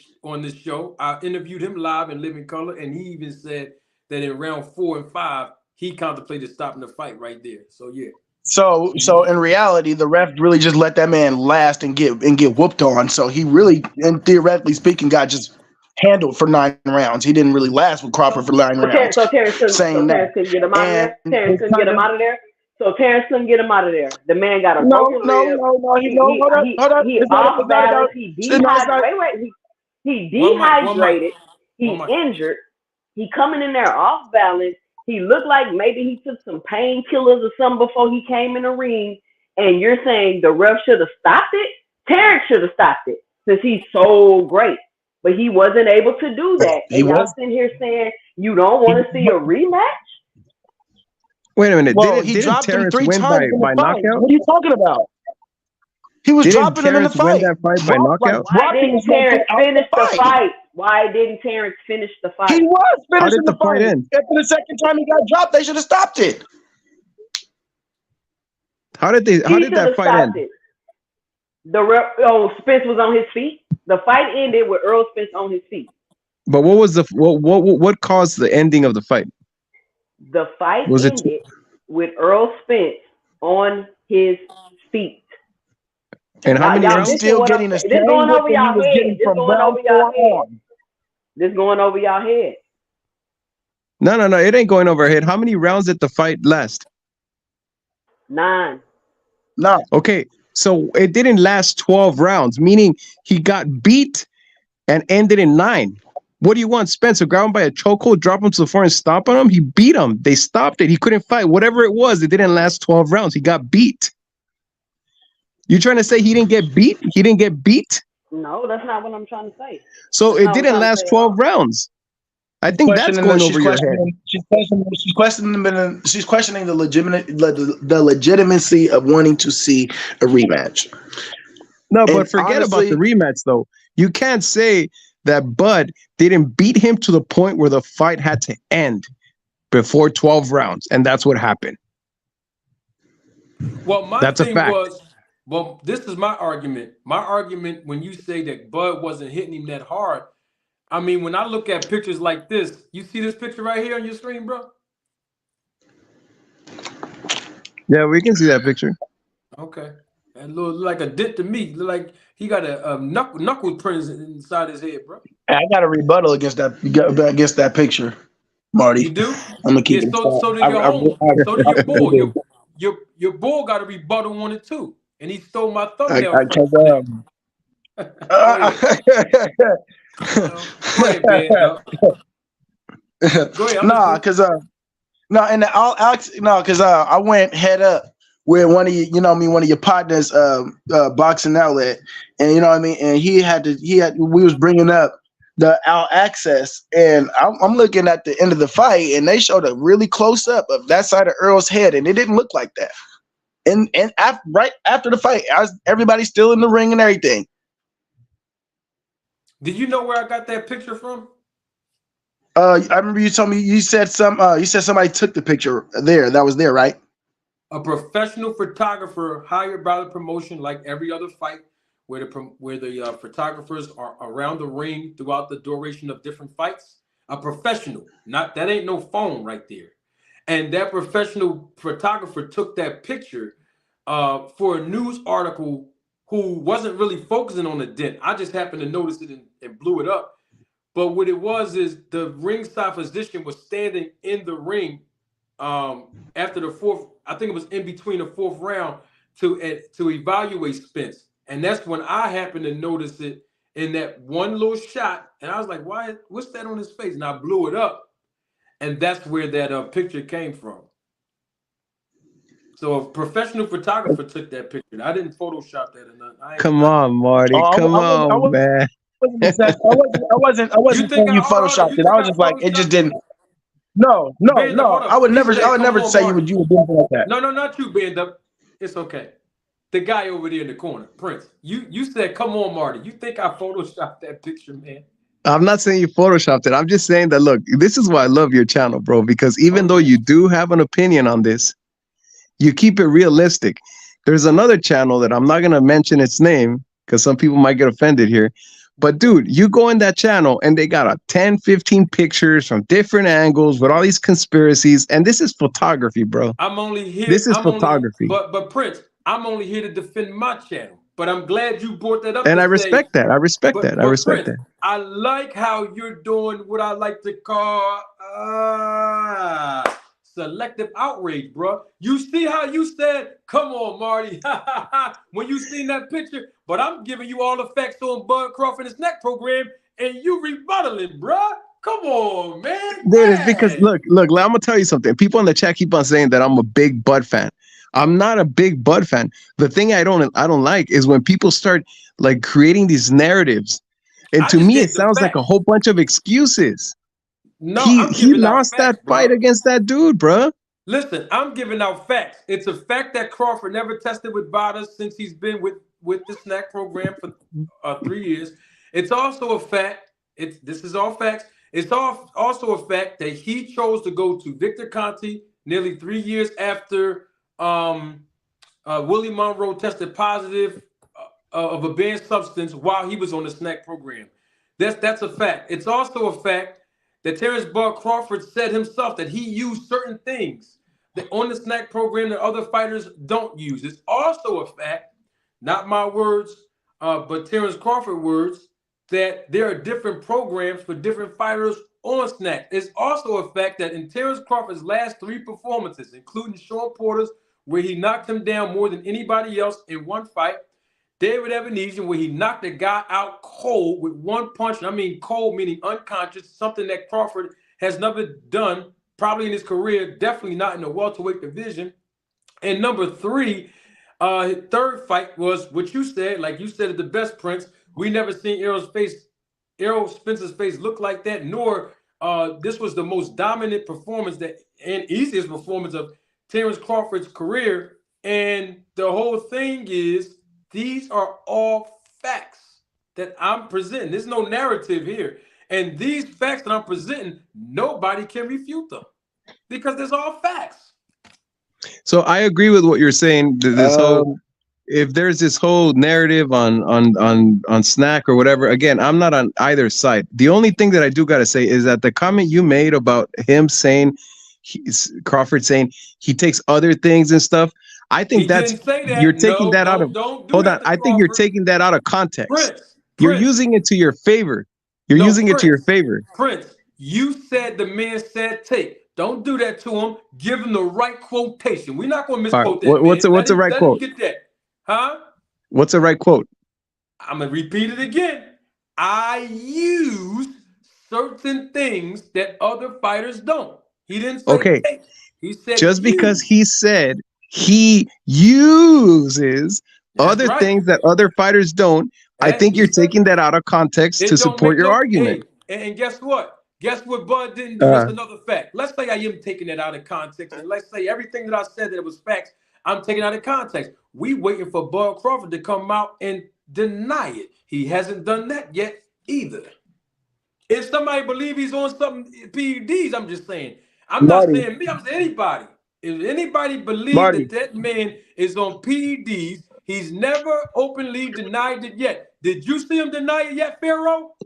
show. I interviewed him live in living color, and he even said that in round 4 and 5 he contemplated stopping the fight right there. So yeah.
So in reality, the ref really just let that man last and get whooped on. So he really, and theoretically speaking, got just handled for 9 rounds. He didn't really last with Crawford for 9 rounds.
So Terrence couldn't get him out of there. Terrence couldn't get him out of there. So Terrence couldn't get him out of there. The man got a broken rib. He off balance. He dehydrated. He dehydrated. He injured. He coming in there off balance. He looked like maybe he took some painkillers or something before he came in the ring. And you're saying the ref should have stopped it? Terrence should have stopped it since he's so great. But he wasn't able to do that. And y'all sitting here saying you don't want to see a rematch?
Wait a minute.
Well, he dropped him 3 times by knockout? What are you talking about? He was dropping him in the fight.
Win that fight by knockout?
Why didn't Terrence finish the fight? Why didn't Terrence finish the fight?
He was finishing the fight. After the second time he got dropped, they should have stopped it.
How did that fight end?
Spence was on his feet. The fight ended with Earl Spence on his feet.
But what was what caused the ending of the fight?
The fight ended with Earl Spence on his feet.
And how many rounds?
Still getting the same
going over y'all head.
This going over y'all head.
This going over y'all head.
No, it ain't going over our head. How many rounds did the fight last?
9.
No.
Okay, so it didn't last 12 rounds, meaning he got beat and ended in 9. What do you want, Spencer? Grab him by a chokehold, drop him to the floor, and stomp on him? He beat him. They stopped it. He couldn't fight. Whatever it was, it didn't last 12 rounds. He got beat. You trying to say he didn't get beat? He didn't get beat?
No, that's not what I'm trying to say.
So it didn't last 12 rounds. I think that's going over your head.
She's questioning the legitimacy of wanting to see a rematch.
No, but forget about the rematch, though. You can't say that Bud didn't beat him to the point where the fight had to end before 12 rounds, and that's what happened.
Well, my thing was, well, this is my argument. My argument when you say that Bud wasn't hitting him that hard, I mean, when I look at pictures like this, you see this picture right here on your screen, bro?
Yeah, we can see that picture.
Okay. That look like a dent to me. Look like he got a knuckle print inside his head, bro.
I got a rebuttal against that picture, Marty.
You do?
I'm gonna keep
it. So did your bull. Your bull got a rebuttal on it too, and he stole my thumbnail. Go ahead, man. Go ahead.
Because I went head up with one of your partners, Boxing Outlet, and you know what I mean. And we was bringing up the All Access, and I'm looking at the end of the fight, and they showed a really close up of that side of Earl's head, and it didn't look like that. And right after the fight, everybody's still in the ring and everything.
Did you know where I got that picture from?
I remember you told me you said somebody took the picture there. That was there, right?
A professional photographer hired by the promotion, like every other fight, where the photographers are around the ring throughout the duration of different fights. A professional, that ain't no phone right there. And that professional photographer took that picture for a news article who wasn't really focusing on the dent. I just happened to notice it and blew it up. But what it was is the ringside physician was standing in the ring after the 4th, I think it was in between the 4th round to evaluate Spence. And that's when I happened to notice it in that one little shot. And I was like, what's that on his face? And I blew it up. And that's where that picture came from. So a professional photographer took that picture. I didn't Photoshop that or nothing. I ain't
Come
nothing.
on, Marty. Come on, man.
I
You
wasn't
think
saying
I
you
hold on?
photoshopped
You
it. I
think
was
I
just like it just
photoshopped
didn't.
it?
No,
Band up, hold
I
up.
would
He
never. I
said,
would
"Come
never
on,
say you
Marty."
would do anything like that.
No, not you, band up. It's okay. The guy over there in the corner, Prince. You said, "Come on, Marty." You think I photoshopped that picture, man?
I'm not saying you photoshopped it. I'm just saying that, look, this is why I love your channel, bro, because even
Oh
though
yeah.
you do have an opinion on this, you keep it realistic. There's another channel that I'm not going to mention its name because some people might get offended here. But dude, you go in that channel and they got a 10, 15 pictures from different angles with all these conspiracies. And this is photography, bro.
I'm only here.
This is photography.
But Prince, I'm only here to defend my channel. But I'm glad you brought that up
And
to
I
say,
respect that. I respect that. I
but
respect
Prince,
that.
I like how you're doing what I like to call selective outrage, bro. You see how you said, "Come on, Marty," when you seen that picture. But I'm giving you all the facts on Bud Crawford and his neck program, and you rebuttaling, bro. Come on, man.
Dude, it's because
Dang.
look, I'm gonna tell you something. People in the chat keep on saying that I'm a big Bud fan. I'm not a big Bud fan. The thing I don't like is when people start like creating these narratives. And
I
to
just
me, it
gave the
sounds like a
facts.
whole bunch of excuses.
No,
He
I'm
he
giving out
lost that
facts,
fight
bro.
against that dude, bro.
Listen, I'm giving out facts. It's a fact that Crawford never tested with Vadas since he's been with the snack program for 3 years. It's also a fact. This is all facts. It's also a fact that he chose to go to Victor Conti nearly 3 years after Willie Monroe tested positive of a banned substance while he was on the snack program. That's a fact. It's also a fact that Terrence Bud Crawford said himself that he used certain things that on the snack program that other fighters don't use. It's also a fact, not my words, but Terrence Crawford words, that there are different programs for different fighters on snack. It's also a fact that in Terrence Crawford's last 3 performances, including Sean Porter's, where he knocked him down more than anybody else in one fight, David Evanesian, where he knocked a guy out cold with one punch. And I mean cold, meaning unconscious, something that Crawford has never done, probably in his career, definitely not in the welterweight division. And number 3, his third fight was what you said, like you said at the best, Prince. We never seen Errol Spencer's face look like that, nor this was the most dominant performance and easiest performance of Terrence Crawford's career. And the whole thing is, these are all facts that I'm presenting. There's no narrative here. And these facts that I'm presenting, nobody can refute them because there's all facts.
So I agree with what you're saying. This whole if there's this whole narrative on snack or whatever, again, I'm not on either side. The only thing that I do gotta say is that the comment you made about him saying Crawford saying he takes other things and stuff, I think
He
that's
didn't say
you're
that.
taking
No,
that out of
don't do
hold on.
that to
I think you're
Crawford.
taking that out of context. You're
Prince.
using it to your favor. You're
No,
using it to your favor.
Prince, you said the man said take. Don't do that to him. Give him the right quotation. We're not going to
All right.
misquote that
What's
man.
a what's the right
Let him
quote?
get that. Huh?
What's the right quote?
I'm going to repeat it again. I use certain things that other fighters don't. He didn't say
Okay.
take. He said
Just because
use.
he said he uses
That's
other
right.
things that other fighters don't, I think
He
you're
said
taking that out of context to
it don't
support
make
your
no.
argument.
Hey, and guess what? Guess what Bud didn't do? That's another fact. Let's say I am taking it out of context, and let's say everything that I said that it was facts, I'm taking out of context. We waiting for Bud Crawford to come out and deny it. He hasn't done that yet either. If somebody believe he's on something PEDs, I'm just saying. I'm not
Marty,
saying me. I'm saying anybody. If anybody believe
Marty,
that man is on PEDs, he's never openly denied it yet. Did you see him deny it yet, Pharaoh?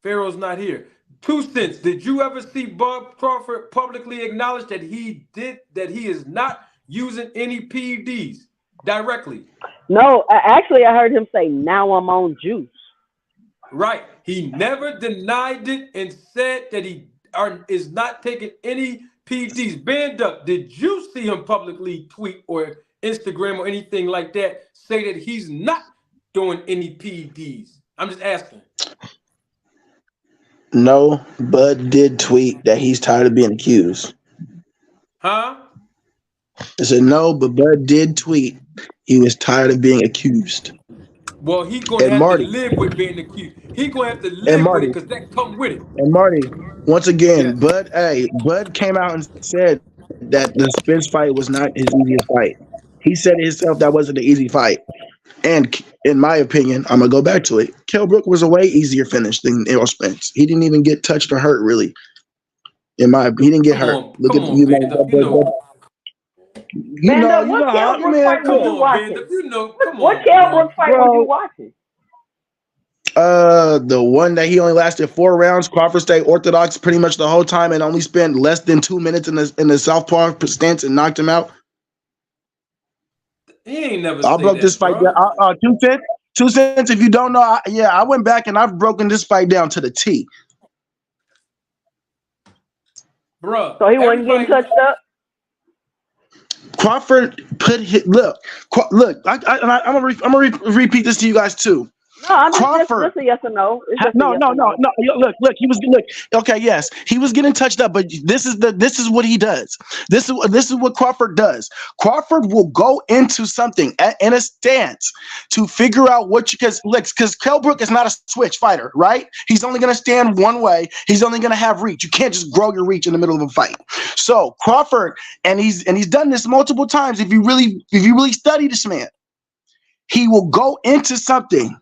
Pharaoh's not here. 2 cents. Did you ever see Bob Crawford publicly acknowledge that he is not using any PEDs directly?
No, actually, I heard him say, "Now I'm on juice."
Right. He never denied it and said that he is not taking any PEDs. Band up. Did you see him publicly tweet or Instagram or anything like that say that he's not doing any PEDs? I'm just asking.
No, Bud did tweet that he's tired of being accused.
Huh?
I said no, but Bud did tweet he was tired of being accused.
Well, he gonna
And
have to
Marty,
live with being accused. He gonna have to
and
live with it
Marty,
because that come with it.
and Marty. Once again,
Yes.
Bud came out and said that the Spence fight was not his easiest fight. He said it himself that wasn't an easy fight. And in my opinion, I'm gonna go back to it. Kell Brook was a way easier finish than Errol Spence. He didn't even get touched or hurt really. He didn't get hurt. Look
Come
at
on, Banda. You know.
Banda, what Kell Brook
man.
fight was
Come
you
on,
watching?
Banda. You know. Come
What
on,
Kell
bro.
Brook fight was you watching?
The one that he only lasted 4 rounds. Crawford stayed orthodox pretty much the whole time and only spent less than 2 minutes in the southpaw stance and knocked him out.
He ain't never
I
say
broke
that,
this fight
bro.
down. 2 cents. 2 cents. If you don't know, I went back and I've broken this fight down to the T.
Bro,
So he wasn't getting touched up?
Crawford put his look. I'm gonna repeat this to you guys too.
No, I'm
Crawford.
just a yes or no. It's just
No.
a yes or no.
Look. He was okay. Yes, he was getting touched up, but this is what he does. This is what Crawford does. Crawford will go into something in a stance to figure out what you because Kell Brook is not a switch fighter, right? He's only gonna stand one way. He's only gonna have reach. You can't just grow your reach in the middle of a fight. So Crawford, and he's done this multiple times. If you really study this man, he will go into something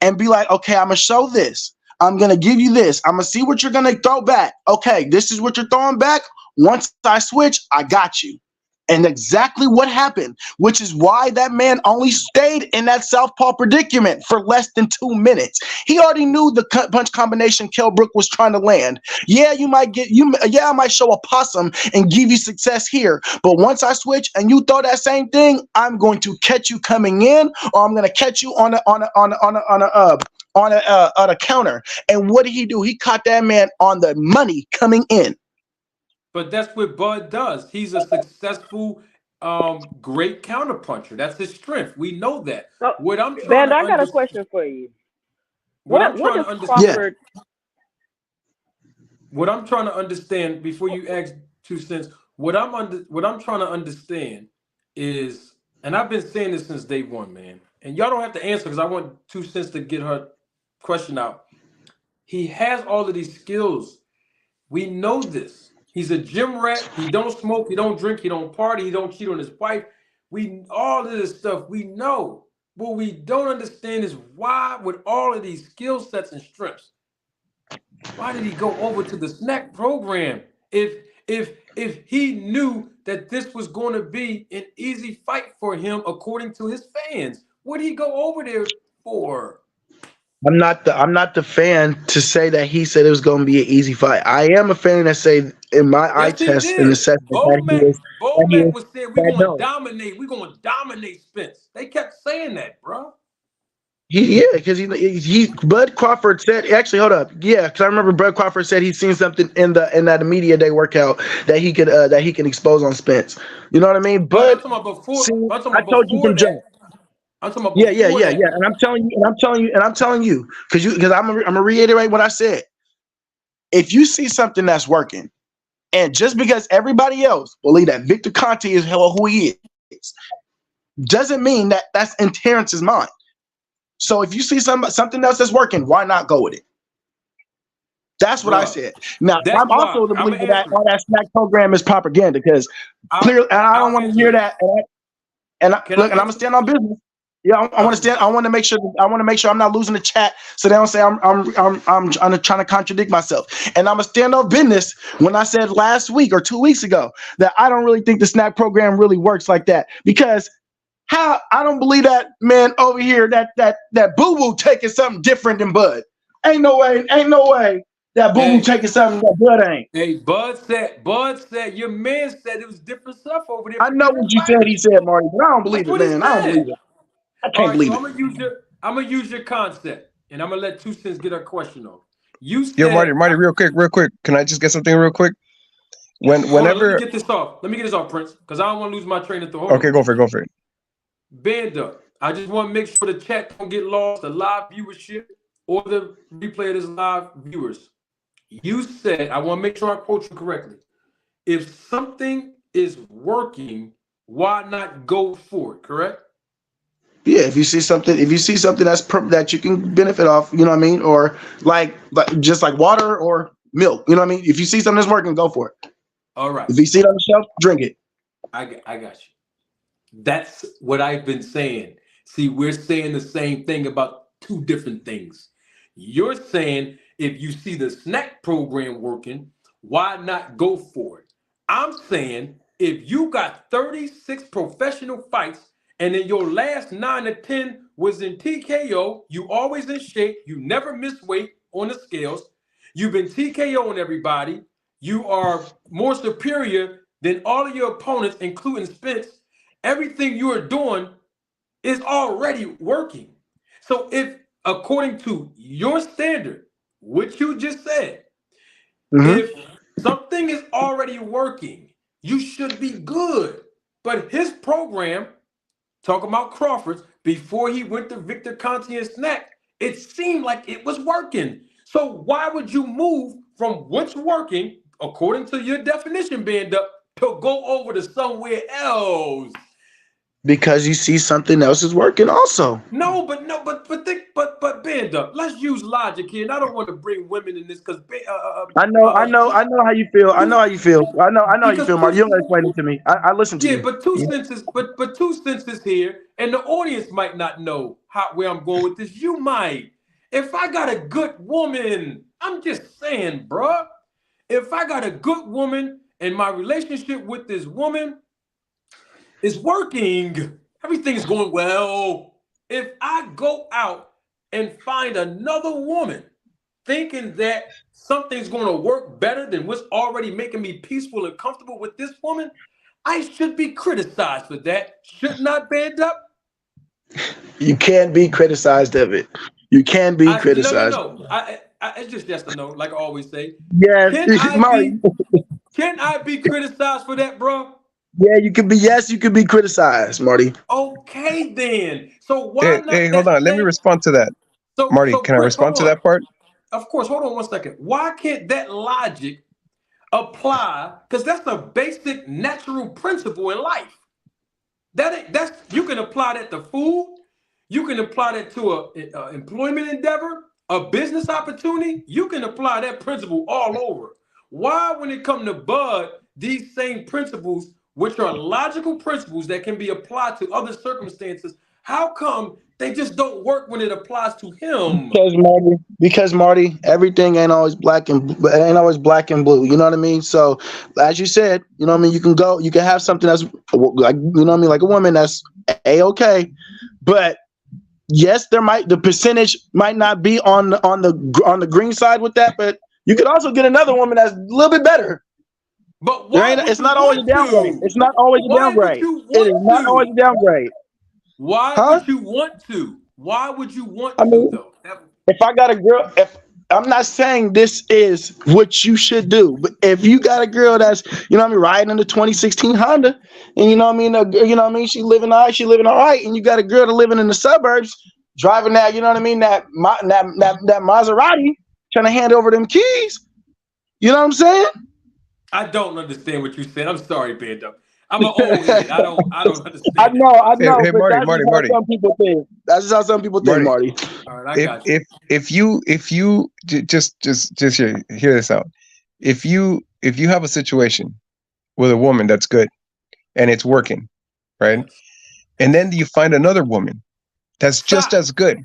and be like, okay, I'm gonna show this. I'm gonna give you this. I'm gonna see what you're gonna throw back. Okay, this is what you're throwing back. Once I switch, I got you. And exactly what happened, which is why that man only stayed in that southpaw predicament for less than 2 minutes. He already knew the punch combination Kell Brook was trying to land. Yeah, I might show a possum and give you success here, but once I switch and you throw that same thing, I'm going to catch you coming in, or I'm going to catch you on a counter. And what did he do? He caught that man on the money coming in.
But that's what Bud does. He's a successful, great counterpuncher. That's his strength. We know that.
So,
What I'm trying
Banda,
to
I got a question for you.
What
What
I'm trying
does
to understand.
Crawford?
What I'm trying to understand before you ask 2 cents. What I'm trying to understand is, and I've been saying this since day one, man. And y'all don't have to answer because I want 2 cents to get her question out. He has all of these skills. We know this. He's a gym rat. He don't smoke. He don't drink. He don't party. He don't cheat on his wife. All of this stuff we know. What we don't understand is why, with all of these skill sets and strengths, why did he go over to the snack program? If he knew that this was going to be an easy fight for him, according to his fans, what did he go over there for?
I'm not the fan to say that he said it was going to be an easy fight. I am a fan that say in my eye
Yes, he
test and
did.
assessment
Bomac was saying we're going to
no.
dominate. We're going to dominate Spence. They kept saying that, bro.
Because he Bud Crawford said actually hold up because I remember Bud Crawford said he's seen something in that media day workout that he can expose on Spence. You know what I mean?
But
Bud,
I'm talking about before.
I told you from jump.
I'm talking about before that.
And I'm telling you because I'm gonna reiterate what I said. If you see something that's working, and just because everybody else believe that Victor Conte is who he is, doesn't mean that that's in Terrence's mind. So if you see something else that's working, why not go with it? That's what I said. Now, I'm also the believer that all that snack program is propaganda because clearly, and I don't want to hear that. And I'm gonna stand on business. Yeah, I want to stand. I want to make sure. I'm not losing the chat, so they don't say I'm trying to contradict myself. And I'm gonna stand on business when I said last week or 2 weeks ago that I don't really think the snack program really works like that because. How I don't believe that man over here that Boo Boo taking something different than Bud. Ain't no way that Boo Boo taking something that Bud ain't.
Hey, Bud said your man said it was different stuff over there.
I know what you said. He said, Marty, but I don't believe
That's
it, man. I don't believe it. I can't believe it.
I'm gonna use your concept, and I'm gonna let 2 cents get her question off. You said,
Yo, Marty, real quick. Can I just get something real quick? Whenever
let me get this off. Let me get this off, Prince, because I don't want to lose my train of thought.
Okay, go for it.
Banda, I just want to make sure the chat don't get lost, the live viewership or the replay of this live viewers. You said, I want to make sure I quote you correctly. If something is working, why not go for it? Correct?
Yeah, if you see something that you can benefit off, you know what I mean, or like just like water or milk, you know what I mean. If you see something that's working, go for it.
All right.
If you see it on the shelf, drink it.
I got you. That's what I've been saying. See, we're saying the same thing about two different things. You're saying if you see the snack program working, why not go for it? I'm saying if you got 36 professional fights and in your last 9 to 10 was in TKO, you always in shape, you never miss weight on the scales, you've been TKOing everybody, you are more superior than all of your opponents, including Spence. Everything you are doing is already working. So if, according to your standard, which you just said,
Mm-hmm.
if something is already working, you should be good. But his program, talking about Crawford's, before he went to Victor Conti and Snack, it seemed like it was working. So why would you move from what's working, according to your definition, band up, to go over to somewhere else?
Because you see something else is working also.
No, but band up. Let's use logic here, and I don't want to bring women in this because
I know how you feel. I know how you feel. I know how you
because
feel, Marty. You don't gotta explain it to me. I listen to
yeah,
you.
but two senses here, and the audience might not know where I'm going with this. You might. If I got a good woman, I'm just saying, bruh. If I got a good woman and my relationship with this woman is working, everything's going well. If I go out and find another woman thinking that something's going to work better than what's already making me peaceful and comfortable with this woman, I should be criticized for that. Should not band up.
You can't be criticized of it. You can be criticized.
No. It's just yes or no, like I always say.
Yes,
Can I
Marty.
be criticized for that, bro?
Yeah, you can be. Yes, you can be criticized, Marty.
Okay, then. So why
Hey,
not
hold
that
on. Let me
same?
respond to that. Marty,
So
can I
Chris, hold
respond to
on.
that part?
Of course, hold on one second. Why can't that logic apply? Because that's a basic natural principle in life. That's you can apply that to food. You can apply that to a employment endeavor, a business opportunity. You can apply that principle all over. Why, when it comes to Bud, these same principles, which are logical principles that can be applied to other circumstances, how come they just don't work when it applies to him?
Because Marty, everything ain't always black and blue. You know what I mean? So, as you said, you know what I mean. You can have something that's like, you know what I mean, like a woman that's okay, but yes, the percentage might not be on the green side with that, but you could also get another woman that's a little bit better.
But why would
It's
you
not always
want
a downgrade.
to?
It's not always a
Why would
downgrade.
you
It is
want
not always
to?
a downgrade.
Why
Huh?
would you want to? Why would you want
I
to
mean,
though?
if I got a girl, if I'm not saying this is what you should do, but if you got a girl that's, you know what I mean, riding in the 2016 Honda, and you know what I mean, you know what I mean, she living all right, and you got a girl that living in the suburbs, driving that, you know what I mean, that Maserati, trying to hand over them keys. You know what I'm saying?
I don't understand what you said. I'm sorry, Bando. I'm an old head. I don't
I
understand that,
know,
bro.
Hey,
but
Marty,
that's just how some people think. That's just how some people think,
Marty.
Marty.
All right, I got you.
If you just hear this out. If you have a situation with a woman that's good and it's working, right?
Yes.
And then you find another woman that's just
Stop.
as good.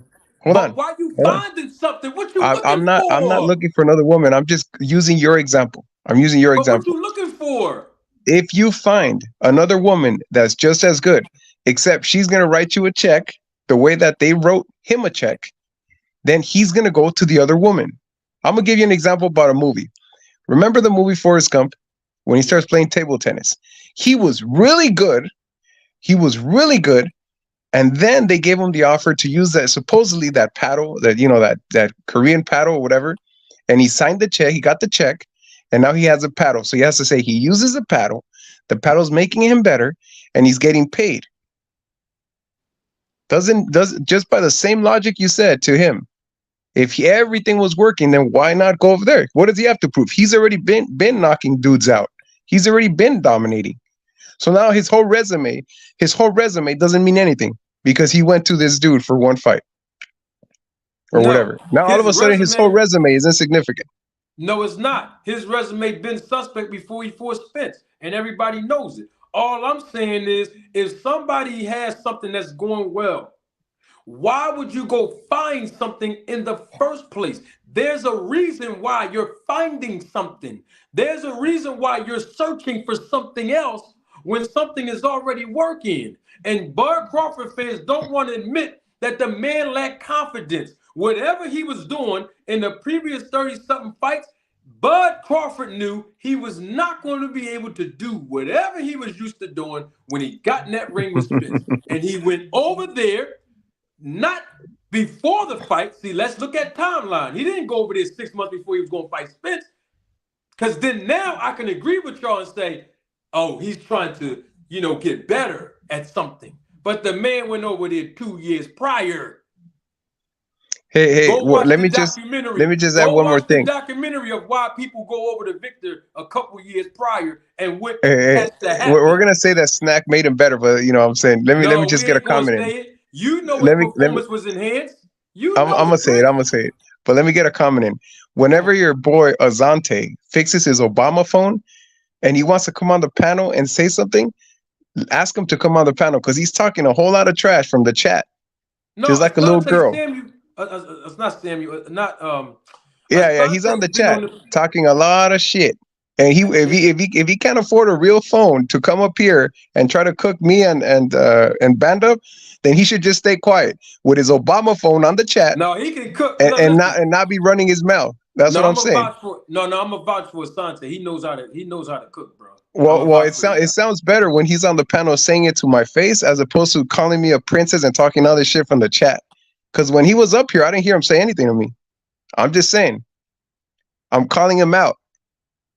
Hold
But
on.
why you
Hold on.
finding something? What you looking
I'm not
for?
looking for another woman. I'm just using your example. I'm using your
But what
example.
you looking for?
If you find another woman that's just as good, except she's going to write you a check the way that they wrote him a check, then he's going to go to the other woman. I'm going to give you an example about a movie. Remember the movie Forrest Gump when he starts playing table tennis? He was really good. He was really good. And then they gave him the offer to use that, supposedly that paddle, that Korean paddle or whatever. And he signed the check. He got the check. And now he has a paddle. So he has to say he uses a paddle. The paddle's making him better. And he's getting paid. Does just by the same logic you said to him, If everything was working, then why not go over there? What does he have to prove? He's already been knocking dudes out. He's already been dominating. So now his whole resume doesn't mean anything because he went to this dude for one fight or whatever. Now all of a sudden his whole resume is insignificant.
No, it's not. His resume been suspect before he fought Spence, and everybody knows it. All I'm saying is, if somebody has something that's going well, why would you go find something in the first place? There's a reason why you're finding something. There's a reason why you're searching for something else when something is already working. And Bud Crawford fans don't want to admit that the man lacked confidence. Whatever he was doing in the previous 30-something fights, Bud Crawford knew he was not going to be able to do whatever he was used to doing when he got in that ring with Spence. And he went over there, not before the fight. See, let's look at timeline. He didn't go over there 6 months before he was going to fight Spence. Because then now I can agree with y'all and say, oh, he's trying to, get better at something. But the man went over there 2 years prior.
Hey, let me just add one more thing.
The documentary of why people go over to Victor a couple years prior and what has to happen.
We're gonna say that Snack made him better, but what I'm saying, let me just get a comment in.
You know his performance was enhanced.
I'm gonna say it. But let me get a comment in. Whenever your boy Azante fixes his Obama phone and he wants to come on the panel and say something, ask him to come on the panel because he's talking a whole lot of trash from the chat.
No,
just like a little girl.
It's not Samuel. Not
Yeah, he's on the chat talking a lot of shit. And if he can't afford a real phone to come up here and try to cook me and band up, then he should just stay quiet with his Obama phone on the chat.
No, he can cook
and not be running his mouth. That's what I'm saying.
I'm a vouch for Asante. He knows how to cook, bro.
Well, it sounds better when he's on the panel saying it to my face as opposed to calling me a princess and talking all this shit from the chat. Because when he was up here, I didn't hear him say anything to me. I'm just saying. I'm calling him out.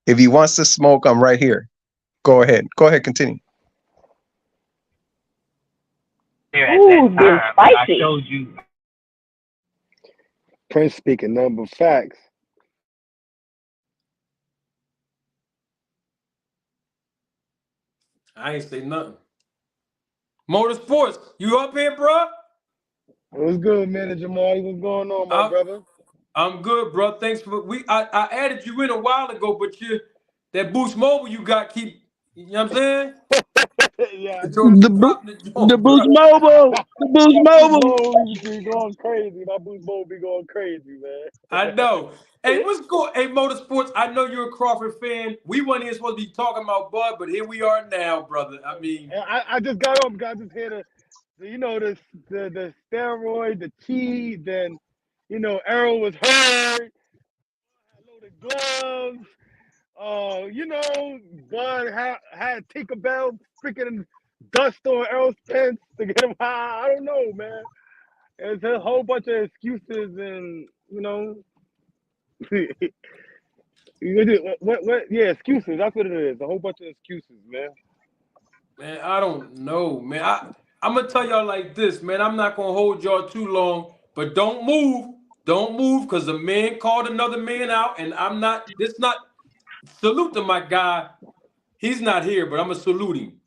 If he wants to smoke, I'm right here. Go ahead, continue.
Ooh, spicy. I showed
you. Prince speaking number facts.
I ain't say nothing. Motorsports, you up here, bro?
What's good, man? Jamal, what's going on, my brother?
I'm good, bro. Thanks for I added you in a while ago, but that Boost Mobile you got you know what I'm saying?
Yeah.
The Boost Mobile. The Boost Mobile.
Be going crazy. My Boost Mobile be going crazy, man.
I know. Hey, what's going? Hey, Motorsports. I know you're a Crawford fan. We weren't even supposed to be talking about Bud, but here we are now, brother. I mean,
I just got up, guys. Just here to, the steroid, the cheese, then, Errol was hurt. Loaded gloves. Bud had Tinkerbell freaking dust on Errol Spence to get him high. I don't know, man. It's a whole bunch of excuses and, yeah, excuses. That's what it is. A whole bunch of excuses, man.
Man, I don't know, man. I'm going to tell y'all like this, man. I'm not going to hold y'all too long, but don't move. Don't move because a man called another man out, and salute to my guy. He's not here, but I'm going to salute him.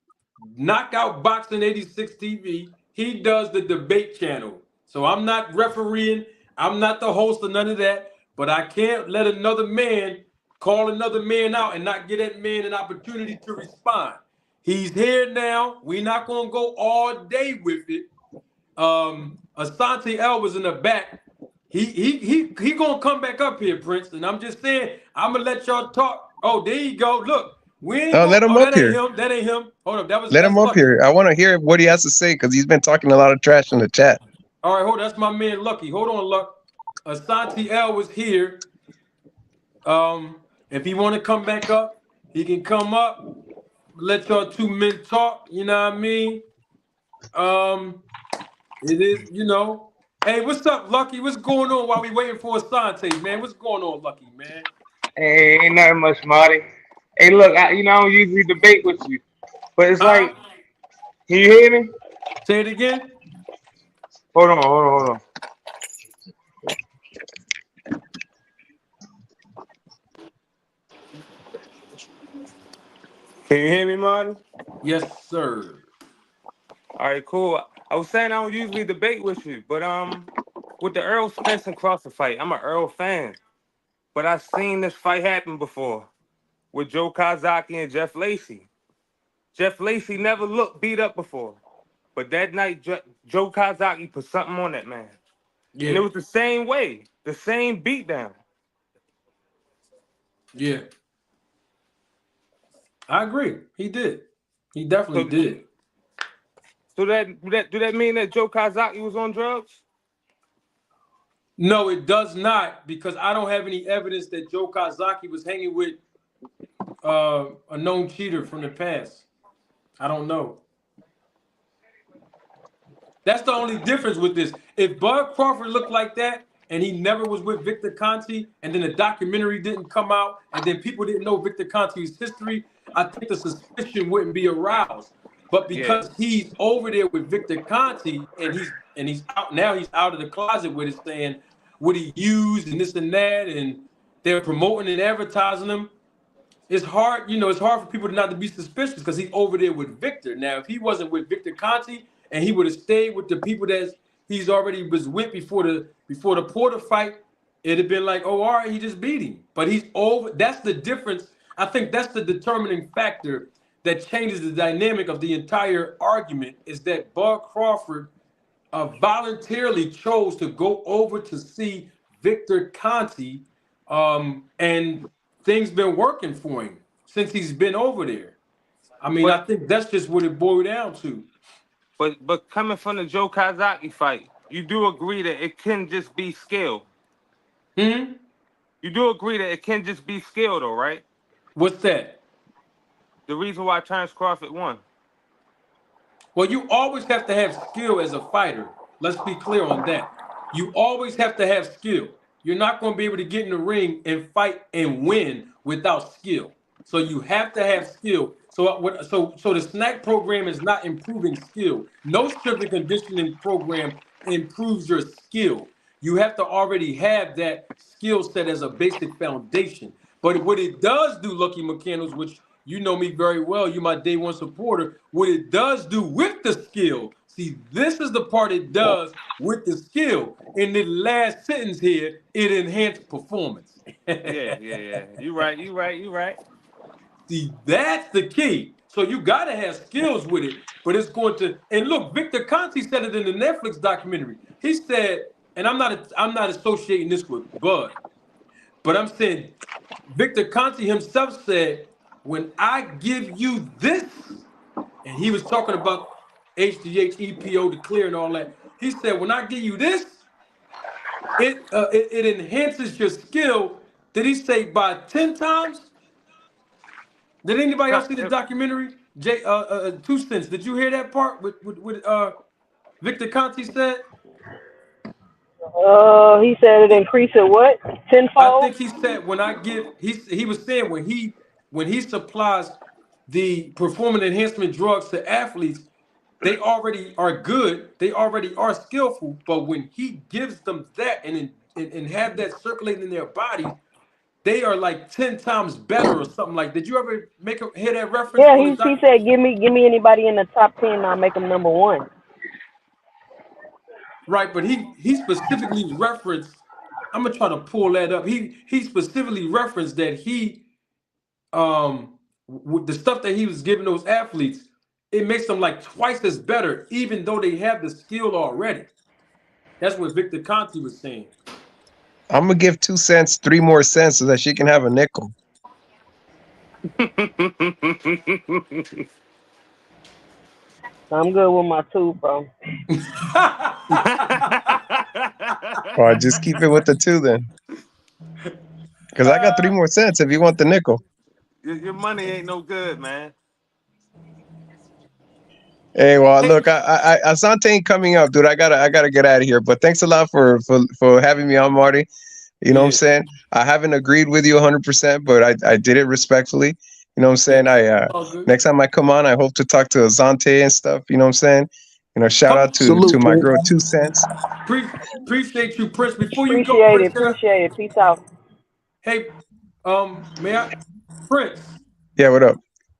Knockout Boxing 86 TV. He does the debate channel. So I'm not refereeing. I'm not the host of none of that. But I can't let another man call another man out and not give that man an opportunity to respond. He's here now. We're not going to go all day with it. Asante L was in the back. He gonna come back up here, Prince. And I'm just saying, I'm gonna let y'all talk. Oh, there you go. Look.
Let him up here.
That ain't him. Hold up.
Let him up here. I want to hear what he has to say because he's been talking a lot of trash in the chat.
All right, hold on. That's my man Lucky. Hold on, Luck. Asante L was here. If he want to come back up, he can come up. Let y'all two men talk. You know what I mean? It is, Hey, what's up, Lucky? What's going on while we waiting for Asante, man? What's going on, Lucky, man?
Hey, ain't nothing much, Marty. Hey, look, I don't usually debate with you, but it's like, can you hear me?
Say it again.
Hold on. Can you hear me, Marty?
Yes, sir.
All right, cool. I was saying I don't usually debate with you, but with the Earl Spence and Crawford fight, I'm an Earl fan, but I've seen this fight happen before with Joe Kazaki and Jeff Lacey. Jeff Lacey never looked beat up before, but that night Joe Kazaki put something on that man, and
Yeah.
it was the same way, the same beatdown.
Yeah. I agree. He did. He definitely
So,
did.
so do that mean that Joe Kazaki was on drugs?
No, it does not, because I don't have any evidence that Joe Kazaki was hanging with a known cheater from the past. I don't know. That's the only difference with this. If Bud Crawford looked like that and he never was with Victor Conti, and then the documentary didn't come out, and then people didn't know Victor Conti's history, I think the suspicion wouldn't be aroused. But
Yeah.
because he's over there with Victor Conti and he's out now, he's out of the closet with it, saying what he used and this and that, and they're promoting and advertising him. It's hard, it's hard for people not to be suspicious because he's over there with Victor. Now, if he wasn't with Victor Conti and he would have stayed with the people that he's already was with before the Porter fight, it'd have been like, oh, all right, he just beat him. But he's over. That's the difference. I think that's the determining factor that changes the dynamic of the entire argument, is that Bud Crawford voluntarily chose to go over to see Victor Conti, and things been working for him since he's been over there. I mean, I
But
think that's just what it boiled down to.
but coming from the Joe Kazaki fight, you do agree that it can just be skill.
Hmm?
You do agree that it can just be skill, though, right?
What's that?
The reason why Terrence Crawford won.
Well, you always have to have skill as a fighter. Let's be clear on that. You always have to have skill. You're not going to be able to get in the ring and fight and win without skill. So you have to have skill. So the snack program is not improving skill. No strength and conditioning program improves your skill. You have to already have that skill set as a basic foundation. But what it does do, Lucky McCandles, which you know me very well, you're my day one supporter, what it does do with the skill, see, this is the part it does with the skill. In the last sentence here, it enhanced performance.
Yeah. You right. You right.
See, that's the key. So you got to have skills with it, but it's going to. And look, Victor Conti said it in the Netflix documentary. He said, and I'm not associating this with Bud, but I'm saying Victor Conti himself said, when I give you this, and he was talking about HGH, EPO, the clear, and all that. He said, when I give you this, it enhances your skill. Did he say by 10 times? Did anybody else see the documentary? 2 cents. Did you hear that part? With Victor Conti said?
He said it increased it what?
I
Tenfold?
think he said when I give he was saying when he supplies the performance enhancement drugs to athletes, they already are good, they already are skillful, but when he gives them that and have that circulating in their bodies, they are like 10 times better or something like. Did you ever hear that reference
Yeah,
on the
he
doc?
said give me anybody in the top 10, I'll make them number one.
Right, but he specifically referenced. I'm gonna try to pull that up. He specifically referenced that with the stuff that he was giving those athletes, it makes them like twice as better, even though they have the skill already. That's what Victor Conti was saying.
I'm gonna give 2 cents, 3 more cents, so that she can have a nickel.
I'm good with my two, bro.
Or just keep it with the 2 then, because I got 3 more cents if you want the nickel.
Your money ain't no good, man.
Hey, well, look, I Asante ain't coming up, dude. I gotta get out of here. But thanks a lot for having me on, Marty. You know what I'm
Yeah,
saying? I haven't agreed with you 100%, but I did it respectfully. You know what I'm
yeah,
saying? I
all good.
next time I come on, I hope to talk to Asante and stuff. You know what I'm saying? Shout out to
Salute,
my
Prince.
girl 2 cents.
Appreciate you, Prince. Before you go,
Appreciate it.
Prince,
Appreciate it. Peace out.
hey, may I, Prince?
Yeah, what up?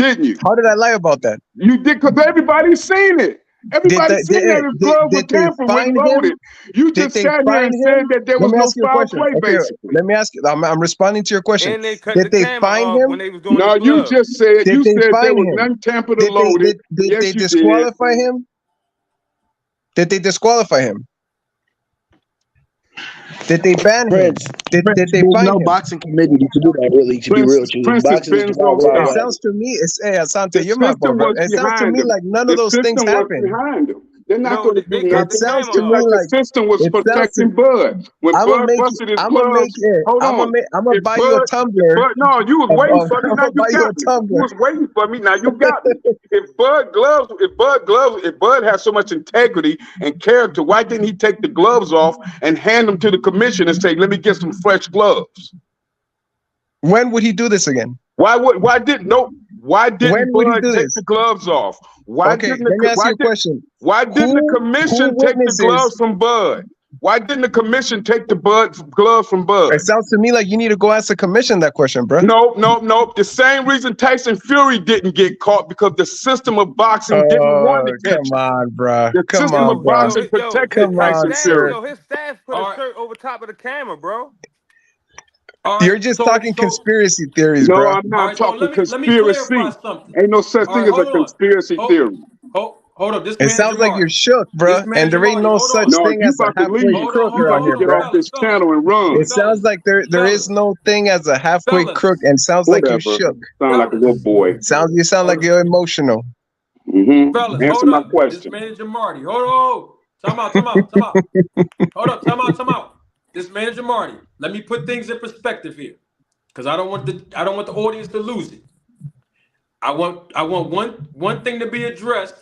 didn't you?
How did I lie about that?
You did, because everybody's seen it. Everybody's seen that his gloves were tampered when loaded. You just sat here and said that there was no foul play, basically.
Let me ask you. I'm responding to your question.
And they cut
Did
the
they
camera
find
off
him?
when they was doing
No,
his
you
glove.
just said
Did they
there
find
was
him?
none tampered or loaded.
Did
Yes,
they
you
disqualify him? Did they disqualify him? Did they ban him?
Prince,
Did they
there's
find
no
him?
boxing committee to do that, really, to be real with you.
Prince is
Boxing is
Benzo
wild,
It
style.
sounds to me, hey, Asante,
The
you're my boy,
system
bro.
was
It sounds to
behind
me
him.
like none
The
of those things
system was
happened.
behind him. They're not
No,
going to
they
do
cut
It
the
nothing.
sounds
camera
to me
off.
The
like
system was
it sounds to
protecting Bud. When
I'm gonna
Bud
make
busted his
I'm gonna make
gloves,
it.
hold
I'm
on.
gonna
If
buy you a
Bud,
tumbler.
no, you was waiting for me.
I'm
Now
gonna
you
buy you a
got me. You
tumbler.
was waiting for me. Now you got me. If Bud has so much integrity and character, why didn't he take the gloves off and hand them to the commission and say, "Let me get some fresh gloves"?
When would he do this again?
Why didn't
When would he
Bud
do
take
this?
the gloves off?
Okay, let me ask you a question.
Why didn't the
Who
commission take the
witnesses?
gloves from Bud? Why didn't the commission take the gloves from Bud?
It sounds to me like you need to go ask the commission that question, bro.
No. The same reason Tyson Fury didn't get caught, because the system of boxing didn't want to catch
Come
him.
on, bro.
The
Come
system
on,
of
bro.
boxing protected
Come
his
on,
Tyson
staff,
Fury.
sir.
his staff put a shirt over top of the camera, bro.
All
You're
right,
just
so
talking conspiracy theories,
No,
bro.
I'm not
so
talking
let me clarify
conspiracy.
something.
Ain't no such
All
thing
right,
as a
hold on.
conspiracy theory.
Hold up. This
It
man
sounds like you're
Jamari.
shook,
This
bro.
man
And there ain't
Jamari.
no
Hold
such
on.
No,
thing
you
as a
about to
halfway
leave.
Hold on.
crook
Hold
You
on.
around
about to
here,
Hold
get
on,
bro.
off
fellas.
this channel and
It
run.
sounds like there is
Fellas.
no thing as a halfway
Fellas.
crook, and sounds like you're
Whatever.
shook.
Sound like a little boy.
You sound like you're emotional.
Fellas,
Answer
hold
my
up. This
question.
man Jamarty. Hold on. Time out. Hold up. Time out. This man Jamarty. Let me put things in perspective here. Because I don't want the audience to lose it. I want one thing to be addressed.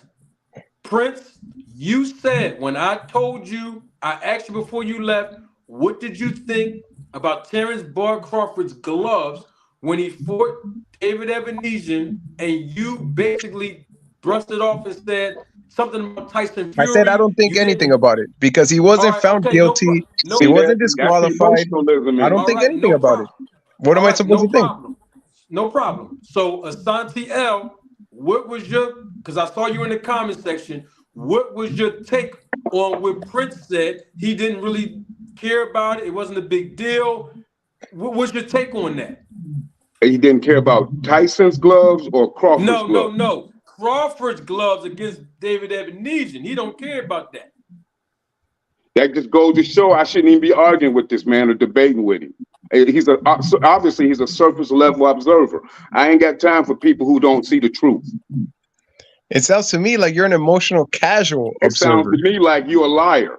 Prince, you said when I told you, I asked you before you left, what did you think about Terrence Bud Crawford's gloves when he fought David Ebenezer, and you basically brushed it off and said something about Tyson
I said I
Fury.
don't think
You
anything
didn't.
about it because he
All
wasn't
right,
found
okay,
guilty.
no,
He
See that?
wasn't
That's
disqualified.
emotionalism
I
in
don't
it.
think
right,
anything
no
about it.
problem.
What am
All
I
right,
supposed
no
to think?
problem. No problem. So Asante L, what was your, because I saw you in the comment section, what was your take on what Prince said? He didn't really care about it. It wasn't a big deal. What was your take on that?
He didn't care about Tyson's gloves or Crawford's gloves.
No. Crawford's gloves against David Ebenezer. He don't care about that.
That just goes to show I shouldn't even be arguing with this man or debating with him. Obviously he's a surface level observer. I ain't got time for people who don't see the truth.
It sounds to me like you're an emotional casual
It sounds
observer.
to me like you're a liar.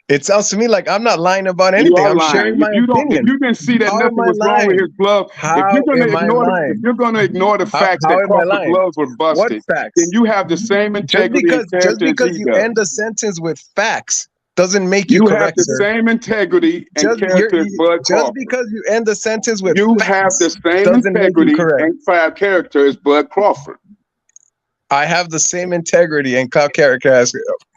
It sounds to me like I'm not lying about
You
anything.
are
I'm
lying.
sharing my opinion.
If you didn't see that
How
nothing
am I
was wrong with
lying?
his glove, if
How am I lying?
you're gonna ignore the facts
How
that
am I
Crawford
lying?
gloves were
What
busted, then
facts?
you have the same integrity and
Just
character as
because
he
you
does.
end a sentence with facts doesn't make you
You have
correct,
the
sir.
same integrity and character as Bud
Just
Crawford.
because you end a sentence with
You
facts
have the same
doesn't make you
integrity
correct.
and character as Bud Crawford.
I have the same integrity and character as.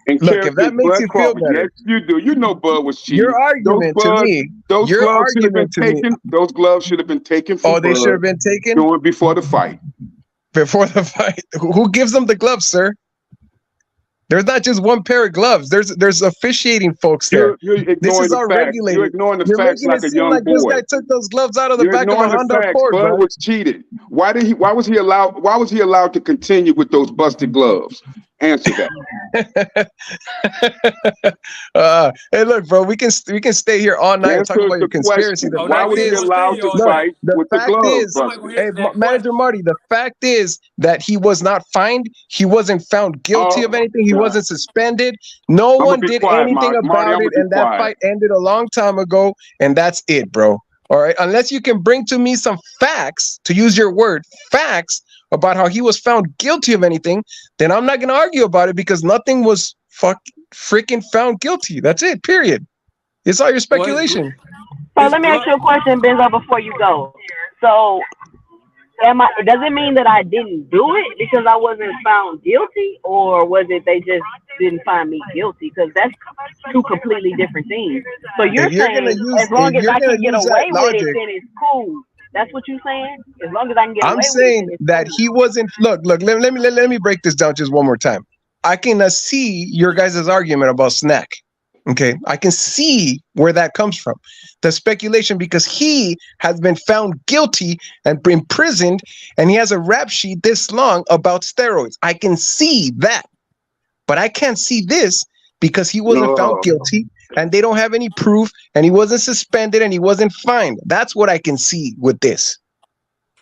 And
Look, if that makes
Bud
you feel
Crawford.
better,
Yes, you do. You know Bud was cheating.
your argument to me,
Those
your
gloves should have been
argument to me.
taken. Those gloves should have been taken from
Oh, they should
Bud
have been taken
before the fight.
before the fight. Who gives them the gloves, sir? There's not just one pair of gloves. There's officiating folks there.
You're
This
ignoring
is
the
all
facts. You're
regulated.
ignoring the
You're
facts
making
like
it
a
seem
young
like this
boy.
guy took those gloves out of the
You're
back of a
ignoring the
Honda
facts.
Accord,
Bud
bro.
was cheated. Why was he allowed to continue with those busted gloves? Answer that.
Hey, look, bro. We can stay here all night and talk
Answer
about your
the
conspiracy.
question.
The
Why
fact
was he
is,
allowed to
look,
fight
the
with the
fact
gloves
is,
busted?
hey, Manager Marty, the fact is that he was not fined. He wasn't found guilty of anything. He wasn't suspended. No
I'm gonna
one
be
did
quiet,
anything
Marty.
about
I'm
it,
gonna be
and that
quiet.
fight ended a long time ago. And that's it, bro. All right. Unless you can bring to me some facts, to use your word, facts about how he was found guilty of anything, then I'm not gonna argue about it because nothing was freaking found guilty. That's it. Period. It's all your speculation.
So let me ask you a question, Benzo, before you go. So does it mean that I didn't do it because I wasn't found guilty, or was it they just didn't find me guilty? Because that's two completely different things. So you're saying as long as I can get away with it, then it's cool. That's what you're saying? As long as I can get
I'm
away with it,
saying
then it's
that
cool.
he wasn't. Look. Let me break this down just one more time. I can see your guys' argument about Snack. Okay, I can see where that comes from. The speculation, because he has been found guilty and imprisoned, and he has a rap sheet this long about steroids. I can see that, but I can't see this because he wasn't found
No.
guilty, and they don't have any proof, and he wasn't suspended, and he wasn't fined. That's what I can see with this.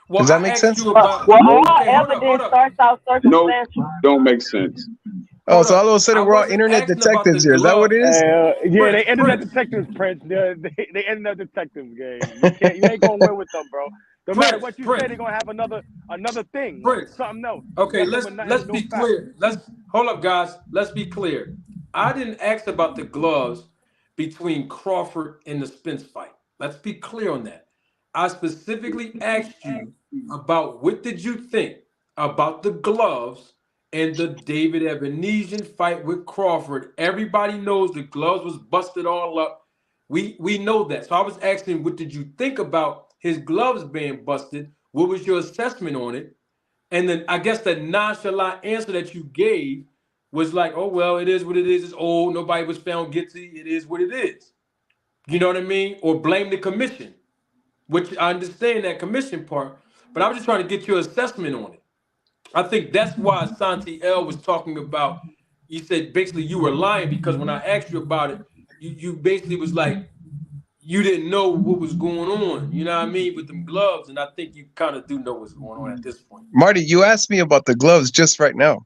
Well,
Does that
I
make
asked
sense?
you about.
Well,
No.
all
Okay, hold
evidence
up.
starts out
No,
circumstantial.
don't make sense.
Oh,
Hold
so all
up.
of a
I
sudden we're all
wasn't
internet
asking about the
detectives here. Is that what
glove.
it is?
Yeah, they
Prince,
internet
Prince,
detectives, Prince. They internet detectives, gang. You ain't gonna win with them, bro. No matter
Prince,
what you say,
Prince,
they're gonna have another thing,
Prince.
something else,
Okay,
nothing with
let's
no
be
facts.
clear. Let's hold up, guys. Let's be clear. I didn't ask about the gloves between Crawford and the Spence fight. Let's be clear on that. I specifically asked you about what did you think about the gloves and the David Ebenezer fight with Crawford. Everybody knows the gloves was busted all up. We know that. So I was asking, what did you think about his gloves being busted? What was your assessment on it? And then I guess the nonchalant answer that you gave was like, oh, well, it is what it is. It's old. Nobody was found guilty. It is what it is. You know what I mean? Or blame the commission, which I understand that commission part, but I was just trying to get your assessment on it. I think that's why Santi L was talking about, you said basically you were lying because when I asked you about it, you basically was like, you didn't know what was going on. You know what I mean? With them gloves. And I think you kind of do know what's going on at this point.
Marty, you asked me about the gloves just right now.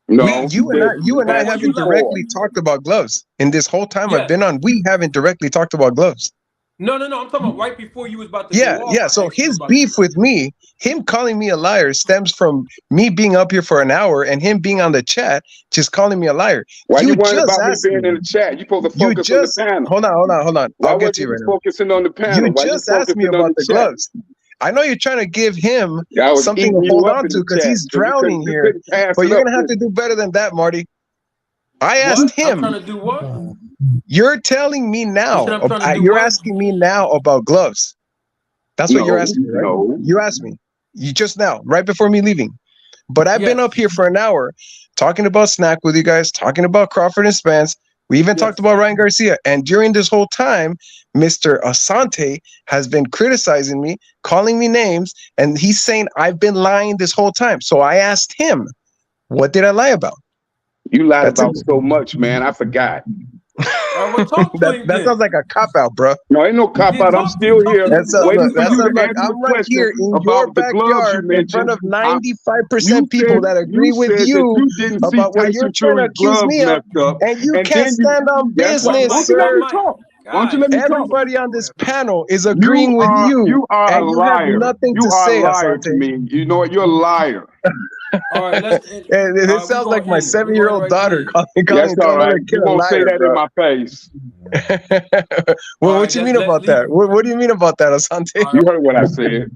No,
You and I
Before you
haven't
left.
directly talked about gloves. In this whole time I've
Yes.
been on, we haven't directly talked about gloves.
No. I'm talking about right before you was about to
Yeah,
go off.
yeah.
I
So
asked you
his
about the
beef
gloves.
with me, him calling me a liar, stems from me being up here for an hour and him being on the chat, just calling me a liar.
Why you worrying
just
about me
asked
being in the chat? You supposed to focus on the panel.
hold on.
Why
I'll get
wasn't
to you
you
right now.
focusing on the panel?
You
Why you
just asked me
focusing on
about
the
the
chat?
gloves. I know you're trying to give him
I was
something
eating
to
you
hold
up
on
in
to
the
because
chat,
he's
so
drowning
you
here.
couldn't pass
But
it
you're
up.
gonna have to do better than that, Marty. I asked
What? I'm
him.
trying to do what?
You're telling me
You
now.
said I'm trying to do
You're
what?
asking me now about gloves. That's what you're asking me, right?
No.
You asked me. You just now, right before me leaving. But I've been
Yes.
up here for an hour talking about Snack with you guys, talking about Crawford and Spence. We even talked about Ryan Garcia. And during this whole time, Mr. Asante has been criticizing me, calling me names, and he's saying I've been lying this whole time. So I asked him, what did I lie about?
You lied
That's
about
it.
so much, man. I forgot.
Well, talk to him
That sounds
then.
like a cop out, bro.
No, ain't no cop
Yeah,
out. I'm still here waiting for you to
Look,
answer the
I'm right
question
here in your
about the gloves you
backyard in front
mentioned.
of 95% people that agree with
You said that
you
you didn't see
about what you're
Tyson
trying to
Fury's
accuse
gloves
me of,
messed up,
and you
and
can't
then you.
stand on
That's why.
business,
Why don't you let
sir.
me talk? Why don't you let me talk?
Everybody on this panel is
You
agreeing with you,
are a
and you have
liar.
nothing
You
to
are
say,
a liar to
Asante.
me. You know what? You're a liar.
All right, let's end.
It
We
sounds
gonna
like my
end it. We gonna end
7-year-old
right
daughter
there.
calling
That's all right.
another kid
You
a
won't say
liar,
that in
bro.
my face.
Well,
All
what
right,
you mean
let's
about
leave
that?
it.
What do you mean about that, Asante?
All
You
right.
heard what I said.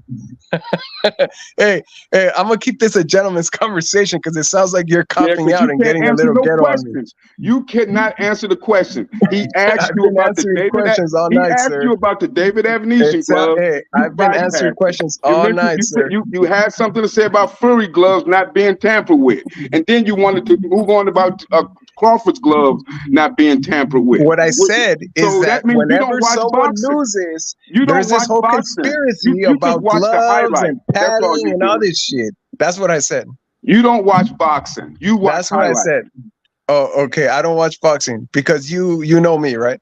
Hey, I'm gonna keep this a gentleman's conversation because it sounds like you're
Yeah,
copping
because
out
you
and
can't
getting a
answer
little
no
ghetto on me.
questions. You cannot answer the question. He asked
I've
you
been
about the
answering
David.
questions all
He
night,
asked
sir.
you about the David Ebenezer gloves.
Hey,
You
I've been answering
bypassed it.
questions
You
all
mentioned
night, sir.
you had something to say about Fury gloves not being tampered with, and then you wanted to move on about Crawford's gloves not being tampered with.
What I said is
So
that
that means you don't
whenever
watch
someone
boxing.
loses,
You
there's
don't
this
watch
whole
boxing.
conspiracy
You just
about
watch the
gloves
highlights.
and
That's all
padding
you
and
do.
all this shit. That's what I said.
You don't watch boxing. You watch
That's what I
highlights.
said. Oh, okay. I don't watch boxing because you know me, right?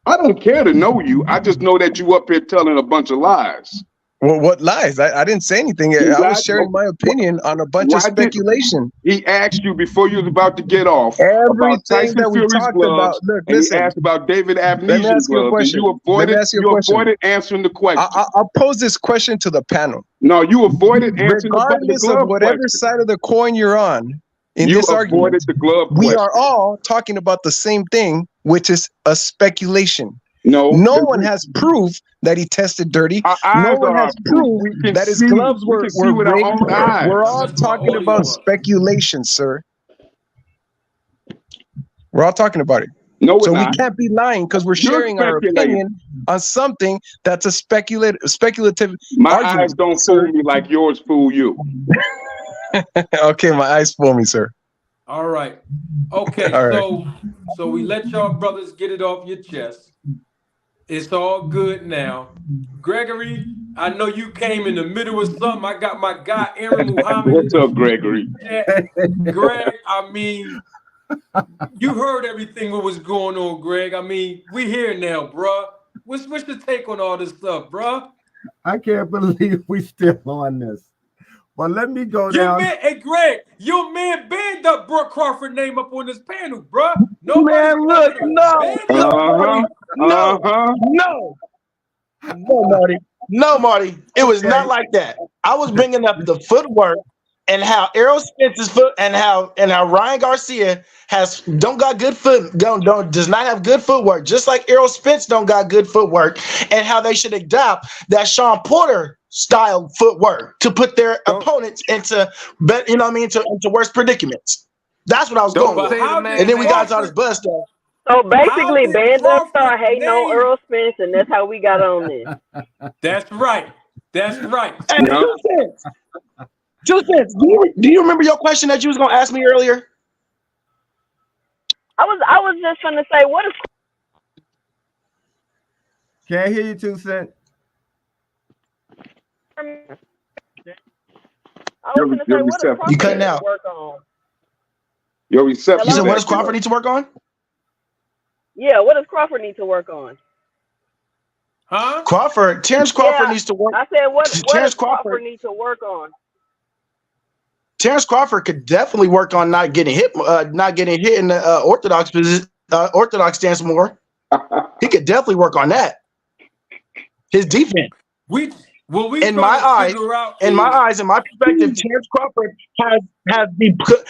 I don't care to know you. I just know that you up here telling a bunch of lies.
Well, what lies? I didn't say anything.
You
I was
lied.
sharing my opinion on a bunch of
Why did
speculation.
he asked you before you was about to get off about
Everything
Tyson
that we
Fury's
talked about.
gloves,
Look,
and he
listen.
asked about David
Let me
Ebenezer
ask you a
gloves, and
question. Let me ask you a question.
avoided answering the question.
I'll pose this question to the panel.
No, you avoided answering the
Regardless of
glove
whatever
question.
side of the coin you're on in
You
this
avoided
argument,
the glove
we
question.
are all talking about the same thing, which is a speculation.
No
one has proof that he tested dirty.
Our
No
eyes
one
are our
has
proof.
proof
We can
that his
see.
gloves
We
were
can see with our
rigged.
own eyes.
We're
Now
all
listen to my
talking
audio
about
up.
speculation, sir. We're all talking about it.
No, we're
So we
not.
can't be lying because we're
You're
sharing our
speculating.
opinion on something that's a speculative
My
argument,
eyes don't
sir.
fool me like yours fool you.
Okay, my eyes fool me, sir.
All right. Okay,
All right.
so we let y'all brothers get it off your chest. It's all good now. Gregory, I know you came in the middle of something. I got my guy Aaron Muhammad in
What's
the
up, Gregory?
chat. Greg, I mean, you heard everything what was going on, Greg. I mean, we here now, bruh. What's your take on all this stuff, bruh?
I can't believe we still on this. But let me go
Your
down.
man, hey Greg, your man banned up Brooke Crawford name up on this panel, bruh. Nobody's
Man, look,
talking about
no,
banned
no,
up.
Marty, no, no, no, Marty, no, Marty. It was not like that. I was bringing up the footwork and how Errol Spence's foot and how Ryan Garcia don't got good foot does not have good footwork, just like Errol Spence don't got good footwork, and how they should adopt that Sean Porter style footwork to put their opponents into into worse predicaments. That's what I was going
But
with.
how
And
did
then we got all this
Crawford?
buzz stuff.
So
How
basically,
did
Band Up
Crawford
started hating on
name?
Earl Spence, and that's how we got on this.
That's right. That's right.
Hey, 2 cents. 2 cents. Do you remember your question that you was gonna ask me earlier?
I was just gonna say, what is?
Can't hear you, 2 Cent.
I
Your,
was gonna
your
say, what does
reception.
You
Crawford
cutting
need to
out.
work on?
Your reception.
You said,
Hello?
what does Crawford need to work on?
Yeah, what does Crawford need to work on?
Huh?
Terrence Crawford
Yeah,
needs to work.
I said, what
Terrence
does Crawford
Crawford.
need to work on?
Terrence Crawford could definitely work on not getting hit in the orthodox position, orthodox stance more. He could definitely work on that. His defense.
What we
In
trying
my
to
eyes,
figure out
in my perspective, Terrence Crawford has the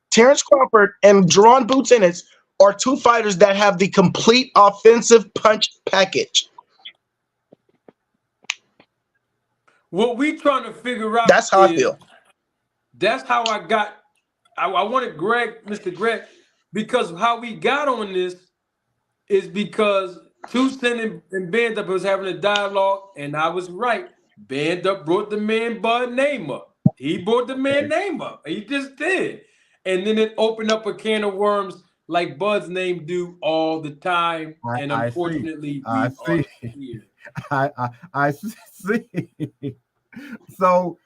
Terrence Crawford and Jerron Boots Ennis are two fighters that have the complete offensive punch package.
what we trying to figure out
That's how I
is
feel.
that's how I wanted Mr. Greg, because how we got on this is because Tucson and Band Up was having a dialogue, and I was right. Band Up brought the man Bud name up. He brought the man name up. He just did. And then it opened up a can of worms like Bud's name do all the time. And
I see.
unfortunately,
I
we are
see.
here.
I see. So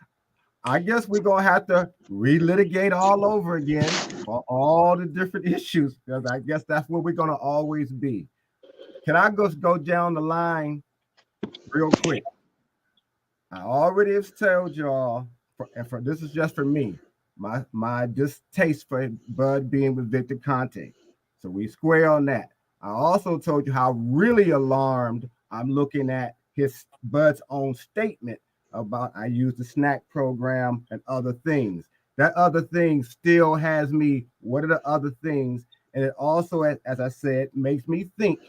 I guess we're gonna have to relitigate all over again for all the different issues, because I guess that's where we're gonna always be. Can I just go down the line real quick? I already have told y'all, for this is just for me, my distaste for Bud being with Victor Conte. So we square on that. I also told you how really alarmed I'm looking at his Bud's own statement about I use the snack program and other things. That other thing still has me. What are the other things? And it also, as I said, makes me think,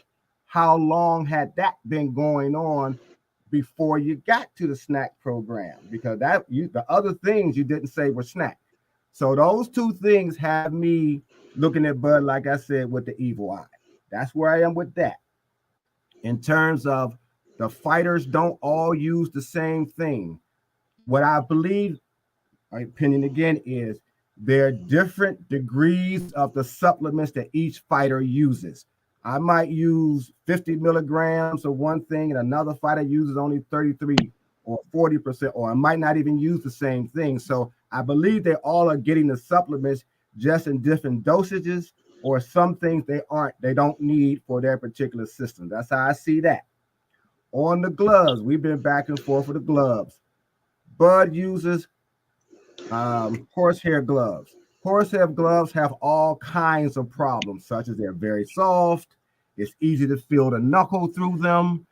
how long had that been going on before you got to the snack program? Because the other things you didn't say were snack. So those two things have me looking at Bud, like I said, with the evil eye. That's where I am with that. In terms of the fighters don't all use the same thing. What I believe, my opinion again, is there are different degrees of the supplements that each fighter uses. I might use 50 milligrams of one thing and another fighter uses only 33 or 40%, or I might not even use the same thing. So I believe they all are getting the supplements just in different dosages, or some things they don't need for their particular system. That's how I see that. On the gloves, we've been back and forth with the gloves. Bud uses horsehair gloves. Horsehair gloves have all kinds of problems, such as they're very soft. It's easy to feel the knuckle through them.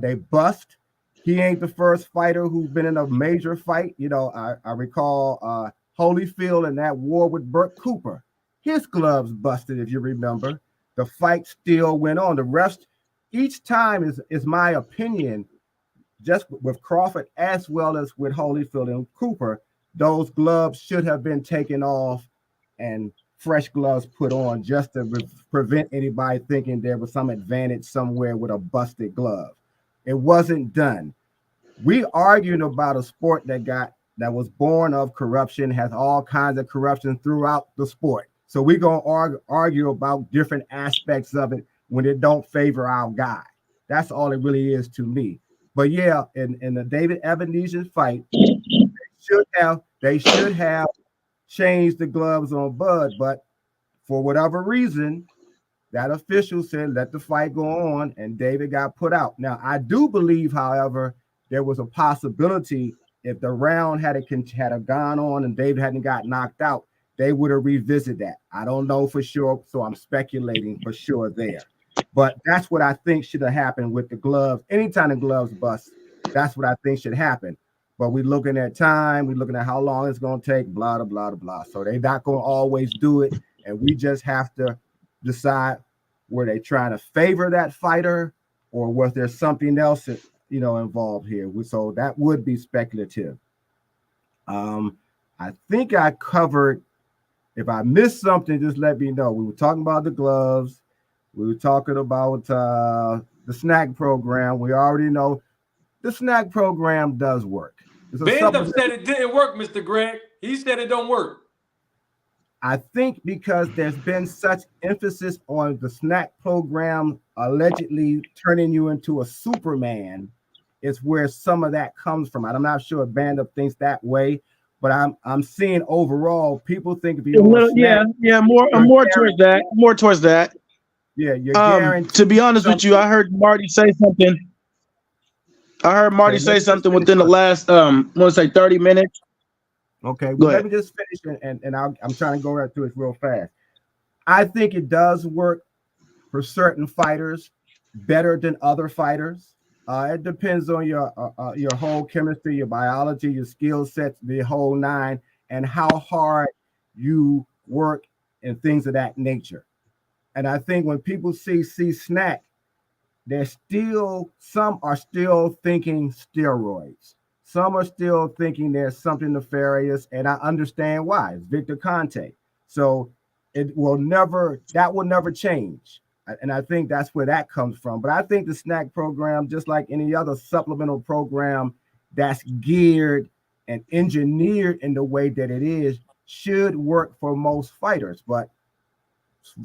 They bust. He ain't the first fighter who's been in a major fight. You know, I recall Holyfield in that war with Burt Cooper. His gloves busted, if you remember. The fight still went on. The refs, each time is my opinion, just with Crawford as well as with Holyfield and Cooper, those gloves should have been taken off and fresh gloves put on just to prevent anybody thinking there was some advantage somewhere with a busted glove. It wasn't done. We arguing about a sport that was born of corruption, has all kinds of corruption throughout the sport. So we're gonna argue about different aspects of it when it don't favor our guy. That's all it really is to me. But yeah, in the David Ebenezer fight, they should have changed the gloves on Bud, but for whatever reason, that official said let the fight go on, and David got put out. Now, I do believe, however, there was a possibility if the round had gone on and David hadn't got knocked out, they would have revisited that. I don't know for sure, so I'm speculating for sure there. But that's what I think should have happened with the gloves. Anytime the gloves bust, that's what I think should happen. But we're looking at time, we're looking at how long it's going to take, blah, blah, blah, blah. So they're not going to always do it. And we just have to decide, were they trying to favor that fighter, or was there something else involved here? So that would be speculative. I think I covered. If I missed something, just let me know. We were talking about the gloves. We were talking about the snack program. We already know the snack program does work.
Band said it didn't work, Mr. Greg. He said it don't work.
I think because there's been such emphasis on the snack program allegedly turning you into a Superman, is where some of that comes from. I'm not sure if Band thinks that way, but I'm seeing overall people think if you
more towards that.
Yeah, you're guaranteed.
To be honest with you, I heard Marty say something. Within the last let's say 30 minutes.
Okay, well, let me just finish and I'm trying to go right through it real fast. I think it does work for certain fighters better than other fighters. It depends on your whole chemistry, your biology, your skill sets, the whole nine, and how hard you work and things of that nature. And I think when people see snack, some are still thinking steroids. Some are still thinking there's something nefarious, and I understand why. It's Victor Conte. So that will never change. And I think that's where that comes from. But I think the snack program, just like any other supplemental program that's geared and engineered in the way that it is, should work for most fighters. But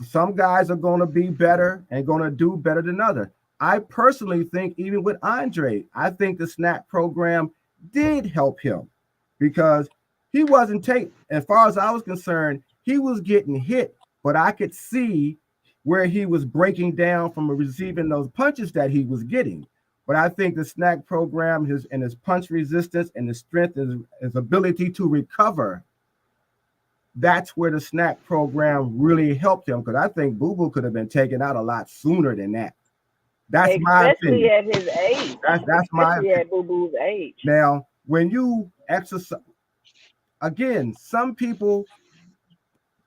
some guys are going to be better and going to do better than others. I personally think, even with Andre, I think the snack program did help him, because he wasn't as far as I was concerned, he was getting hit, but I could see where he was breaking down from receiving those punches that he was getting. But I think the snack program, his punch resistance and his strength and his ability to recover, that's where the snack program really helped him, because I think Boo Boo could have been taken out a lot sooner than that. That's my opinion.
Especially at his age.
That's my opinion.
At Boo Boo's age.
Now, when you exercise, again, some people,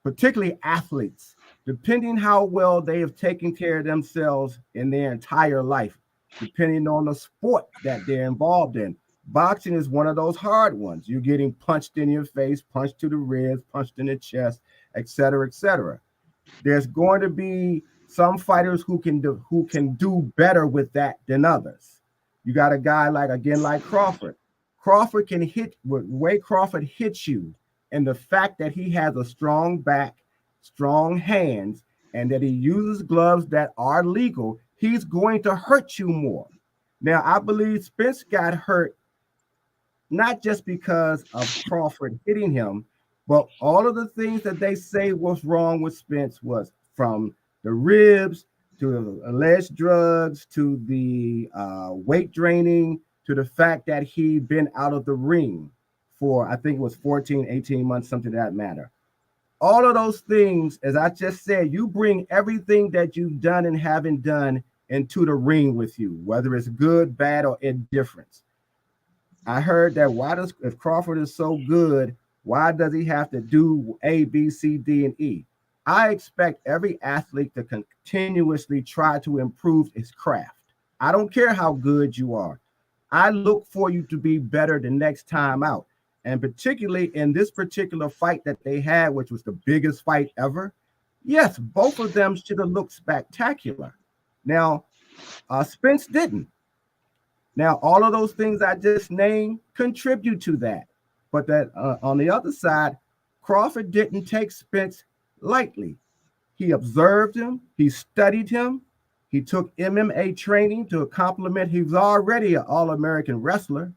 particularly athletes, depending how well they have taken care of themselves in their entire life, depending on the sport that they're involved in. Boxing is one of those hard ones. You're getting punched in your face, punched to the ribs, punched in the chest, et cetera, et cetera. There's going to be some fighters who can do better with that than others. You got a guy like Crawford. Crawford can hit with the way Crawford hits you, and the fact that he has a strong back, strong hands, and that he uses gloves that are legal, he's going to hurt you more. Now, I believe Spence got hurt not just because of Crawford hitting him, but all of the things that they say was wrong with Spence was from the ribs to the alleged drugs to the weight draining to the fact that he'd been out of the ring for, I think it was 14, 18 months, something to that matter. All of those things, as I just said, you bring everything that you've done and haven't done into the ring with you, whether it's good, bad, or indifference. I heard that if Crawford is so good, why does he have to do A, B, C, D, and E? I expect every athlete to continuously try to improve his craft. I don't care how good you are. I look for you to be better the next time out. And particularly in this particular fight that they had, which was the biggest fight ever, yes, both of them should have looked spectacular. Now, Spence didn't. Now, all of those things I just named contribute to that. But that on the other side, Crawford didn't take Spence lightly. He observed him, he studied him, he took MMA training to complement. He was already an All-American wrestler.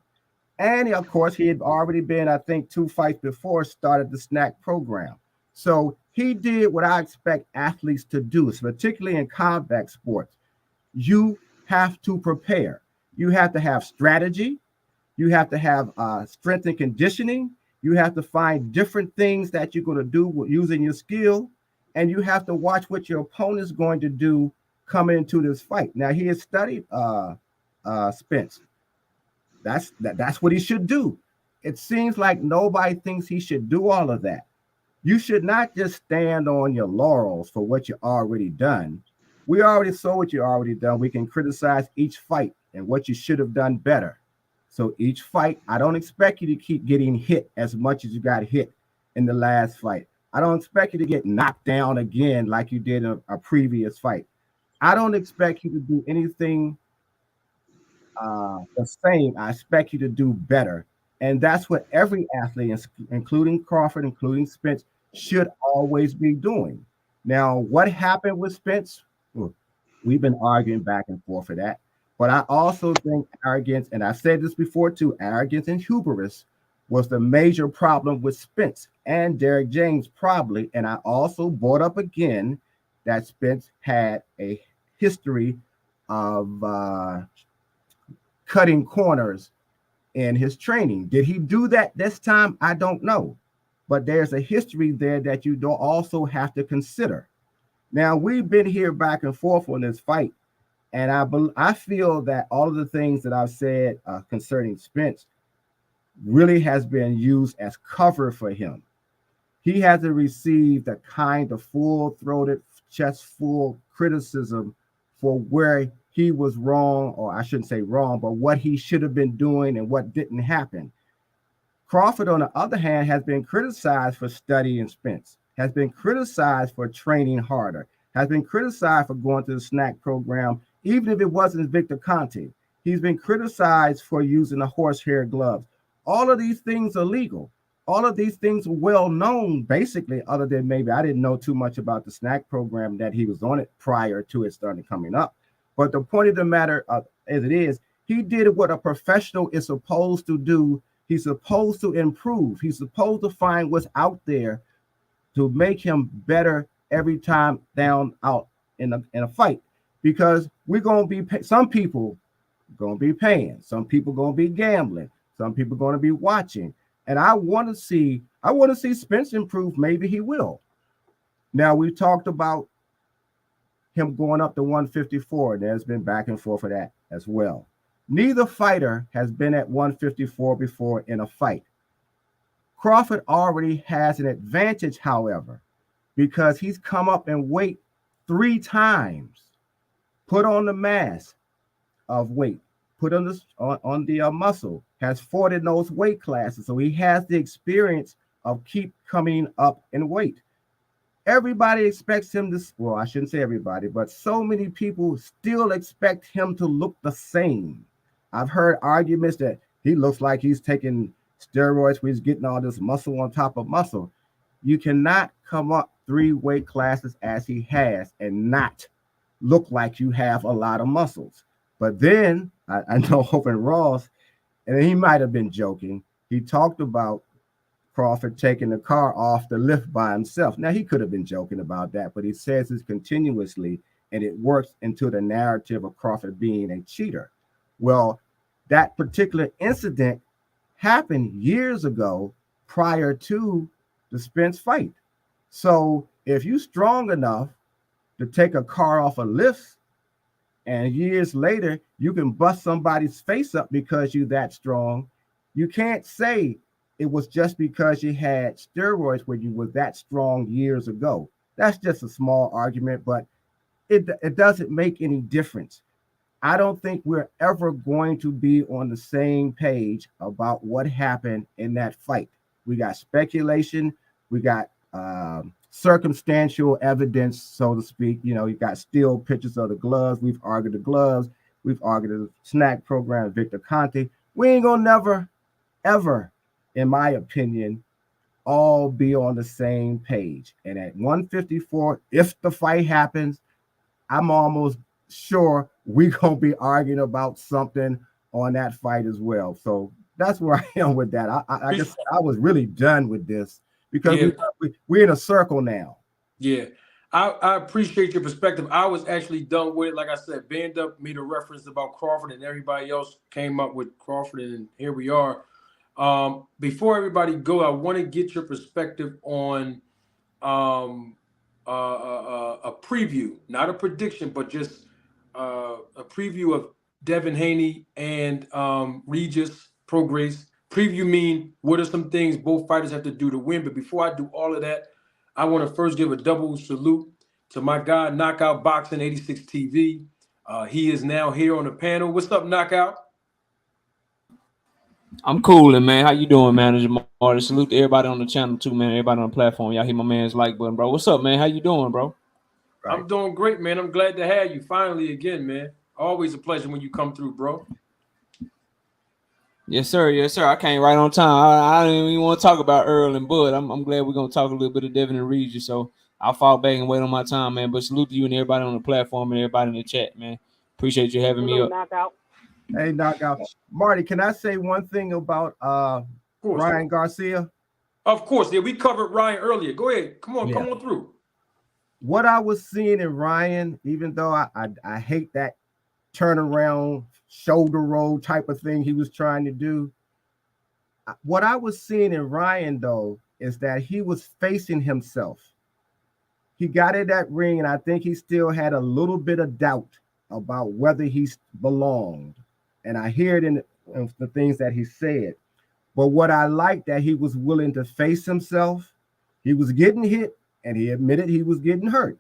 And of course, he had already been, I think, 2 fights before, started the snack program. So he did what I expect athletes to do, particularly in combat sports. You have to prepare. You have to have strategy. You have to have strength and conditioning. You have to find different things that you're going to do using your skill. And you have to watch what your opponent's going to do coming into this fight. Now, he has studied Spence. That's what he should do. It seems like nobody thinks he should do all of that. You should not just stand on your laurels for what you already done. We already saw what you already done. We can criticize each fight and what you should have done better. So each fight, I don't expect you to keep getting hit as much as you got hit in the last fight. I don't expect you to get knocked down again like you did in a previous fight. I don't expect you to do anything the same. I expect you to do better. And that's what every athlete, including Crawford, including Spence, should always be doing. Now, what happened with Spence? We've been arguing back and forth for that. But I also think arrogance, and I've said this before too, arrogance and hubris was the major problem with Spence and Derek James probably. And I also brought up again that Spence had a history of cutting corners in his training. Did he do that this time? I don't know. But there's a history there that you don't also have to consider. Now, we've been here back and forth on this fight, and I feel that all of the things that I've said concerning Spence really has been used as cover for him. He hasn't received a kind of full-throated, chest-full criticism for where he was wrong, or I shouldn't say wrong, but what he should have been doing and what didn't happen. Crawford, on the other hand, has been criticized for studying Spence, has been criticized for training harder, has been criticized for going to the snack program, even if it wasn't Victor Conte. He's been criticized for using the horsehair gloves. All of these things are legal. All of these things are well known, basically, other than maybe I didn't know too much about the snack program that he was on it prior to it starting coming up. But the point of the matter, as it is, he did what a professional is supposed to do. He's supposed to improve. He's supposed to find what's out there to make him better every time down out in a fight. Because we're going to be, some people going to be paying. Some people going to be gambling. Some people going to be watching. And I want to see Spence improve. Maybe he will. Now, we talked about him going up to 154. There's been back and forth for that as well. Neither fighter has been at 154 before in a fight. Crawford already has an advantage, however, because he's come up in weight 3 times, put on the mass of weight, put on the muscle, has fought in those weight classes. So he has the experience of keep coming up in weight. Everybody expects him to, well, I shouldn't say everybody, but so many people still expect him to look the same. I've heard arguments that he looks like he's taking steroids where he's getting all this muscle on top of muscle. You cannot come up 3 weight classes as he has and not look like you have a lot of muscles. But then I know Hope and Ross, and he might have been joking. He talked about Crawford taking the car off the lift by himself. Now, he could have been joking about that, but he says this continuously, and it works into the narrative of Crawford being a cheater. Well, that particular incident happened years ago prior to the Spence fight. So if you're strong enough to take a car off a lift, and years later, you can bust somebody's face up because you're that strong, you can't say it was just because you had steroids when you were that strong years ago. That's just a small argument, but it doesn't make any difference. I don't think we're ever going to be on the same page about what happened in that fight. We got speculation, we got circumstantial evidence, so to speak. You know, you got still pictures of the gloves. We've argued the gloves. We've argued the snack program, Victor Conte. We ain't gonna never, ever, in my opinion, all be on the same page. And at 154, if the fight happens, I'm almost sure we're gonna be arguing about something on that fight as well. So that's where I am with that. I guess I was really done with this because we're in a circle now.
Yeah. I appreciate your perspective. I was actually done with it. Like I said, Band Up made a reference about Crawford and everybody else came up with Crawford, and here we are. Before everybody go, I want to get your perspective on a preview, not a prediction, but just a preview of Devin Haney and Regis Prograis. Preview mean what are some things both fighters have to do to win. But before I do all of that, I want to first give a double salute to my guy, Knockout Boxing 86 TV. He is now here on the panel. What's up, Knockout?
I'm coolin', man. How you doing, Manager Marty? Salute to everybody on the channel too, man. Everybody on the platform. Y'all hit my man's like button, bro. What's up, man? How you doing, bro?
Right. I'm doing great, man. I'm glad to have you finally again, man. Always a pleasure when you come through, bro.
Yes, sir. Yes, sir. I came right on time. I didn't even want to talk about Earl and Bud. I'm glad we're gonna talk a little bit of Devin and Regis. So I'll fall back and wait on my time, man. But salute to you and everybody on the platform and everybody in the chat, man. Appreciate you having me up.
Knockout.
Hey, Knockout. Marty, can I say one thing about Ryan Garcia?
Of course. Yeah, we covered Ryan earlier. Go ahead. Come on through.
What I was seeing in Ryan, even though I hate that turnaround shoulder roll type of thing he was trying to do, what I was seeing in Ryan, though, is that he was facing himself. He got in that ring, and I think he still had a little bit of doubt about whether he belonged. And I hear it in the things that he said. But what I liked that he was willing to face himself. He was getting hit, and he admitted he was getting hurt.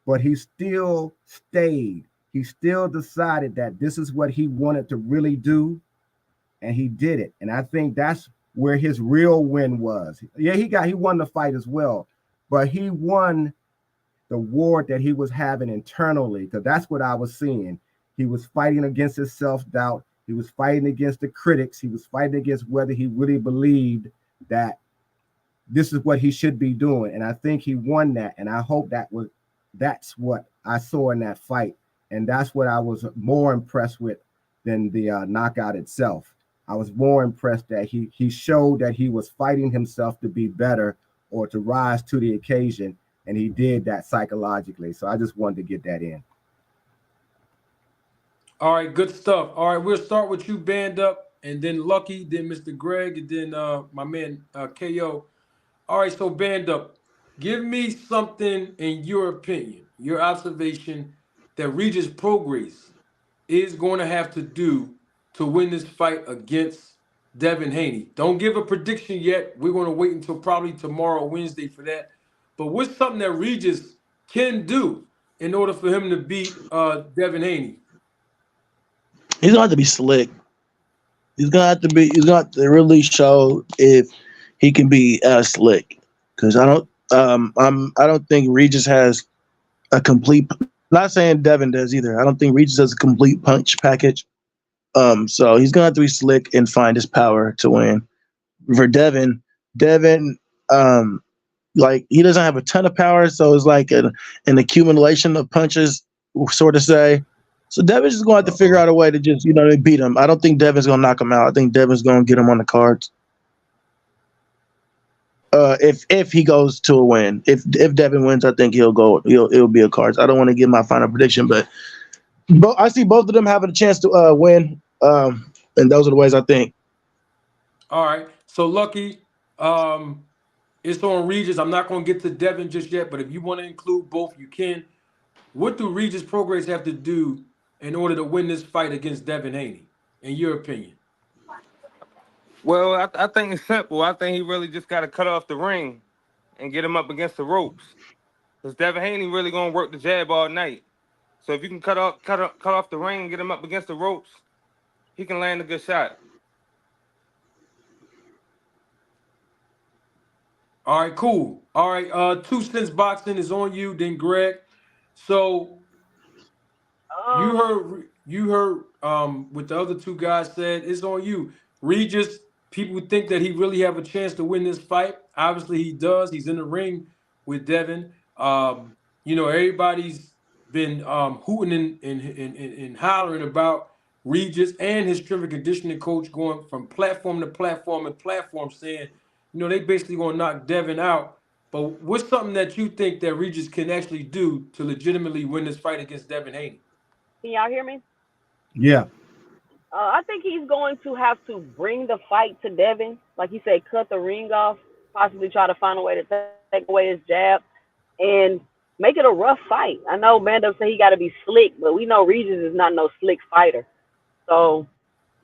But he still stayed. He still decided that this is what he wanted to really do, and he did it. And I think that's where his real win was. Yeah, he won the fight as well, but he won the war that he was having internally, because that's what I was seeing. He was fighting against his self-doubt. He was fighting against the critics. He was fighting against whether he really believed that this is what he should be doing. And I think he won that. And I hope that's what I saw in that fight. And that's what I was more impressed with than the knockout itself. I was more impressed that he showed that he was fighting himself to be better or to rise to the occasion. And he did that psychologically. So I just wanted to get that in.
All right, good stuff. All right, we'll start with you, Band Up, and then Lucky, then Mr. Greg, and then my man KO. All right, so Band Up, give me something in your opinion, your observation that Regis Prograis is going to have to do to win this fight against Devin Haney. Don't give a prediction yet. We're going to wait until probably tomorrow, Wednesday, for that. But what's something that Regis can do in order for him to beat Devin Haney?
He's gonna have to be slick. He's gonna have to really show if he can be slick. Because I don't think Regis has a complete. Not saying Devin does either. I don't think Regis has a complete punch package. So he's gonna have to be slick and find his power to win. For Devin, like he doesn't have a ton of power, so it's like an accumulation of punches, sort of say. So Devin's just going to have to figure out a way to just, beat him. I don't think Devin's going to knock him out. I think Devin's going to get him on the cards. If he goes to a win, if Devin wins, I think it'll be a cards. I don't want to give my final prediction, but I see both of them having a chance to win. And those are the ways I think.
All right. So Lucky, it's on Regis. I'm not going to get to Devin just yet, but if you want to include both, you can. What do Regis Prograis have to do in order to win this fight against Devin Haney, in your opinion?
Well, I think it's simple. I think he really just got to cut off the ring and get him up against the ropes. Because Devin Haney really going to work the jab all night. So if you can cut off the ring and get him up against the ropes, he can land a good shot.
All right, cool. All right, 2 Cents Boxing is on you, then Greg. So you heard what the other two guys said. It's on you. Regis, people think that he really have a chance to win this fight. Obviously, he does. He's in the ring with Devin. Everybody's been hooting and hollering about Regis and his strength and conditioning coach going from platform to platform and platform, saying, they basically gonna knock Devin out. But what's something that you think that Regis can actually do to legitimately win this fight against Devin Haney?
Can y'all hear me?
Yeah.
I think he's going to have to bring the fight to Devin. Like he said, cut the ring off, possibly try to find a way to take away his jab and make it a rough fight. I know Mando said he got to be slick, but we know Regis is not no slick fighter. So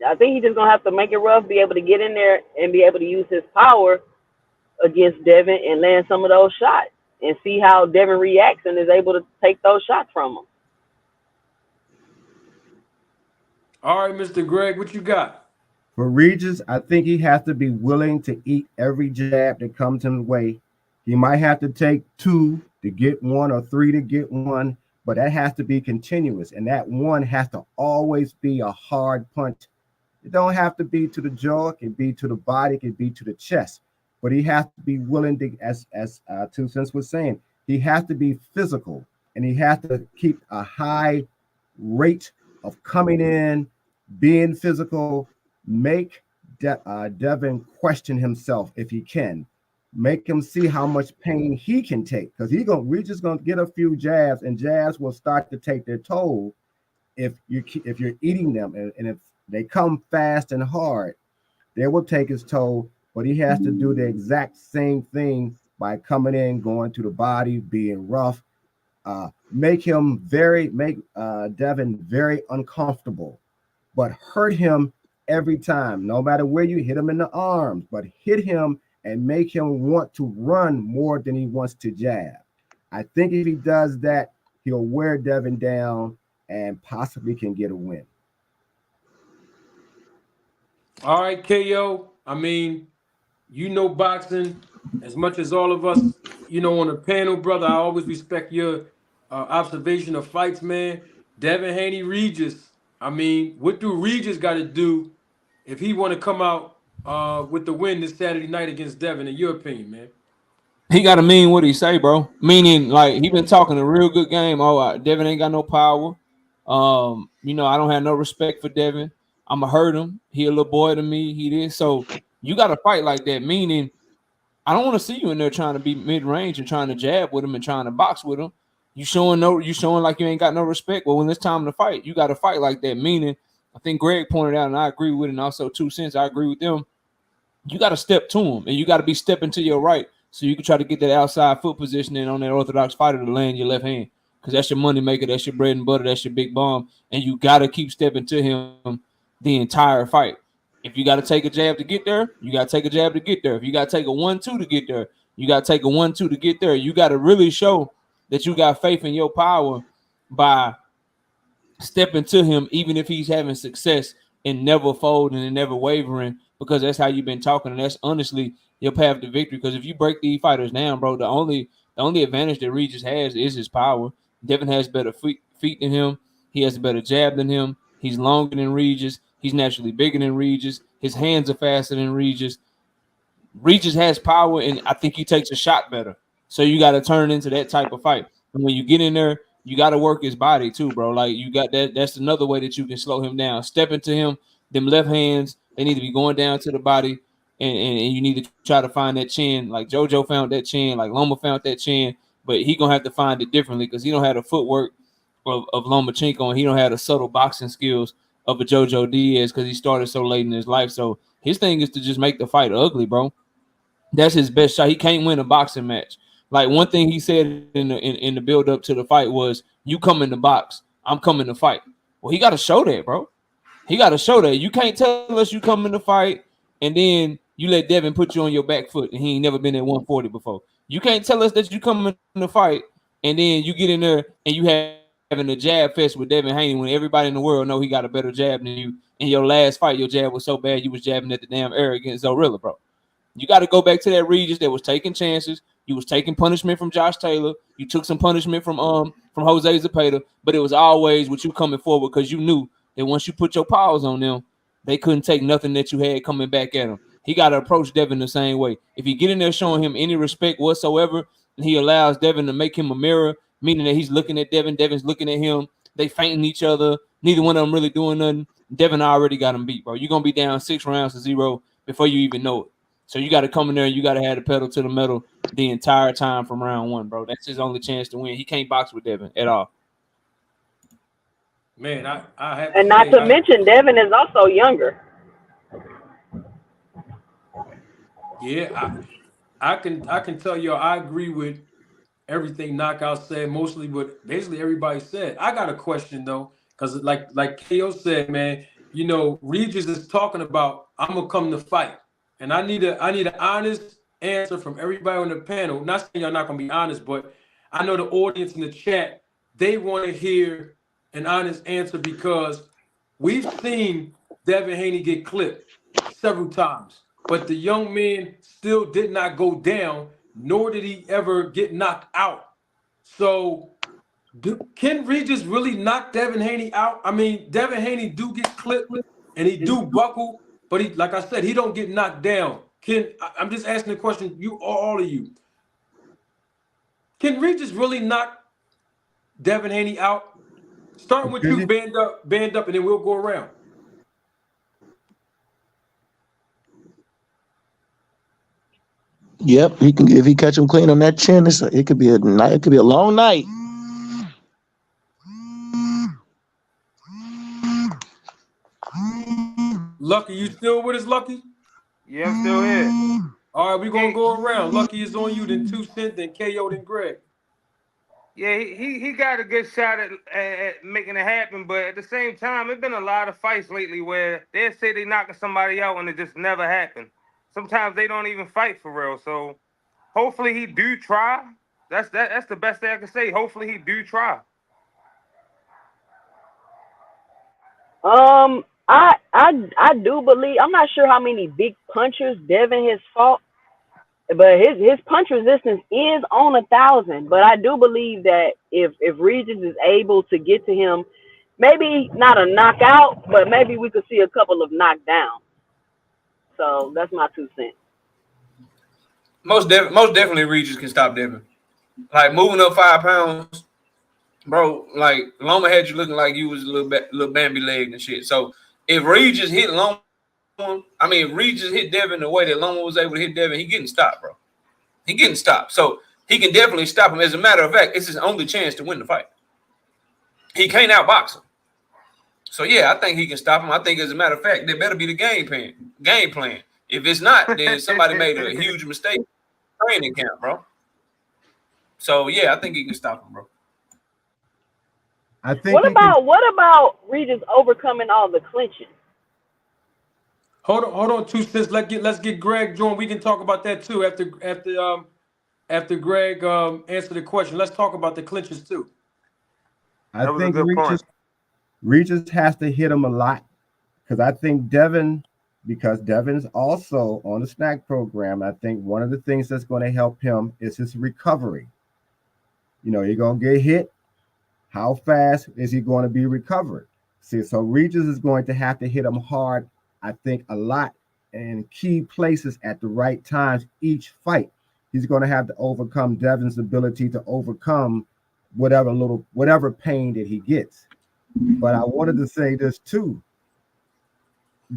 I think he's just going to have to make it rough, be able to get in there and be able to use his power against Devin and land some of those shots and see how Devin reacts and is able to take those shots from him.
All right, Mr. Greg, what you got?
For Regis, I think he has to be willing to eat every jab that comes his way. He might have to take 2 to get 1 or 3 to get 1, but that has to be continuous. And that 1 has to always be a hard punch. It don't have to be to the jaw, it can be to the body, it can be to the chest. But he has to be willing to, as 2 Cents was saying, he has to be physical and he has to keep a high rate of coming in, being physical, make Devin question himself if he can. Make him see how much pain he can take, because we're just gonna get a few jabs, and jabs will start to take their toll if you're eating them, and if they come fast and hard, they will take his toll. But he has to do the exact same thing by coming in, going to the body, being rough, make Devin very uncomfortable, but hurt him every time, no matter where you hit him in the arms, but hit him and make him want to run more than he wants to jab. I think if he does that, he'll wear Devin down and possibly can get a win.
All right, KO. I mean, boxing as much as all of us, on the panel, brother. I always respect your observation of fights, man. Devin Haney, Regis. I mean, what do Regis got to do if he want to come out with the win this Saturday night against Devin? In your opinion, man?
He got to mean what he say, bro. Meaning, like, he been talking a real good game. Oh, Devin ain't got no power. I don't have no respect for Devin. I'ma hurt him. He a little boy to me. He did. So you got to fight like that. Meaning, I don't want to see you in there trying to be mid range and trying to jab with him and trying to box with him. You showing like you ain't got no respect. Well, when it's time to fight, you got to fight like that. Meaning, I think Greg pointed out, and I agree with it, and also 2 Cents, I agree with them. You got to step to him, and you got to be stepping to your right, so you can try to get that outside foot positioning on that orthodox fighter to land your left hand, because that's your money maker, that's your bread and butter, that's your big bomb, and you got to keep stepping to him the entire fight. If you got to take a jab to get there, you got to take a jab to get there. If you got to take a 1-2 to get there, you got to take a 1-2 to get there. You got to really show that you got faith in your power by stepping to him, even if he's having success, and never folding and never wavering, because that's how you've been talking, and that's honestly your path to victory. Because if you break these fighters down, bro, the only advantage that Regis has is his power. Devin has better feet than him. He has a better jab than him. He's longer than Regis. He's naturally bigger than Regis. His hands are faster than Regis. Regis has power, and I think he takes a shot better. So you got to turn into that type of fight. And when you get in there, you got to work his body too, bro. Like, you got that. That's another way that you can slow him down. Step into him. Them left hands, they need to be going down to the body, and you need to try to find that chin. Like JoJo found that chin, like Loma found that chin, but he gonna have to find it differently, because he don't have the footwork of Lomachenko, and he don't have the subtle boxing skills of a JoJo Diaz, because he started so late in his life. So his thing is to just make the fight ugly, bro. That's his best shot. He can't win a boxing match. Like, one thing he said in the build up to the fight was, "You come in the box, I'm coming to fight." Well, he got to show that, bro. He got to show that. You can't tell us you come in the fight and then you let Devin put you on your back foot and he ain't never been at 140 before. You can't tell us that you come in the fight and then you get in there and you have having a jab fest with Devin Haney when everybody in the world know he got a better jab than you. In your last fight, your jab was so bad you was jabbing at the damn air against Zorilla, bro. You got to go back to that Regis that was taking chances. You was taking punishment from Josh Taylor. You took some punishment from Jose Zepeda, but it was always with you coming forward because you knew that once you put your paws on them, they couldn't take nothing that you had coming back at them. He got to approach Devin the same way. If he get in there showing him any respect whatsoever, and he allows Devin to make him a mirror, meaning that he's looking at Devin, Devin's looking at him, they fainting each other, neither one of them really doing nothing, Devin already got him beat, bro. You're going to be down 6 rounds to 0 before you even know it. So you got to come in there and you got to have the pedal to the metal the entire time from round 1, bro. That's his only chance to win. He can't box with Devin at all.
Man, I have
and not to mention Devin is also younger.
Yeah, I can tell you I agree with everything Knockout said, mostly what basically everybody said. I got a question though, because like KO said, man, you know, Regis is talking about I'm gonna come to fight. And I need an honest answer from everybody on the panel. Not saying y'all not gonna be honest, but I know the audience in the chat, they want to hear an honest answer because we've seen Devin Haney get clipped several times, but the young man still did not go down, nor did he ever get knocked out. So can Regis really knock Devin Haney out? I mean, Devin Haney do get clipped and he do buckle, but he, like I said, he don't get knocked down. I'm just asking the question, you all of you. Can Regis really knock Devin Haney out? Starting with you, band up, and then we'll go around.
Yep, he can. If he catch him clean on that chin, it could be a night. It could be a long night.
Lucky, you still with us, Lucky?
Yeah, I'm still here.
All right, we're gonna go around. Lucky is on you, then 2 Cent, then KO, then Greg.
Yeah, he got a good shot at making it happen, but at the same time, there's been a lot of fights lately where they say they knocking somebody out and it just never happened. Sometimes they don't even fight for real. So hopefully he do try. That's the best thing I can say. Hopefully he do try.
I do believe, I'm not sure how many big punchers Devin has fought, but his punch resistance is on 1,000. But I do believe that if Regis is able to get to him, maybe not a knockout, but maybe we could see a couple of knockdowns. So that's my 2 cents.
Most definitely Regis can stop Devin. Like moving up 5 pounds, bro. Like Loma had you looking like you was a little Bambi leg and shit. So if Regis hit Loma, if Regis hit Devin the way that Loma was able to hit Devin, he getting stopped, bro. He getting stopped. So he can definitely stop him. As a matter of fact, it's his only chance to win the fight. He can't outbox him. So yeah, I think he can stop him. I think as a matter of fact, there better be the game plan. If it's not, then somebody made a huge mistake in training camp, bro. So yeah, I think he can stop him, bro.
I think.
What about Regis overcoming all the clinching?
Hold on, 2 Cents. Let's get Greg joined. We can talk about that too after Greg answer the question. Let's talk about the clinches too.
I think Regis has to hit him a lot because I think because Devin's also on the snack program. I think one of the things that's going to help him is his recovery. You know, you're going to get hit. How fast is he going to be recovered? See, so Regis is going to have to hit him hard, I think, a lot in key places at the right times each fight. He's going to have to overcome Devin's ability to overcome whatever pain that he gets. But I wanted to say this too.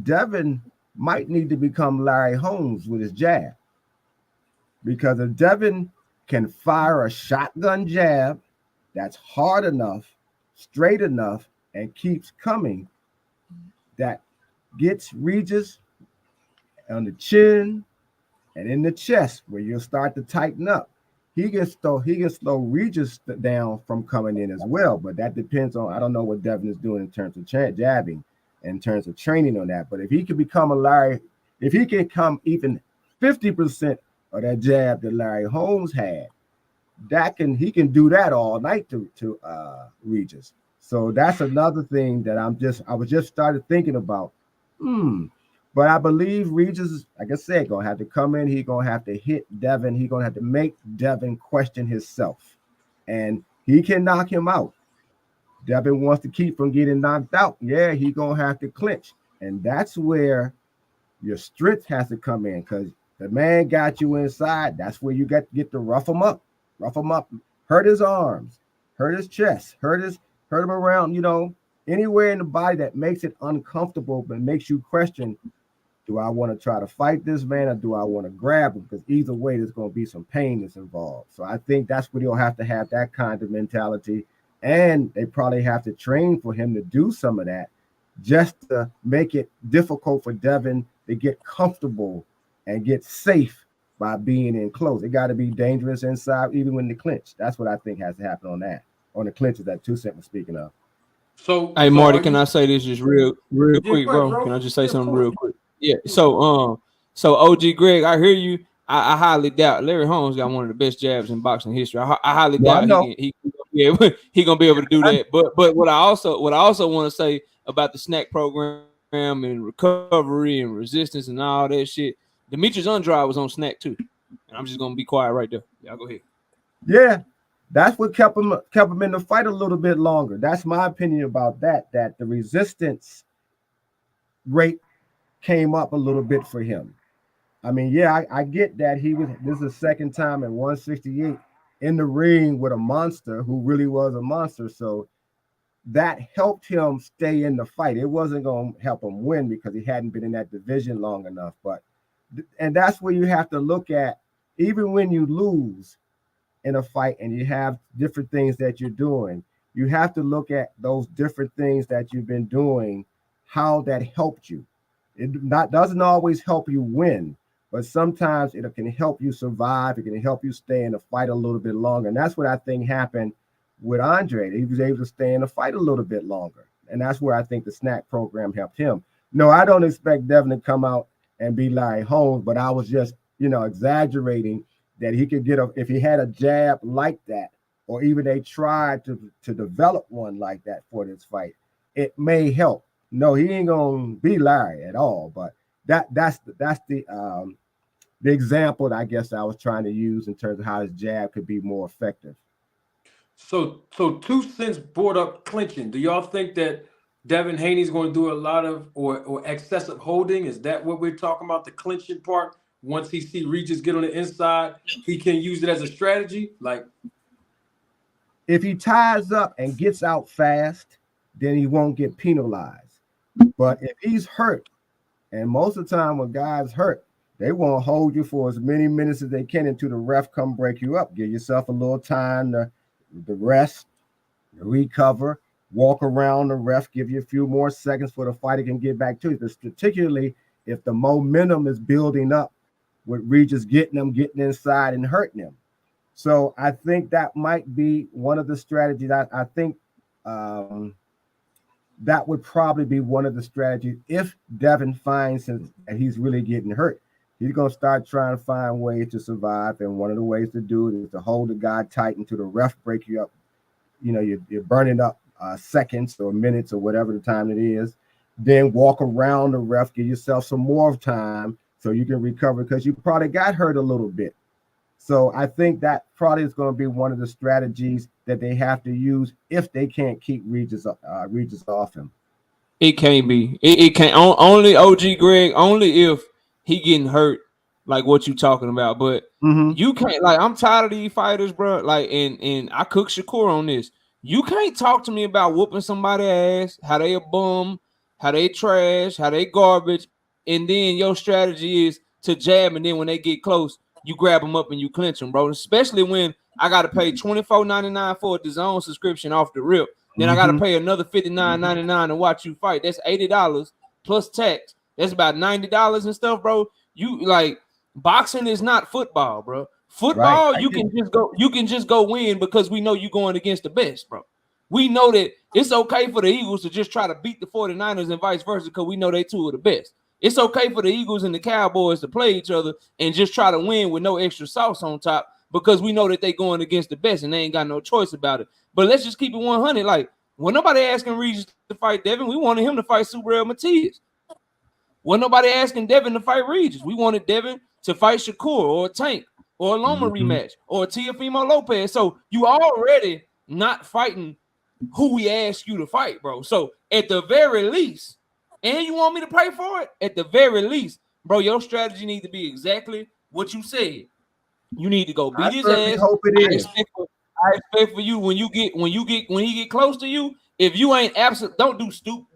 Devin might need to become Larry Holmes with his jab. Because if Devin can fire a shotgun jab that's hard enough, straight enough, and keeps coming, that gets Regis on the chin and in the chest where you'll start to tighten up. He can slow Regis down from coming in as well, but that depends on, I don't know what Devin is doing in terms of jabbing, in terms of training on that. But if he can become if he can come even 50% of that jab that Larry Holmes had, he can do that all night to Regis. So that's another thing that I was just started thinking about. But I believe Regis, like I said, gonna have to come in. He gonna have to hit Devin. He gonna have to make Devin question himself, and he can knock him out. Devin wants to keep from getting knocked out. Yeah, he gonna have to clinch, and that's where your strength has to come in because the man got you inside. That's where you get to rough him up, hurt his arms, hurt his chest, hurt him around. Anywhere in the body that makes it uncomfortable, but makes you question: do I want to try to fight this man or do I want to grab him? Because either way, there's going to be some pain that's involved. So I think that's where he'll have to have that kind of mentality. And they probably have to train for him to do some of that just to make it difficult for Devin to get comfortable and get safe by being in close. It got to be dangerous inside, even when they clinch. That's what I think has to happen on the clinches that 2 Cent was speaking of.
Hey Marty, can I say this just real quick, bro?
bro?
Can I just say
Yeah,
something real quick? Yeah. So OG Greg, I hear you. I highly doubt Larry Holmes got one of the best jabs in boxing history. I highly
Well, I
doubt
know.
he gonna be able to do that. But what I also want to say about the snack program and recovery and resistance and all that shit, Demetrius Andrade was on snack too. And I'm just gonna be quiet right there. Y'all go ahead.
Yeah, that's what kept him in the fight a little bit longer. That's my opinion about that. That the resistance rate came up a little bit for him. I mean, yeah, I get that this is the second time at 168 in the ring with a monster who really was a monster. So that helped him stay in the fight. It wasn't going to help him win because he hadn't been in that division long enough. And that's where you have to look at, even when you lose in a fight and you have different things that you're doing, you have to look at those different things that you've been doing, how that helped you. It doesn't always help you win, but sometimes it can help you survive. It can help you stay in the fight a little bit longer. And that's what I think happened with Andre. He was able to stay in the fight a little bit longer. And that's where I think the snack program helped him. No, I don't expect Devin to come out and be like Holmes, but I was just, exaggerating that he could if he had a jab like that, or even they tried to develop one like that for this fight, it may help. No, he ain't gonna be Larry at all, but that's the example that I guess I was trying to use in terms of how his jab could be more effective.
So 2 Cents brought up clinching. Do y'all think that Devin Haney's going to do a lot of or excessive holding? Is that what we're talking about, the clinching part? Once he see Regis get on the inside, he can use it as a strategy? Like,
if he ties up and gets out fast, then he won't get penalized. But if he's hurt, and most of the time when guys hurt, they won't hold you for as many minutes as they can until the ref come break you up. Give yourself a little time to rest, recover, walk around the ref, give you a few more seconds for the fighter can get back to you. But particularly if the momentum is building up with Regis getting inside and hurting him. So I think that might be one of the strategies. I think that would probably be one of the strategies if Devin finds that he's really getting hurt. He's going to start trying to find ways to survive, and one of the ways to do it is to hold the guy tight until the ref break you up. You're burning up seconds or minutes or whatever the time it is. Then walk around the ref, give yourself some more time so you can recover because you probably got hurt a little bit. So I think that probably is going to be one of the strategies that they have to use if they can't keep Regis off him.
It can't be. It can't. Only OG Greg. Only if he getting hurt, like what you talking about. But you can't. Like, I'm tired of these fighters, bro. Like, and I cook Shakur on this. You can't talk to me about whooping somebody's ass, how they a bum, how they trash, how they garbage, and then your strategy is to jab, and then when they get close, you grab them up and you clinch them, bro. Especially when I got to pay $24.99 for a DAZN subscription off the rip. Then I got to pay another $59.99 to watch you fight. That's $80 plus tax. That's about $90 and stuff, bro. You like, boxing is not football, bro. Football, right. You can just go win because we know you're going against the best, bro. We know that it's okay for the Eagles to just try to beat the 49ers and vice versa because we know they two are the best. It's okay for the Eagles and the Cowboys to play each other and just try to win with no extra sauce on top because we know that they going against the best and they ain't got no choice about it. But let's just keep it 100. Like, when nobody asking Regis to fight Devin, we wanted him to fight Super Matias. When nobody asking Devin to fight Regis, we wanted Devin to fight Shakur or Tank or a Loma rematch or Teofimo Lopez. So you already not fighting who we asked you to fight, bro. So at the very least, and you want me to pay for it, at the very least, bro, your strategy needs to be exactly what you said. You need to go beat his ass.
Hope it is.
I expect for you when he get close to you, if you ain't absent, don't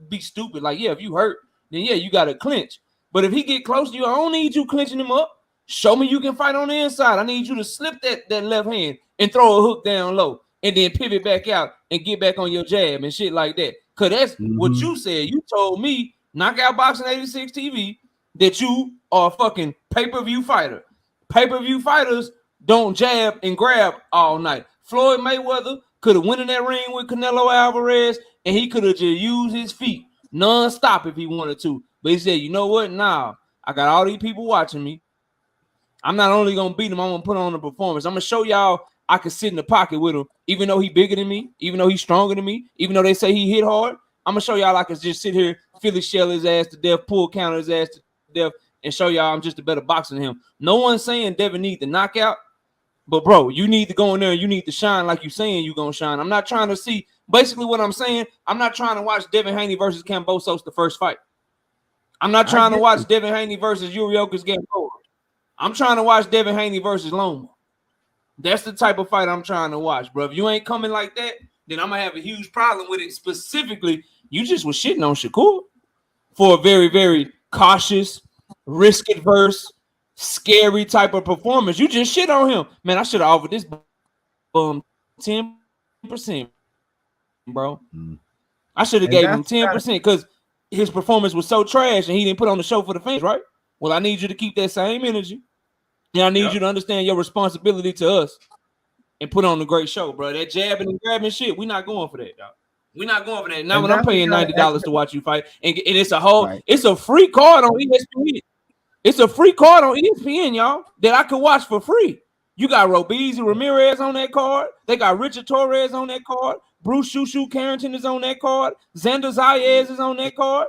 be stupid. Like, yeah, if you hurt, then yeah, you gotta clinch. But if he get close to you, I don't need you clinching him up. Show me you can fight on the inside. I need you to slip that left hand and throw a hook down low and then pivot back out and get back on your jab and shit like that. Cause that's what you said. You told me, Knockout Boxing 86 TV, that you are a fucking pay-per-view fighter. Pay-per-view fighters don't jab and grab all night. Floyd Mayweather could have went in that ring with Canelo Alvarez and he could have just used his feet non-stop if he wanted to. But he said, you know what? Nah, I got all these people watching me. I'm not only going to beat him, I'm going to put on a performance. I'm going to show y'all I can sit in the pocket with him, even though he bigger than me, even though he's stronger than me, even though they say he hit hard. I'm going to show y'all I can just sit here, Philly shell his ass to death, pull counter his ass to death, and show y'all I'm just a better boxer than him. No one's saying Devin need the knockout, but, bro, you need to go in there and you need to shine like you saying you're going to shine. I'm not trying to see – basically what I'm saying, I'm not trying to watch Devin Haney versus Kambosos the first fight. I'm not trying to watch Devin Haney versus Yuriokas Gamboa. I'm trying to watch Devin Haney versus Loma. That's the type of fight I'm trying to watch, bro. If you ain't coming like that, then I'm going to have a huge problem with it. Specifically, you just was shitting on Shakur for a very, very cautious, risk-averse, scary type of performance. You just shit on him. Man, I should have offered this 10%, bro. I should have gave him 10% because his performance was so trash and he didn't put on the show for the fans, right? Well, I need you to keep that same energy. And I need you to understand your responsibility to us and put on a great show, bro. That jabbing and grabbing shit, we're not going for that, dog. We're not going for that. Now, when I'm paying $90 to watch you fight, and it's a whole, it's a free card on ESPN. It's a free card on ESPN, y'all, that I could watch for free. You got Robeisy Ramirez on that card. They got Richard Torres on that card. Bruce Shushu Carrington is on that card. Xander Zayas is on that card.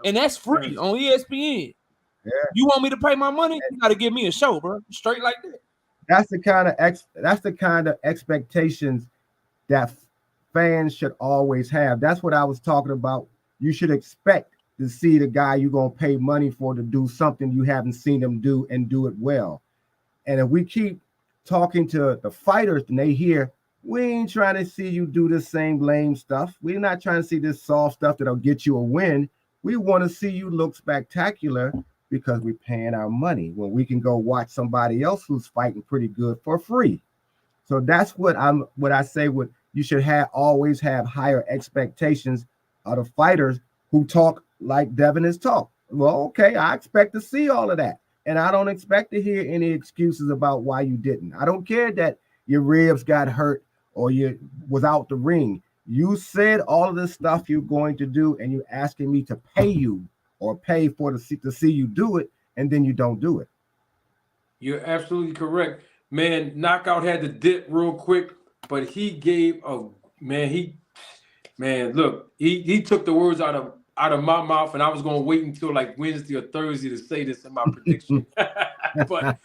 And that's free on ESPN. Yeah. You want me to pay my money? You got to give me a show, bro. Straight like that.
That's the kind of expectations that fans should always have. That's what I was talking about. You should expect to see the guy you're going to pay money for to do something you haven't seen him do and do it well. And if we keep talking to the fighters and they hear, we ain't trying to see you do the same lame stuff. We're not trying to see this soft stuff that'll get you a win. We want to see you look spectacular because we're paying our money when we can go watch somebody else who's fighting pretty good for free. So that's what I say. What you should always have higher expectations of the fighters who talk like Devin has talked. Well, okay, I expect to see all of that. And I don't expect to hear any excuses about why you didn't. I don't care that your ribs got hurt or you was out the ring. You said all of this stuff you're going to do, and you're asking me to pay you or pay to see you do it, and then you don't do it.
You're absolutely correct. Man, Knockout had to dip real quick, but he gave look, he took the words out of my mouth, and I was gonna wait until like Wednesday or Thursday to say this in my prediction. But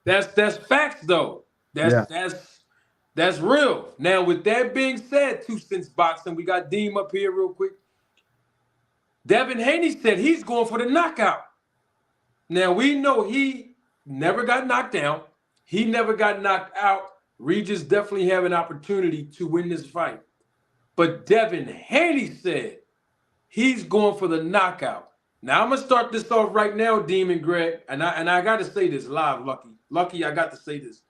that's facts though. That's real. Now, with that being said, 2 Cents Boxing, we got Deem up here real quick. Devin Haney said he's going for the knockout. Now, we know he never got knocked down. He never got knocked out. Regis definitely have an opportunity to win this fight. But Devin Haney said he's going for the knockout. Now, I'm going to start this off right now, Demon Greg, and I got to say this live, Lucky. Lucky, I got to say this.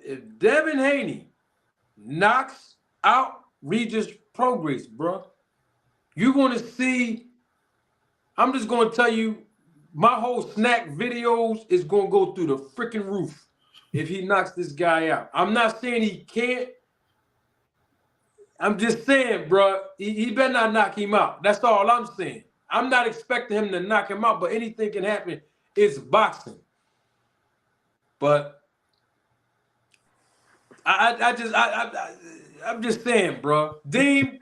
If Devin Haney knocks out Regis Prograis, bro, you're going to see, I'm just going to tell you, my whole snack videos is going to go through the freaking roof if he knocks this guy out. I'm not saying he can't. I'm just saying, bro, he better not knock him out. That's all I'm saying. I'm not expecting him to knock him out, but anything can happen. It's boxing. But I'm just saying, bro. Dean,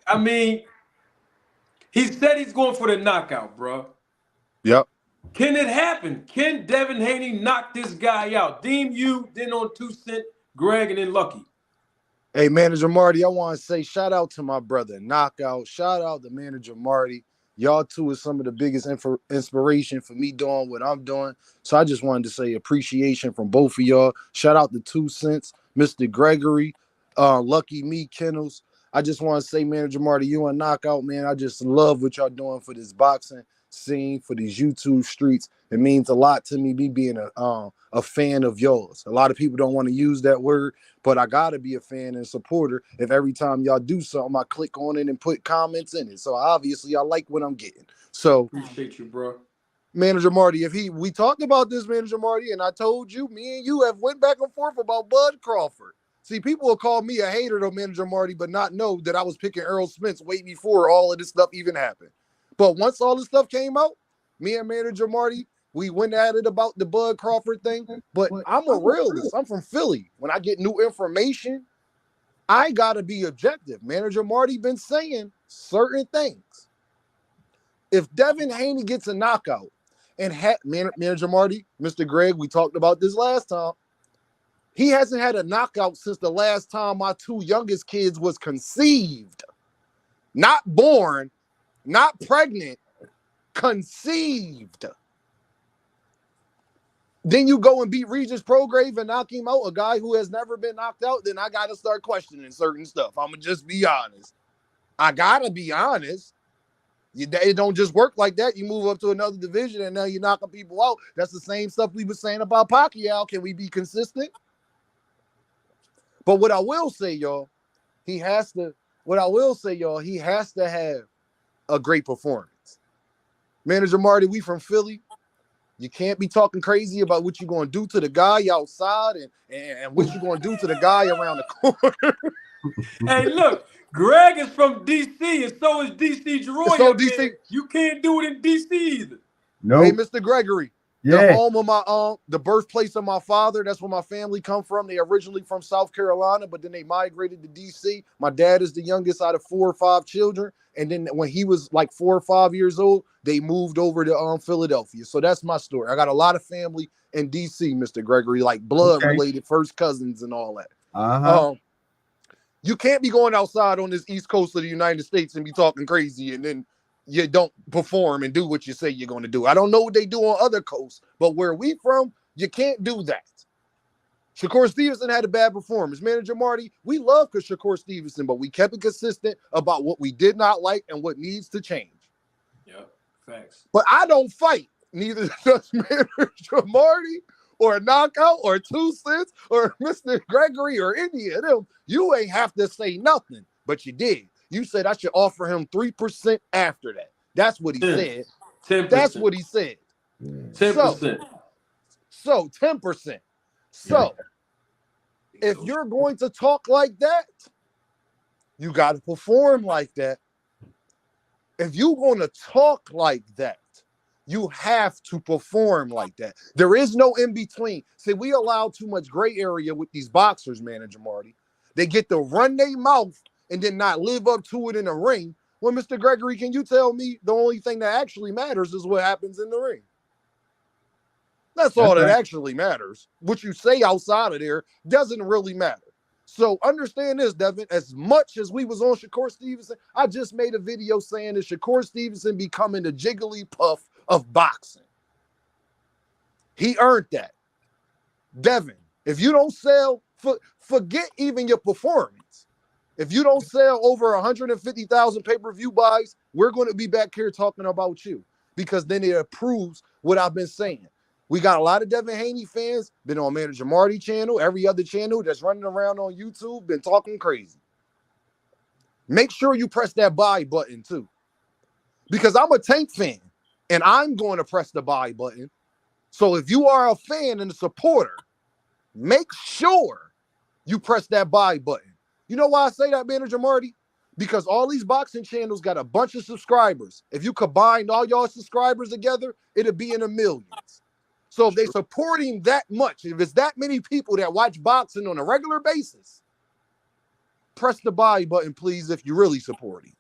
I mean, he said he's going for the knockout, bro.
Yep.
Can it happen? Can Devin Haney knock this guy out? Deem you, then on 2 Cent, Greg, and then Lucky.
Hey, Manager Marty, I want to say shout out to my brother Knockout. Shout out to Manager Marty. Y'all two is some of the biggest inspiration for me doing what I'm doing. So I just wanted to say appreciation from both of y'all. Shout out to 2 Cents, Mr. Gregory, Lucky Me, Kennels. I just want to say, Manager Marty, you and Knockout, man. I just love what y'all doing for this boxing scene, for these YouTube streets. It means a lot to me being a fan of yours. A lot of people don't want to use that word, but I gotta be a fan and supporter if every time y'all do something, I click on it and put comments in it. So obviously I like what I'm getting. So
appreciate you, bro.
Manager Marty, we talked about this, Manager Marty, and I told you, me and you have went back and forth about Bud Crawford. See, people will call me a hater though, Manager Marty, but not know that I was picking Errol Spence way before all of this stuff even happened. But once all this stuff came out, me and Manager Marty, we went at it about the Bud Crawford thing. But I'm a realist. I'm from Philly. When I get new information, I gotta be objective. Manager Marty been saying certain things. If Devin Haney gets a knockout, and Manager Marty, Mr. Greg, we talked about this last time. He hasn't had a knockout since the last time my 2 youngest kids was conceived. Not born, not pregnant, conceived. Then you go and beat Regis Prograis and knock him out, a guy who has never been knocked out, then I got to start questioning certain stuff. I'm going to just be honest. I got to be honest. It don't just work like that. You move up to another division and now you're knocking people out. That's the same stuff we were saying about Pacquiao. Can we be consistent? But what I will say, y'all, he has to have a great performance. Manager Marty, we from Philly. You can't be talking crazy about what you're going to do to the guy outside and what you're going to do to the guy around the corner.
Hey, look, Greg is from D.C. and so is D.C. Jeroy.
So DC,
you can't do it in D.C. either.
No. Hey, Mr. Gregory,
yeah.
The home of my the birthplace of my father. That's where my family come from. They originally from South Carolina, but then they migrated to D.C. My dad is the youngest out of 4 or 5 children. And then when he was like 4 or 5 years old, they moved over to Philadelphia. So that's my story. I got a lot of family in D.C., Mr. Gregory, like blood related, first cousins and all that. You can't be going outside on this East Coast of the United States and be talking crazy and then you don't perform and do what you say you're going to do. I don't know what they do on other coasts, but where we from, you can't do that. Shakur Stevenson had a bad performance. Manager Marty, we love Shakur Stevenson, but we kept it consistent about what we did not like and what needs to change.
Yep, facts.
But I don't fight. Neither does Manager Marty or Knockout or 2 Cents or Mr. Gregory or any of them. You ain't have to say nothing, but you did. You said I should offer him 3% after that. That's what he said.
10%.
That's what he said.
10%.
So 10%. So if you're going to talk like that, you got to perform like that. If you're going to talk like that, you have to perform like that. There is no in between. See, we allow too much gray area with these boxers, Manager Marty. They get to run their mouth and then not live up to it in the ring. Well, Mr. Gregory, can you tell me the only thing that actually matters is what happens in the ring? That's all that actually matters. What you say outside of there doesn't really matter. So understand this, Devin, as much as we was on Shakur Stevenson, I just made a video saying that Shakur Stevenson becoming the Jigglypuff of boxing. He earned that. Devin, if you don't sell, forget even your performance. If you don't sell over 150,000 pay-per-view buys, we're going to be back here talking about you because then it proves what I've been saying. We got a lot of Devin Haney fans, been on Manager Marty channel, every other channel that's running around on YouTube, been talking crazy. Make sure you press that buy button too. Because I'm a Tank fan, and I'm going to press the buy button. So if you are a fan and a supporter, make sure you press that buy button. You know why I say that, Manager Marty? Because all these boxing channels got a bunch of subscribers. If you combined all y'all subscribers together, it'd be in the millions. So if they support him that much, if it's that many people that watch boxing on a regular basis, press the buy button, please, if you really support him.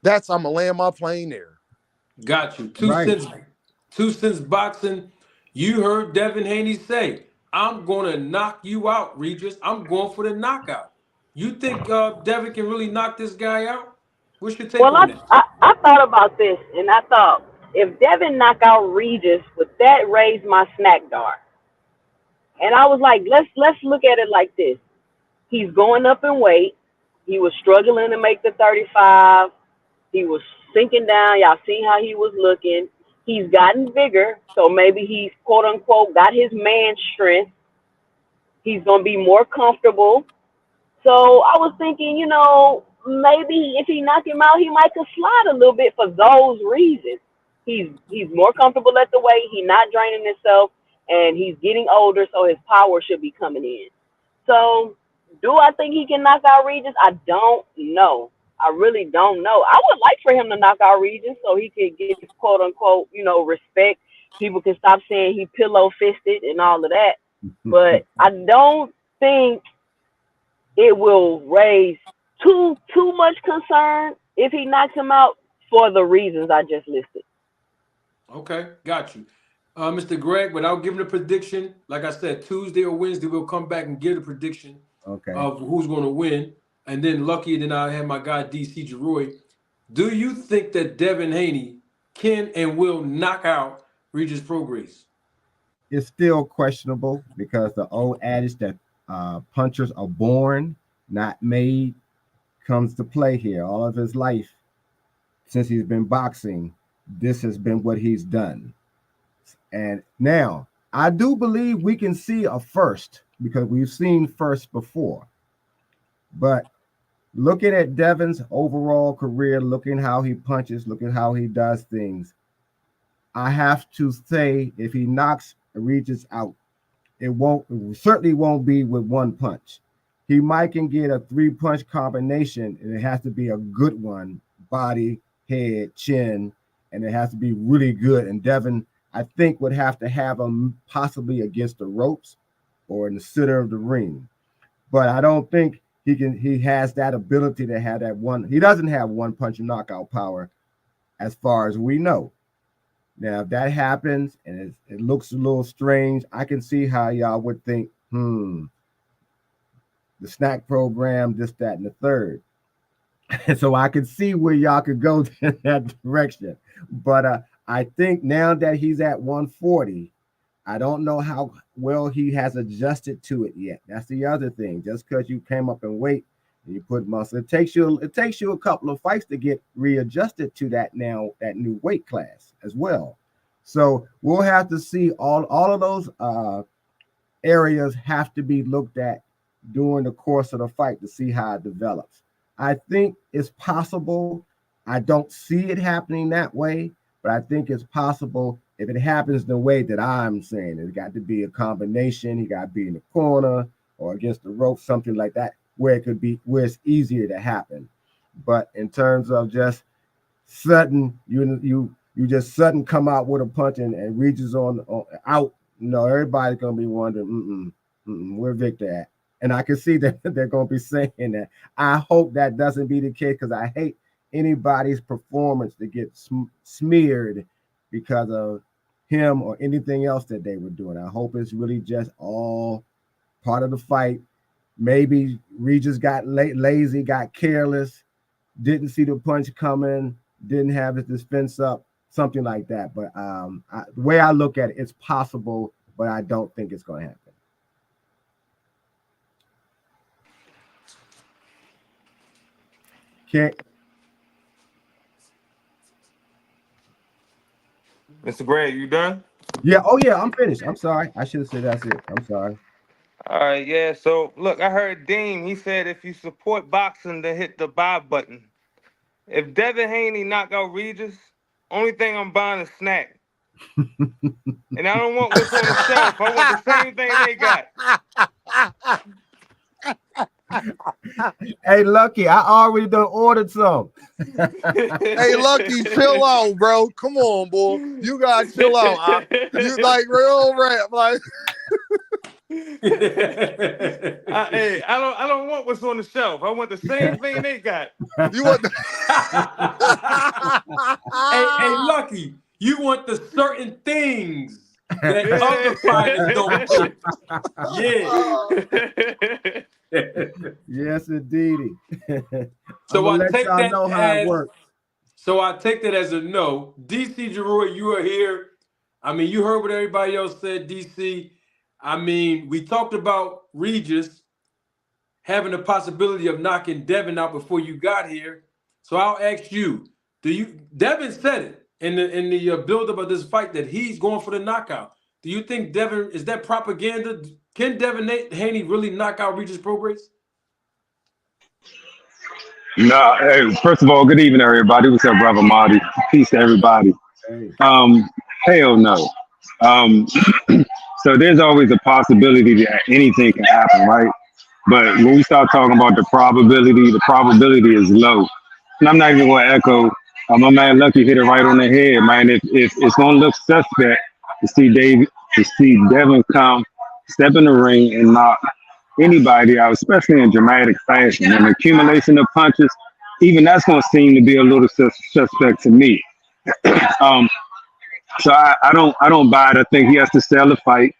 I'm gonna land my plane there.
Got you. 2 cents boxing. You heard Devin Haney say, I'm gonna knock you out, Regis. I'm going for the knockout. You think Devin can really knock this guy out? What's your take
Well,
on that?
I thought about this, and I thought if Devin knock out Regis, would that raise my snack dart? And I was like, let's look at it like this. He's going up in weight. He was struggling to make the 35. He was sinking down. Y'all seen how he was looking. He's gotten bigger, so maybe he's quote unquote got his man strength. He's gonna be more comfortable. So I was thinking, maybe if he knock him out, he might could slide a little bit for those reasons. He's more comfortable at the weight. He's not draining himself, and he's getting older, so his power should be coming in. So, do I think he can knock out Regis? I don't know. I really don't know. I would like for him to knock out Regis so he could get quote unquote, respect. People can stop saying he pillow fisted and all of that. But I don't think it will raise too much concern if he knocks him out for the reasons I just listed.
Okay, got you. Mr. Greg, without giving a prediction, like I said, Tuesday or Wednesday, we'll come back and give the prediction of who's going to win. And then lucky, then I have my guy, DC Jeroy. Do you think that Devin Haney can and will knock out Regis Prograis?
It's still questionable because the old adage that punchers are born, not made, comes to play here. All of his life, since he's been boxing, this has been what he's done. And now, I do believe we can see a first because we've seen first before. But looking at Devin's overall career, looking how he punches, looking how he does things, I have to say if he knocks Regis out, it certainly won't be with one punch. He might can get a 3-punch combination, and it has to be a good one, body, head, chin, and it has to be really good. And Devin, I think, would have to have him possibly against the ropes or in the center of the ring. But I don't think he has that ability to have that one. He doesn't have one punch knockout power as far as we know. Now, if that happens and it looks a little strange, I can see how y'all would think, the snack program, this, that, and the third. So I can see where y'all could go in that direction. But I think now that he's at 140, I don't know how well he has adjusted to it yet. That's the other thing. Just because you came up in weight and you put muscle, it takes you a couple of fights to get readjusted to that new weight class as well. So we'll have to see all of those areas have to be looked at during the course of the fight to see how it develops. I think it's possible. I don't see it happening that way, but I think it's possible if it happens the way that I'm saying. It got to be a combination. He got to be in the corner or against the rope, something like that, where it's easier to happen. But in terms of just sudden, you just sudden come out with a punch and Regis on out, everybody's gonna be wondering, where Victor at? And I can see that they're gonna be saying that. I hope that doesn't be the case because I hate anybody's performance to get smeared because of him or anything else that they were doing. I hope it's really just all part of the fight. Maybe Regis got lazy, got careless, didn't see the punch coming, didn't have his defense up, something like that. But the way I look at it, it's possible, but I don't think it's going to happen. Okay.
Mr. Gray, you done?
Yeah. Oh, yeah. I'm finished. I'm sorry. I should have said that's it. I'm sorry.
All right, yeah. So look, I heard Dean. He said if you support boxing, then hit the buy button. If Devin Haney knock out Regis, only thing I'm buying is snack. And I don't want what's on the shelf. I want the same thing they got.
Hey, Lucky, I already done ordered some.
Hey, Lucky, chill out, bro. Come on, boy. You gotta chill out. You like real rap, like.
I don't want what's on the shelf. I want the same thing they got.
You want the
Hey, Lucky, you want the certain things that other fighters don't get. Yeah.
Yes, indeedy.
So
I'm gonna
I
let
take
y'all
that
know how it
as
works.
a no. DC Jeroy, you are here. I mean, you heard what everybody else said, DC. I mean, we talked about Regis having the possibility of knocking Devin out before you got here. So I'll ask you, Devin said it in the build-up of this fight that he's going for the knockout. Do you think Devin, is that propaganda? Can Devin Haney really knock out Regis Prograis?
No, hey, first of all, good evening, everybody. What's up, brother Marty? Peace to everybody.
Hey.
Hell no. So there's always a possibility that anything can happen, right? But when we start talking about the probability is low. And I'm not even going to echo. My man Lucky hit it right on the head, man. If it's going to look suspect to see Devin come, step in the ring and knock anybody out, especially in dramatic fashion, and accumulation of punches, even that's going to seem to be a little suspect to me. So I don't buy it. I think he has to sell the fight.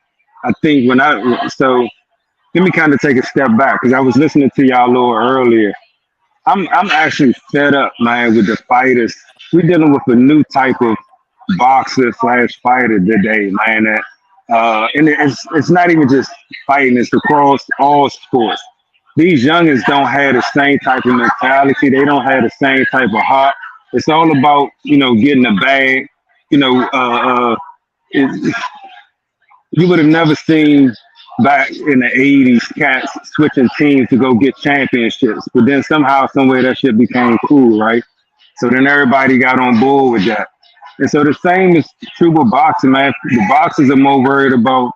I think let me kind of take a step back because I was listening to y'all a little earlier. I'm actually fed up, man, with the fighters. We're dealing with a new type of boxer / fighter today, man. And it's not even just fighting; it's across all sports. These youngins don't have the same type of mentality. They don't have the same type of heart. It's all about getting a bag. It, you would have never seen back in the 80s cats switching teams to go get championships. But then somehow, somewhere that shit became cool, right? So then everybody got on board with that. And so the same is true with boxing, man. The boxers are more worried about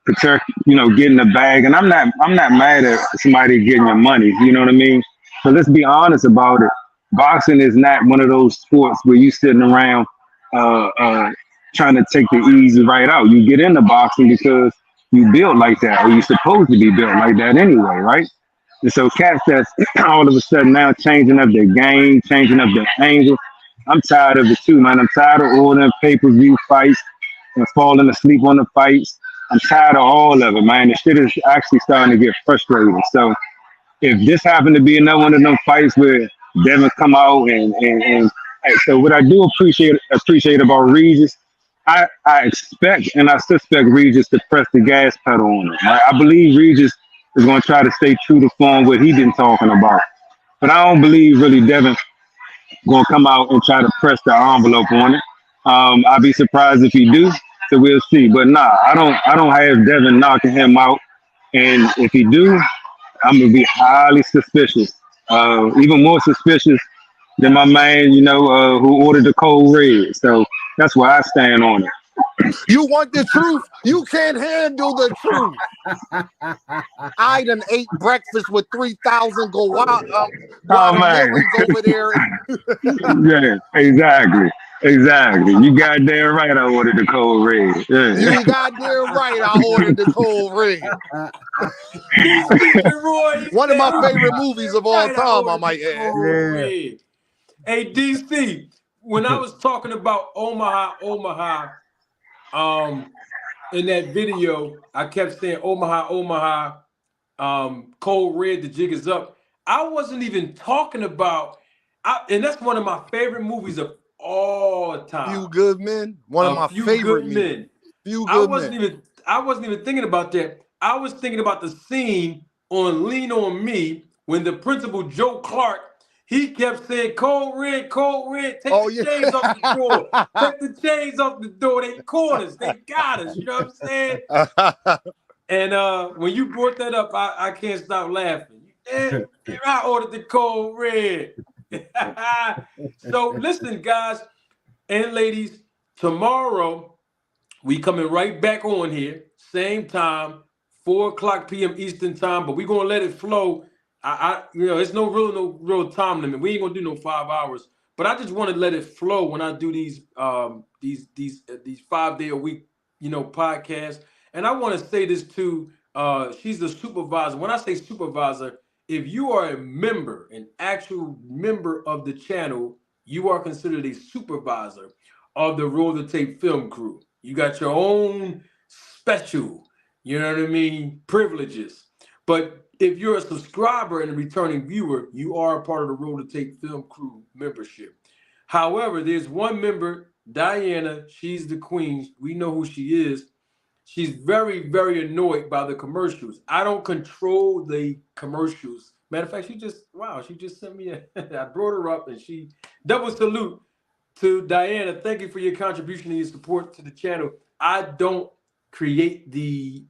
getting the bag. And I'm not mad at somebody getting your money, you know what I mean? So let's be honest about it. Boxing is not one of those sports where you sitting around trying to take the easy right out. You get into boxing because you built like that, or you're supposed to be built like that anyway, right? And so cats that's all of a sudden now changing up their game, changing up their angle. I'm tired of it too, man. I'm tired of ordering pay-per-view fights and falling asleep on the fights. I'm tired of all of it, man. The shit is actually starting to get frustrating. So if this happened to be another one of them fights where Devin come out and so what I do appreciate about Regis, I expect and I suspect Regis to press the gas pedal on him. Right? I believe Regis is going to try to stay true to form what he been talking about. But I don't believe really Devin going to come out and try to press the envelope on it. I'd be surprised if he do. So we'll see. But nah, I don't have Devin knocking him out. And if he do, I'm gonna be highly suspicious. Even more suspicious than my man, who ordered the cold red. So that's where I stand on it.
You want the truth? You can't handle the truth. I done ate breakfast with 3,000 Guatemalans over there.
Yeah, exactly. You goddamn right I ordered the cold red. Yeah.
You goddamn right I ordered the cold red. One of my favorite movies of all time, I might add.
Yeah. Hey, DC, when I was talking about Omaha, in that video, I kept saying Omaha, cold red, the jig is up. I wasn't even talking about, and that's one of my favorite movies of all time.
Few Good Men, one of my favorite men. Few Good Men.
I wasn't even thinking about that. I was thinking about the scene on Lean On Me when the principal Joe Clark, he kept saying, cold red, take the chains off the door. Take the chains off the door. They caught us. They got us. You know what I'm saying? And when you brought that up, I can't stop laughing. I ordered the cold red. So listen, guys and ladies, tomorrow we coming right back on here, same time, 4:00 p.m. Eastern time, but we're going to let it flow it's no real time limit. We ain't gonna do no 5 hours, but I just want to let it flow when I do these 5 day a week, podcasts. And I want to say this too. She's the supervisor. When I say supervisor, if you are a member, an actual member of the channel, you are considered a supervisor of the Roll the Tape film crew. You got your own special, privileges. But if you're a subscriber and a returning viewer, you are a part of the Roll the Tape film crew membership. However, there's one member, Diana. She's the queen. We know who she is. She's very, very annoyed by the commercials. I don't control the commercials. Matter of fact, she just sent me I brought her up, and she double salute to Diana. Thank you for your contribution and your support to the channel. I don't create the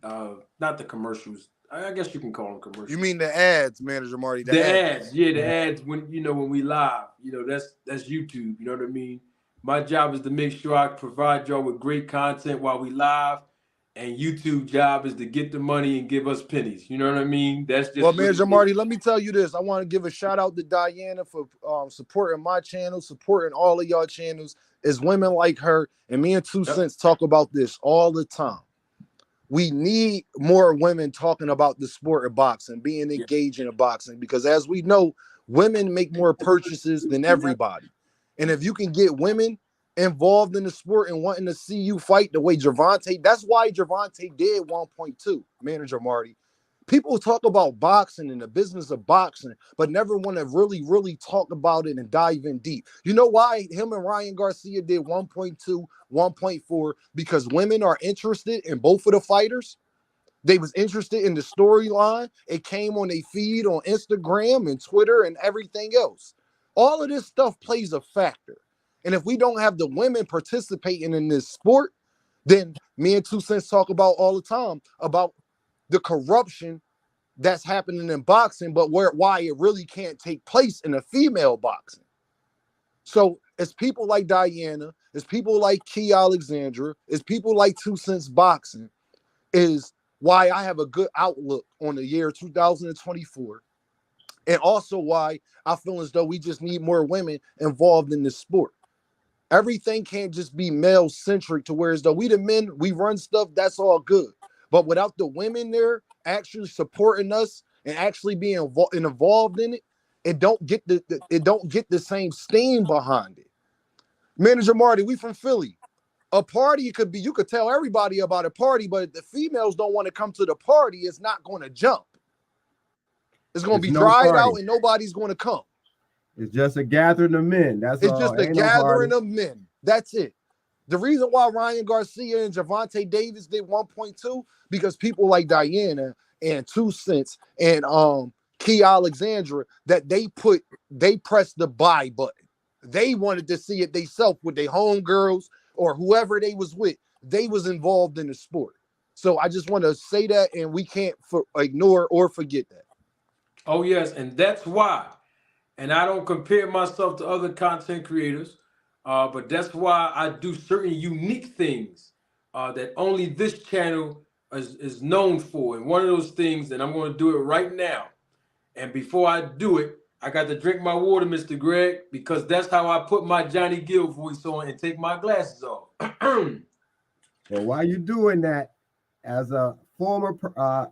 not the commercials. I guess you can call them commercials.
You mean the ads, Manager Marty?
The ads, yeah, the ads when we live. That's YouTube. You know what I mean? My job is to make sure I provide y'all with great content while we live, and YouTube job is to get the money and give us pennies. You know what I mean? That's just
Manager Marty, let me tell you this. I want to give a shout out to Diana for supporting my channel, supporting all of y'all channels. It's women like her, and me and 2 Cents talk about this all the time. We need more women talking about the sport of boxing, being engaged in boxing, because as we know, women make more purchases than everybody. And if you can get women involved in the sport and wanting to see you fight the way Gervonta, that's why Gervonta did 1.2, Manager Marty. People talk about boxing and the business of boxing, but never want to really, really talk about it and dive in deep. You know why him and Ryan Garcia did 1.2, 1.4? Because women are interested in both of the fighters. They was interested in the storyline. It came on their feed on Instagram and Twitter and everything else. All of this stuff plays a factor. And if we don't have the women participating in this sport, then me and 2 Cents talk about all the time about the corruption that's happening in boxing, but why it really can't take place in a female boxing. So it's people like Diana, it's people like Key Alexandra, it's people like 2 Cents Boxing is why I have a good outlook on the year 2024. And also why I feel as though we just need more women involved in this sport. Everything can't just be male-centric to where as though we the men, we run stuff, that's all good. But without the women there actually supporting us and actually being involved in it, it don't get the same steam behind it. Manager Marty, we from Philly. A party could be, you could tell everybody about a party, but if the females don't want to come to the party, it's not going to jump. It's going to be dried out and nobody's going to come.
It's just a gathering of men. It's
just a gathering of men. That's it. The reason why Ryan Garcia and Gervonta Davis did 1.2, because people like Diana and 2 Cents and Key Alexandra, that they pressed the buy button. They wanted to see it themselves with their homegirls or whoever they was with. They was involved in the sport. So I just want to say that, and we can't ignore or forget that.
Oh, yes, and that's why. And I don't compare myself to other content creators, but that's why I do certain unique things that only this channel is known for. And one of those things, and I'm going to do it right now. And before I do it, I got to drink my water, Mr. Greg, because that's how I put my Johnny Gill voice on and take my glasses off.
Well, while you're doing that, as a former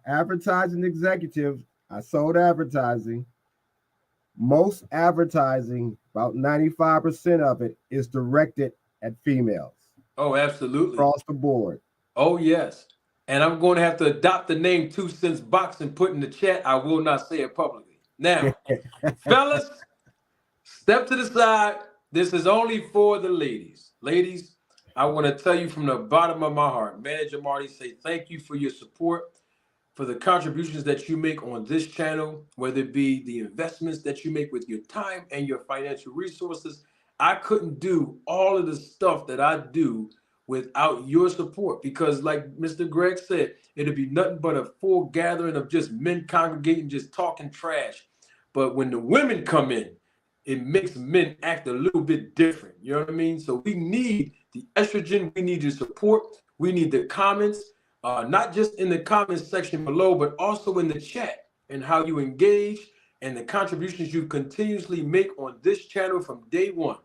advertising executive, I sold advertising. Most advertising, about 95% of it, is directed at females.
Oh, absolutely.
Across the board.
Oh, yes. And I'm going to have to adopt the name 2 Cents Boxing put in the chat. I will not say it publicly. Now, fellas, step to the side. This is only for the ladies. Ladies, I want to tell you from the bottom of my heart, Manager Marty, say thank you for your support, for the contributions that you make on this channel, whether it be the investments that you make with your time and your financial resources. I couldn't do all of the stuff that I do without your support, because like Mr. Greg said, it'd be nothing but a full gathering of just men congregating, just talking trash. But when the women come in, it makes men act a little bit different. You know what I mean? So we need the estrogen, we need your support, we need the comments, not just in the comments section below, but also in the chat and how you engage and the contributions you continuously make on this channel from day one.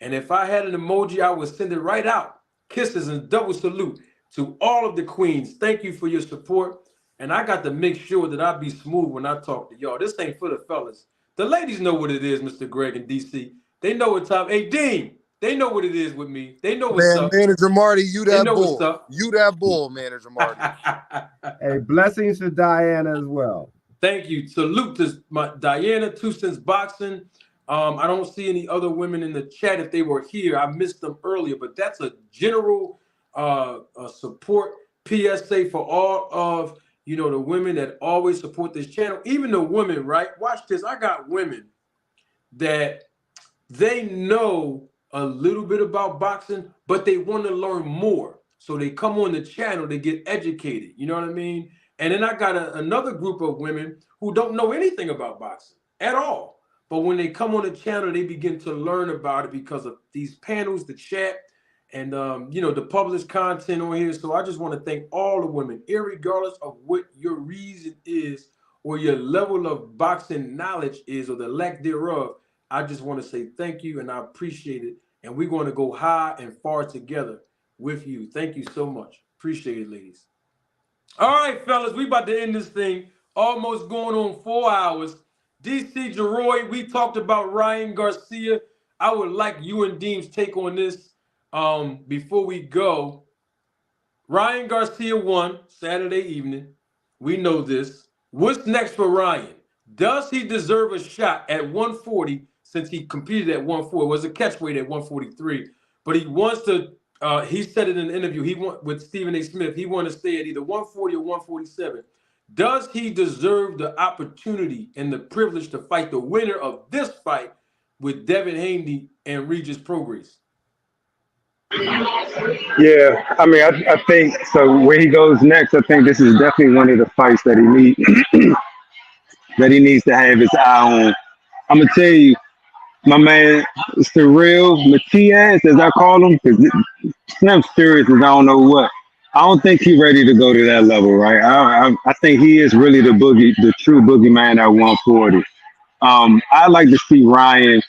And if I had an emoji, I would send it right out. Kisses and double salute to all of the queens. Thank you for your support. And I got to make sure that I be smooth when I talk to y'all. This ain't for the fellas. The ladies know what it is, Mr. Greg and DC. They know what time. Hey, Dean, they know what it is with me. They know what's
Man,
up.
Manager Marty, you
They
that
know what's
bull.
up.
You that bull, Manager Marty.
Hey, blessings to Diana as well.
Thank you. Salute to my Diana, 2 Cents Boxing. I don't see any other women in the chat. If they were here, I missed them earlier, but that's a general support PSA for all of the women that always support this channel. Even the women, right? Watch this. I got women that they know a little bit about boxing, but they want to learn more. So they come on the channel to get educated. You know what I mean? And then I got another group of women who don't know anything about boxing at all. But when they come on the channel, they begin to learn about it because of these panels, the chat, and the published content on here. So I just want to thank all the women, irregardless of what your reason is or your level of boxing knowledge is or the lack thereof. I just want to say thank you and I appreciate it. And we're going to go high and far together with you. Thank you so much. Appreciate it, ladies. All right, fellas, we about to end this thing. Almost going on 4 hours. DC Jeroy, we talked about Ryan Garcia. I would like you and Deem's take on this before we go. Ryan Garcia won Saturday evening. We know this. What's next for Ryan? Does he deserve a shot at 140 since he competed at 140? It was a catchweight at 143. But he wants to, he said it in an interview, he want with Stephen A. Smith, he wanted to stay at either 140 or 147. Does he deserve the opportunity and the privilege to fight the winner of this fight with Devin Haney and Regis Prograis?
Yeah, I mean, I think so. Where he goes next, I think this is definitely one of the fights that he needs that he needs to have his eye on. I'm gonna tell you, my man, Cyril Matias, as I call him, because Slim's serious as I don't know what. I don't think he's ready to go to that level, right? I think he is really the true boogeyman at 140. I like to see Ryan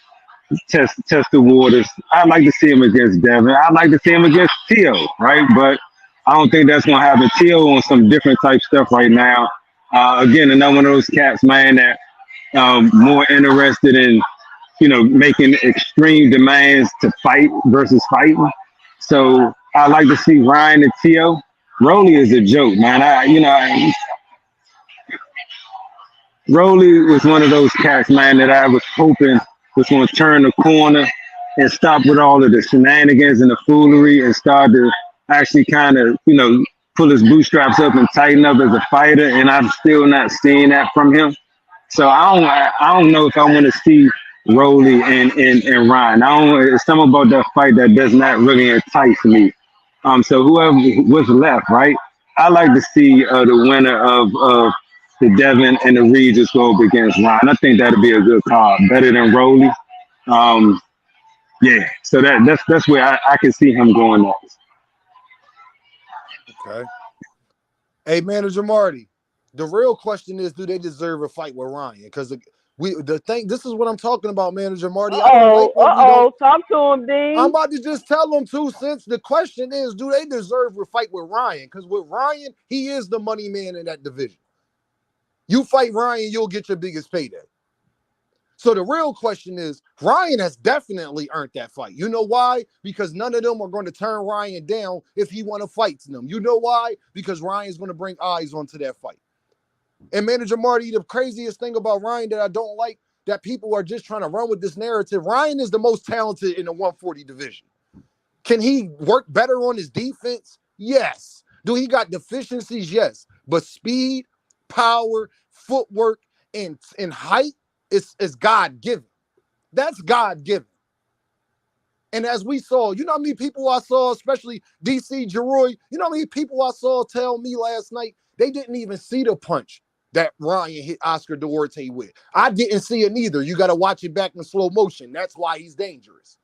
test the waters. I'd like to see him against Devin. I'd like to see him against Tio, right? But I don't think that's gonna happen. Tio on some different type stuff right now. Again, another one of those cats, man, that more interested in making extreme demands to fight versus fighting. So I like to see Ryan and Tio. Rolly is a joke, man. Rolly was one of those cats, man, that I was hoping was going to turn the corner and stop with all of the shenanigans and the foolery and start to actually kind of, pull his bootstraps up and tighten up as a fighter. And I'm still not seeing that from him. So I don't know if I want to see Rolly and Ryan. It's something about that fight that does not really entice me. So whoever was left, right? I like to see the winner of the Devin and the Regis go up against Ryan. I think that'd be a good card, better than Rolly. Yeah. So that's where I can see him going next.
Okay. Hey, Manager Marty, the real question is, do they deserve a fight with Ryan? Because this is what I'm talking about, Manager Marty.
Talk to him, Dean.
I'm about to just tell them 2 cents. The question is, do they deserve a fight with Ryan? Because with Ryan, he is the money man in that division. You fight Ryan, you'll get your biggest payday. So the real question is, Ryan has definitely earned that fight. You know why? Because none of them are going to turn Ryan down if he want to fight them. You know why? Because Ryan's going to bring eyes onto that fight. And Manager Marty, the craziest thing about Ryan that I don't like, that people are just trying to run with this narrative, Ryan is the most talented in the 140 division. Can he work better on his defense? Yes. Do he got deficiencies? Yes. But speed, power, footwork, and height is God-given. That's God-given. And as we saw, you know how many people I saw, especially DC Jeroy, you know how many people I saw tell me last night they didn't even see the punch that Ryan hit Oscar Duarte with. I didn't see it neither. You got to watch it back in slow motion. That's why he's dangerous.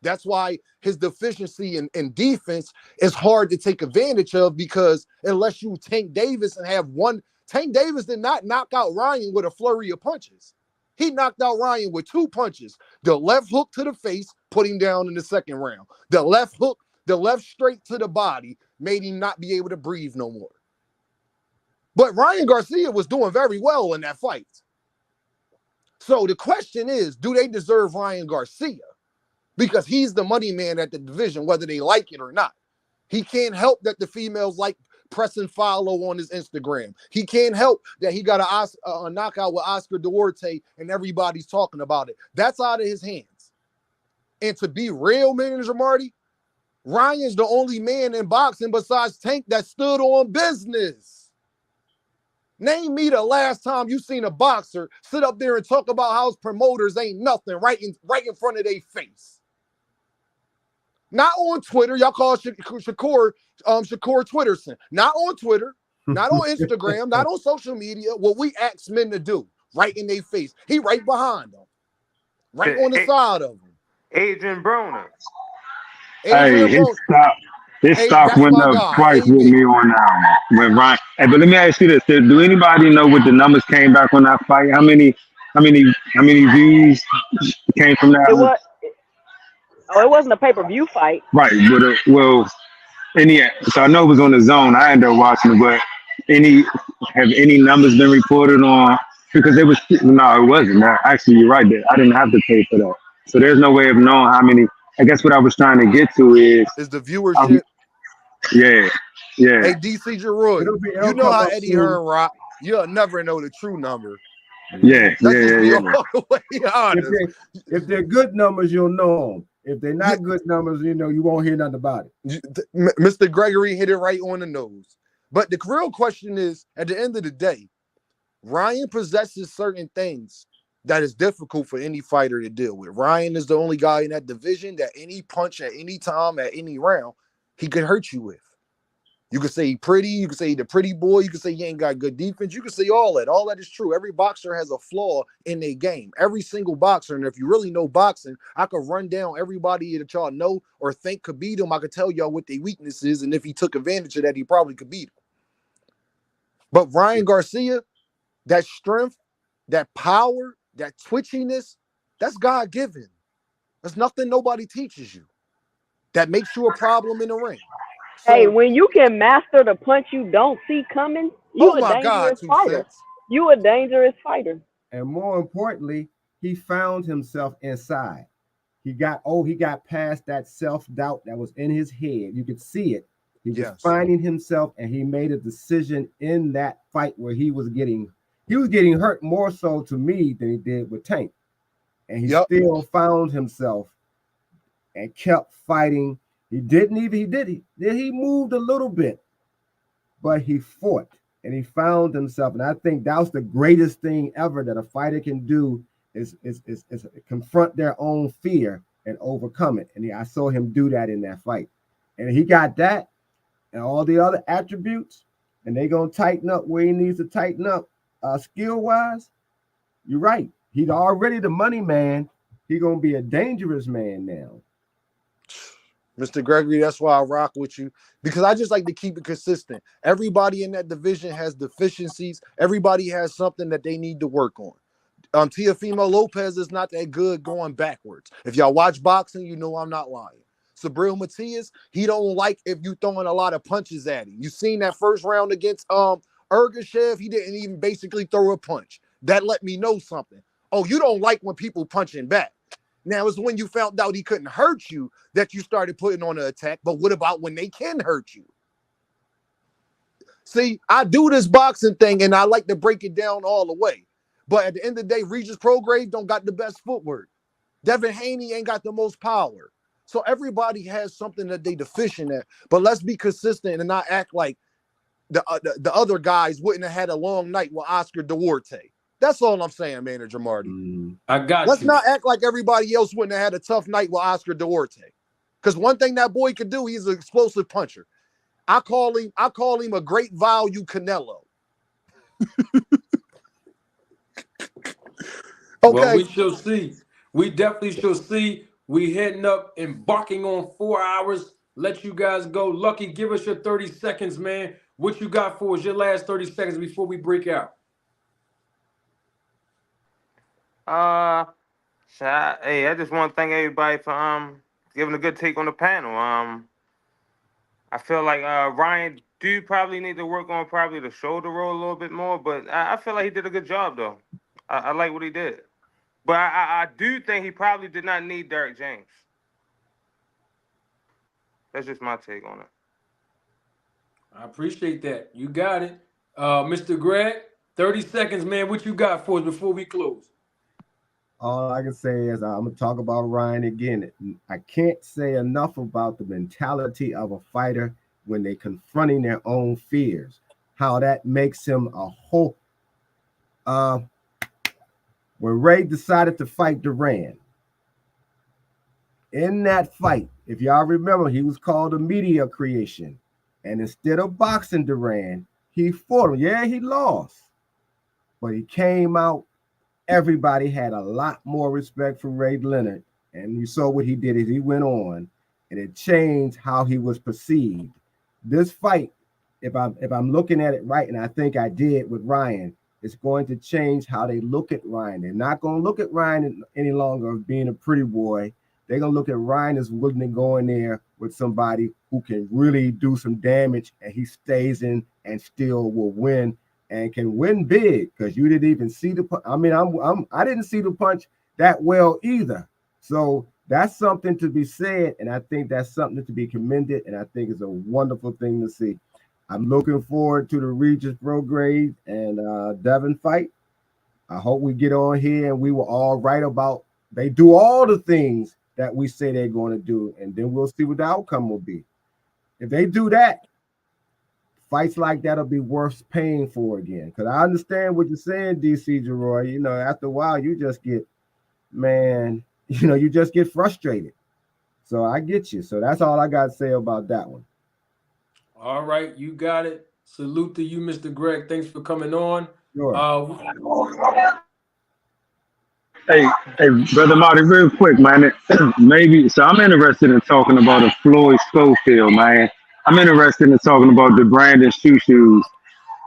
That's why his deficiency in defense is hard to take advantage of, because unless you Tank Davis and have one, Tank Davis did not knock out Ryan with a flurry of punches. He knocked out Ryan with 2 punches. The left hook to the face put him down in the second round. The left hook, the left straight to the body made him not be able to breathe no more. But Ryan Garcia was doing very well in that fight. So the question is, do they deserve Ryan Garcia? Because he's the money man at the division, whether they like it or not. He can't help that the females like pressing follow on his Instagram. He can't help that he got a knockout with Oscar Duarte and everybody's talking about it. That's out of his hands. And to be real, Manager Marty, Ryan's the only man in boxing besides Tank that stood on business. Name me the last time you seen a boxer sit up there and talk about how his promoters ain't nothing right in front of their face. Not on Twitter. Y'all call Shakur Twitterson. Not on Twitter. Not on Instagram. Not on social media. What we ask men to do. Right in their face. He right behind them. Right on the side of them.
Adrian Broner.
Hey, his stock went up twice with me on that one. When Ryan, hey, but let me ask you this: do anybody know what the numbers came back on that fight? How many views came from that?
It wasn't a pay-per-view fight.
Right, but so I know it was on the zone. I ended up watching it, but have any numbers been reported on? Because it wasn't. Actually, you're right there. I didn't have to pay for that, so there's no way of knowing how many. I guess what I was trying to get to is
the viewership.
Yeah.
Hey, DC Jeroy, you know how Eddie Hearn rock. You'll never know the true number.
Yeah.
All the way honest.
If they're good numbers, you'll know them. If they're not good numbers, you won't hear nothing about it.
Mr. Gregory hit it right on the nose. But the real question is, at the end of the day, Ryan possesses certain things that is difficult for any fighter to deal with. Ryan is the only guy in that division that any punch at any time, at any round, he could hurt you with. You could say he pretty, you could say he the pretty boy, you could say he ain't got good defense, you could say all that. All that is true. Every boxer has a flaw in their game. Every single boxer. And if you really know boxing, I could run down everybody that y'all know or think could beat him. I could tell y'all what their weakness is, and if he took advantage of that, he probably could beat him. But Ryan Garcia, that strength, that power, that twitchiness, that's God-given. There's nothing nobody teaches you that makes you a problem in the ring. So,
hey, when you can master the punch you don't see coming, you a dangerous fighter. You a dangerous fighter.
And more importantly, he found himself inside. He got past that self-doubt that was in his head. You could see it. He was finding himself, and he made a decision in that fight where he was getting hurt more so to me than he did with Tank. And he still found himself and kept fighting. He moved a little bit, but he fought and he found himself. And I think that was the greatest thing ever that a fighter can do is confront their own fear and overcome it. And I saw him do that in that fight. And he got that and all the other attributes, and they're going to tighten up where he needs to tighten up skill-wise. You're right. He's already the money man. He's going to be a dangerous man now.
Mr. Gregory, that's why I rock with you, because I just like to keep it consistent. Everybody in that division has deficiencies. Everybody has something that they need to work on. Teofimo Lopez is not that good going backwards. If y'all watch boxing, you know I'm not lying. Sabril Matias, he don't like if you throwing a lot of punches at him. You seen that first round against Ergashev, he didn't even basically throw a punch. That let me know something. Oh, you don't like when people punching back. Now, it's when you found out he couldn't hurt you that you started putting on an attack. But what about when they can hurt you? See, I do this boxing thing, and I like to break it down all the way. But at the end of the day, Regis Prograis don't got the best footwork. Devin Haney ain't got the most power. So everybody has something that they deficient at. But let's be consistent and not act like the other guys wouldn't have had a long night with Oscar Duarte. That's all I'm saying, Manager Marty.
I got
Let's not act like everybody else wouldn't have had a tough night with Oscar Duarte. Because one thing that boy could do, he's an explosive puncher. I call him a great value Canelo.
Okay. Well, we shall see. We definitely shall see. We heading up, embarking on 4 hours. Let you guys go. Lucky, give us your 30 seconds, man. What you got for us? Your last 30 seconds before we break out.
Uh, hey, I just want to thank everybody for giving a good take on the panel. I feel like Ryan do probably need to work on probably the shoulder roll a little bit more, but I feel like he did a good job though. I like what he did, but I do think he probably did not need Derek James. That's just my take on it.
I appreciate that. You got it. Mr. Greg, 30 seconds, man. What you got for us before we close?
All I can say is I'm gonna talk about Ryan again. I can't say enough about the mentality of a fighter when they confronting their own fears. How that makes him a whole. Uh, when Ray decided to fight Duran, in that fight, if y'all remember, he was called a media creation, and instead of boxing Duran, he fought him. Yeah, he lost, but he came out. Everybody had a lot more respect for Ray Leonard, and you saw what he did as he went on, and it changed how he was perceived. This fight, if I'm looking at it right, and I think I did with Ryan, it's going to change how they look at Ryan. They're not going to look at Ryan any longer as being a pretty boy. They're going to look at Ryan as willing to go in there with somebody who can really do some damage, and he stays in and still will win and can win big, because you didn't even see the punch. I mean, I didn't see the punch that well either. So that's something to be said, and I think that's something to be commended, and I think it's a wonderful thing to see. I'm looking forward to the Regis Prograis and Devin fight. I hope we get on here and we were all right about they do all the things that we say they're going to do, and then we'll see what the outcome will be. If they do that, fights like that'll be worth paying for again. Because I understand what you're saying, DC Jeroy. You know, after a while, you just get, man, you just get frustrated. So I get you. So that's all I got to say about that one.
All right, you got it. Salute to you, Mr. Greg. Thanks for coming on.
Sure.
Hey, brother Marty, real quick, man. Maybe so. I'm interested in talking about a Floyd Schofield, man. I'm interested in talking about the Brandon Shoes.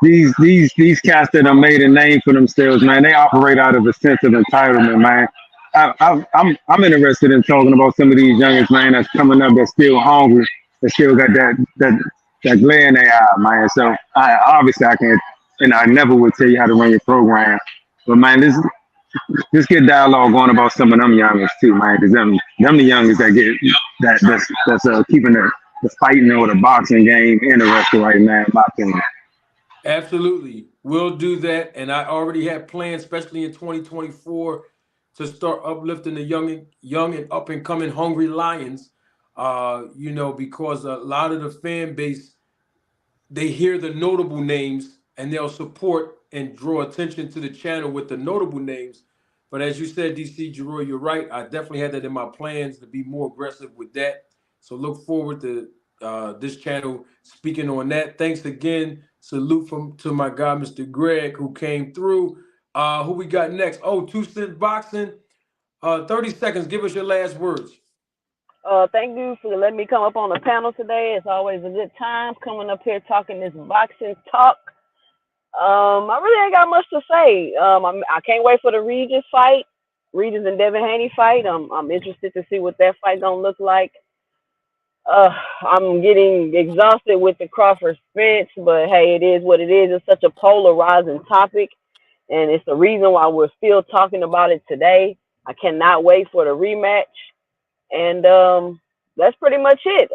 These cats that have made a name for themselves, man. They operate out of a sense of entitlement, man. I'm interested in talking about some of these youngest, man, that's coming up, that's still hungry, that still got that glare in their eye, man. So obviously I can't, and I never would tell you how to run your program, but man, just get dialogue going about some of them youngest too, man. Because them the youngest that get that's keeping the fighting or the boxing game interesting right now, in my opinion.
Absolutely. We'll do that. And I already have plans, especially in 2024, to start uplifting the young and up and coming hungry lions. Because a lot of the fan base, they hear the notable names and they'll support and draw attention to the channel with the notable names. But as you said, DC Giroux, you're right. I definitely had that in my plans to be more aggressive with that. So look forward to this channel speaking on that. Thanks again. Salute to my guy, Mr. Greg, who came through. Who we got next? Oh, 2 Cent Boxing. 30 seconds. Give us your last words.
Thank you for letting me come up on the panel today. It's always a good time coming up here talking this boxing talk. I really ain't got much to say. I can't wait for the Regis fight, Regis and Devin Haney fight. I'm interested to see what that fight gonna look like. I'm getting exhausted with the Crawford Spence, but hey, it is what it is. It's such a polarizing topic, and it's the reason why we're still talking about it today. I cannot wait for the rematch, and that's pretty much it.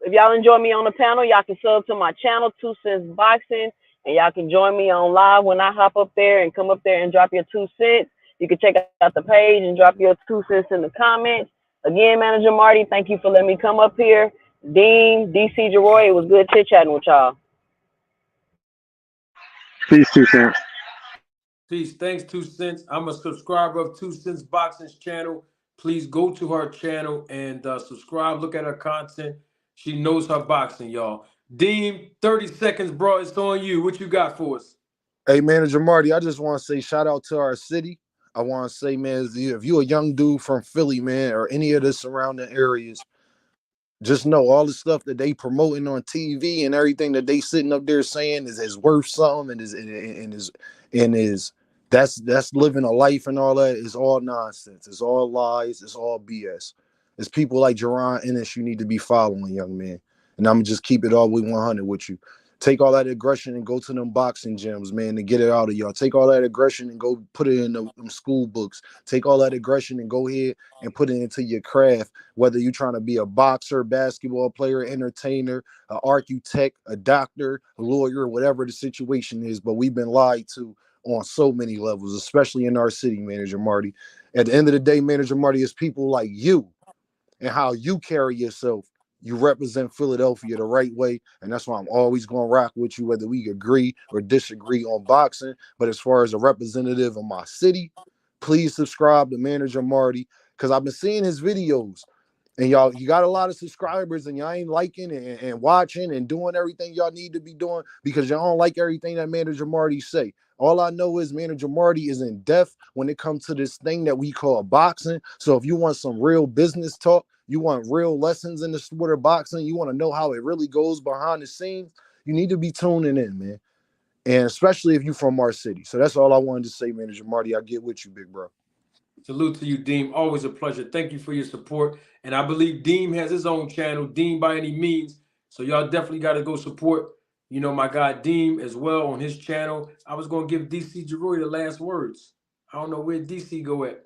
If y'all enjoy me on the panel, y'all can sub to my channel, 2 Cents Boxing, and y'all can join me on live when I hop up there and come up there and drop your 2 cents. You can check out the page and drop your 2 cents in the comments. Again, Manager Marty, thank you for letting me come up here. Dean, DC Jeroy, it was good chit-chatting with y'all.
Peace, 2 Cents.
Peace. Thanks, 2 Cents. I'm a subscriber of 2 Cents Boxing's channel. Please go to her channel and subscribe. Look at her content. She knows her boxing, y'all. Dean, 30 seconds, bro. It's on you. What you got for us?
Hey, Manager Marty, I just want to say shout out to our city. I want to say, man, if you're a young dude from Philly, man, or any of the surrounding areas, just know all the stuff that they promoting on TV and everything that they sitting up there saying is worth something and is that's living a life and all that is all nonsense. It's all lies. It's all BS. It's people like Jerron Ennis you need to be following, young man. And I'm gonna just keep it all the way 100 with you. Take all that aggression and go to them boxing gyms, man, and get it out of y'all. Take all that aggression and go put it in them school books. Take all that aggression and go ahead and put it into your craft, whether you're trying to be a boxer, basketball player, entertainer, an architect, a doctor, a lawyer, whatever the situation is. But we've been lied to on so many levels, especially in our city, Manager Marty. At the end of the day, Manager Marty, is people like you and how you carry yourself. You represent Philadelphia the right way, and that's why I'm always going to rock with you, whether we agree or disagree on boxing. But as far as a representative of my city, please subscribe to Manager Marty, because I've been seeing his videos. And y'all, you got a lot of subscribers, and y'all ain't liking and watching and doing everything y'all need to be doing because y'all don't like everything that Manager Marty say. All I know is Manager Marty is in depth when it comes to this thing that we call boxing. So if you want some real business talk, you want real lessons in the sport of boxing, you want to know how it really goes behind the scenes, you need to be tuning in, man. And especially if you're from our city. So that's all I wanted to say, Manager Marty. I get with you, big bro.
Salute to you, Deem. Always a pleasure. Thank you for your support. And I believe Deem has his own channel, Deem by any means. So y'all definitely got to go support, my guy Deem as well on his channel. I was going to give DC Jeroy the last words. I don't know where DC go at.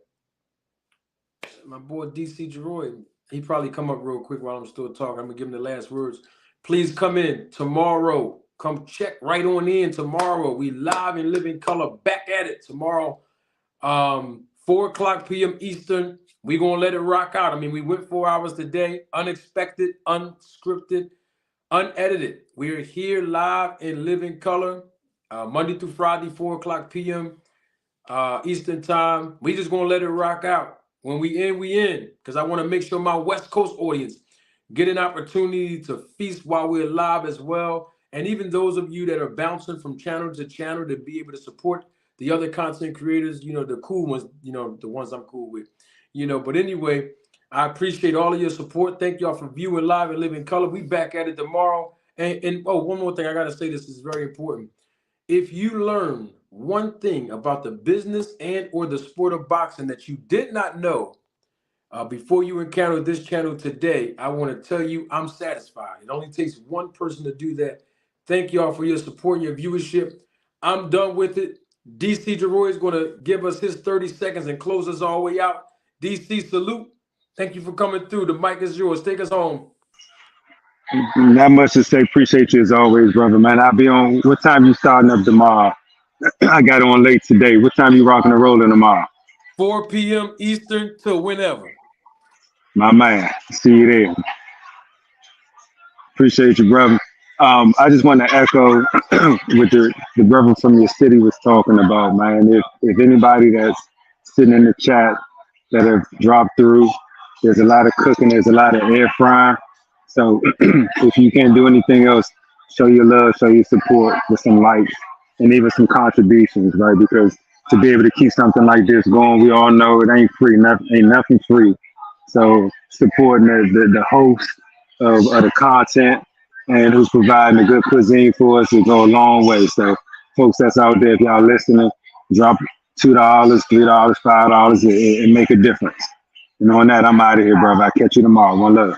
My boy DC Jeroy, he probably come up real quick while I'm still talking. I'm going to give him the last words. Please come in tomorrow. Come check right on in tomorrow. We live and live in color, back at it tomorrow. 4:00 p.m. Eastern. We're going to let it rock out. I mean, we went 4 hours today. Unexpected, unscripted, unedited. We're here live in living color, Monday through Friday, 4:00 p.m. Eastern time. We just going to let it rock out. When we in, we in. Because I want to make sure my West Coast audience get an opportunity to feast while we're live as well. And even those of you that are bouncing from channel to channel to be able to support the other content creators, the cool ones, the ones I'm cool with, But anyway, I appreciate all of your support. Thank y'all for viewing live and living color. We back at it tomorrow. And one more thing I got to say, this is very important. If you learn one thing about the business and or the sport of boxing that you did not know before you encountered this channel today, I want to tell you I'm satisfied. It only takes one person to do that. Thank y'all for your support and your viewership. I'm done with it. DC Jeroy is going to give us his 30 seconds and close us all the way out. DC, salute. Thank you for coming through. The mic is yours. Take us home.
Not much to say. Appreciate you as always, brother, man. I'll be on. What time you starting up tomorrow? I got on late today. What time you rocking and rolling tomorrow?
4 p.m. Eastern to whenever.
My man. See you there. Appreciate you, brother. I just want to echo what the brother from your city was talking about, man. If anybody that's sitting in the chat that have dropped through, there's a lot of cooking, there's a lot of air frying. So if you can't do anything else, show your love, show your support with some likes and even some contributions, right? Because to be able to keep something like this going, we all know it ain't free, ain't nothing free. So supporting the host of the content and who's providing a good cuisine for us will go a long way. So folks that's out there, if y'all listening, drop $2, $3, $5, and make a difference. On that, I'm out of here, brother. I'll catch you tomorrow. One love.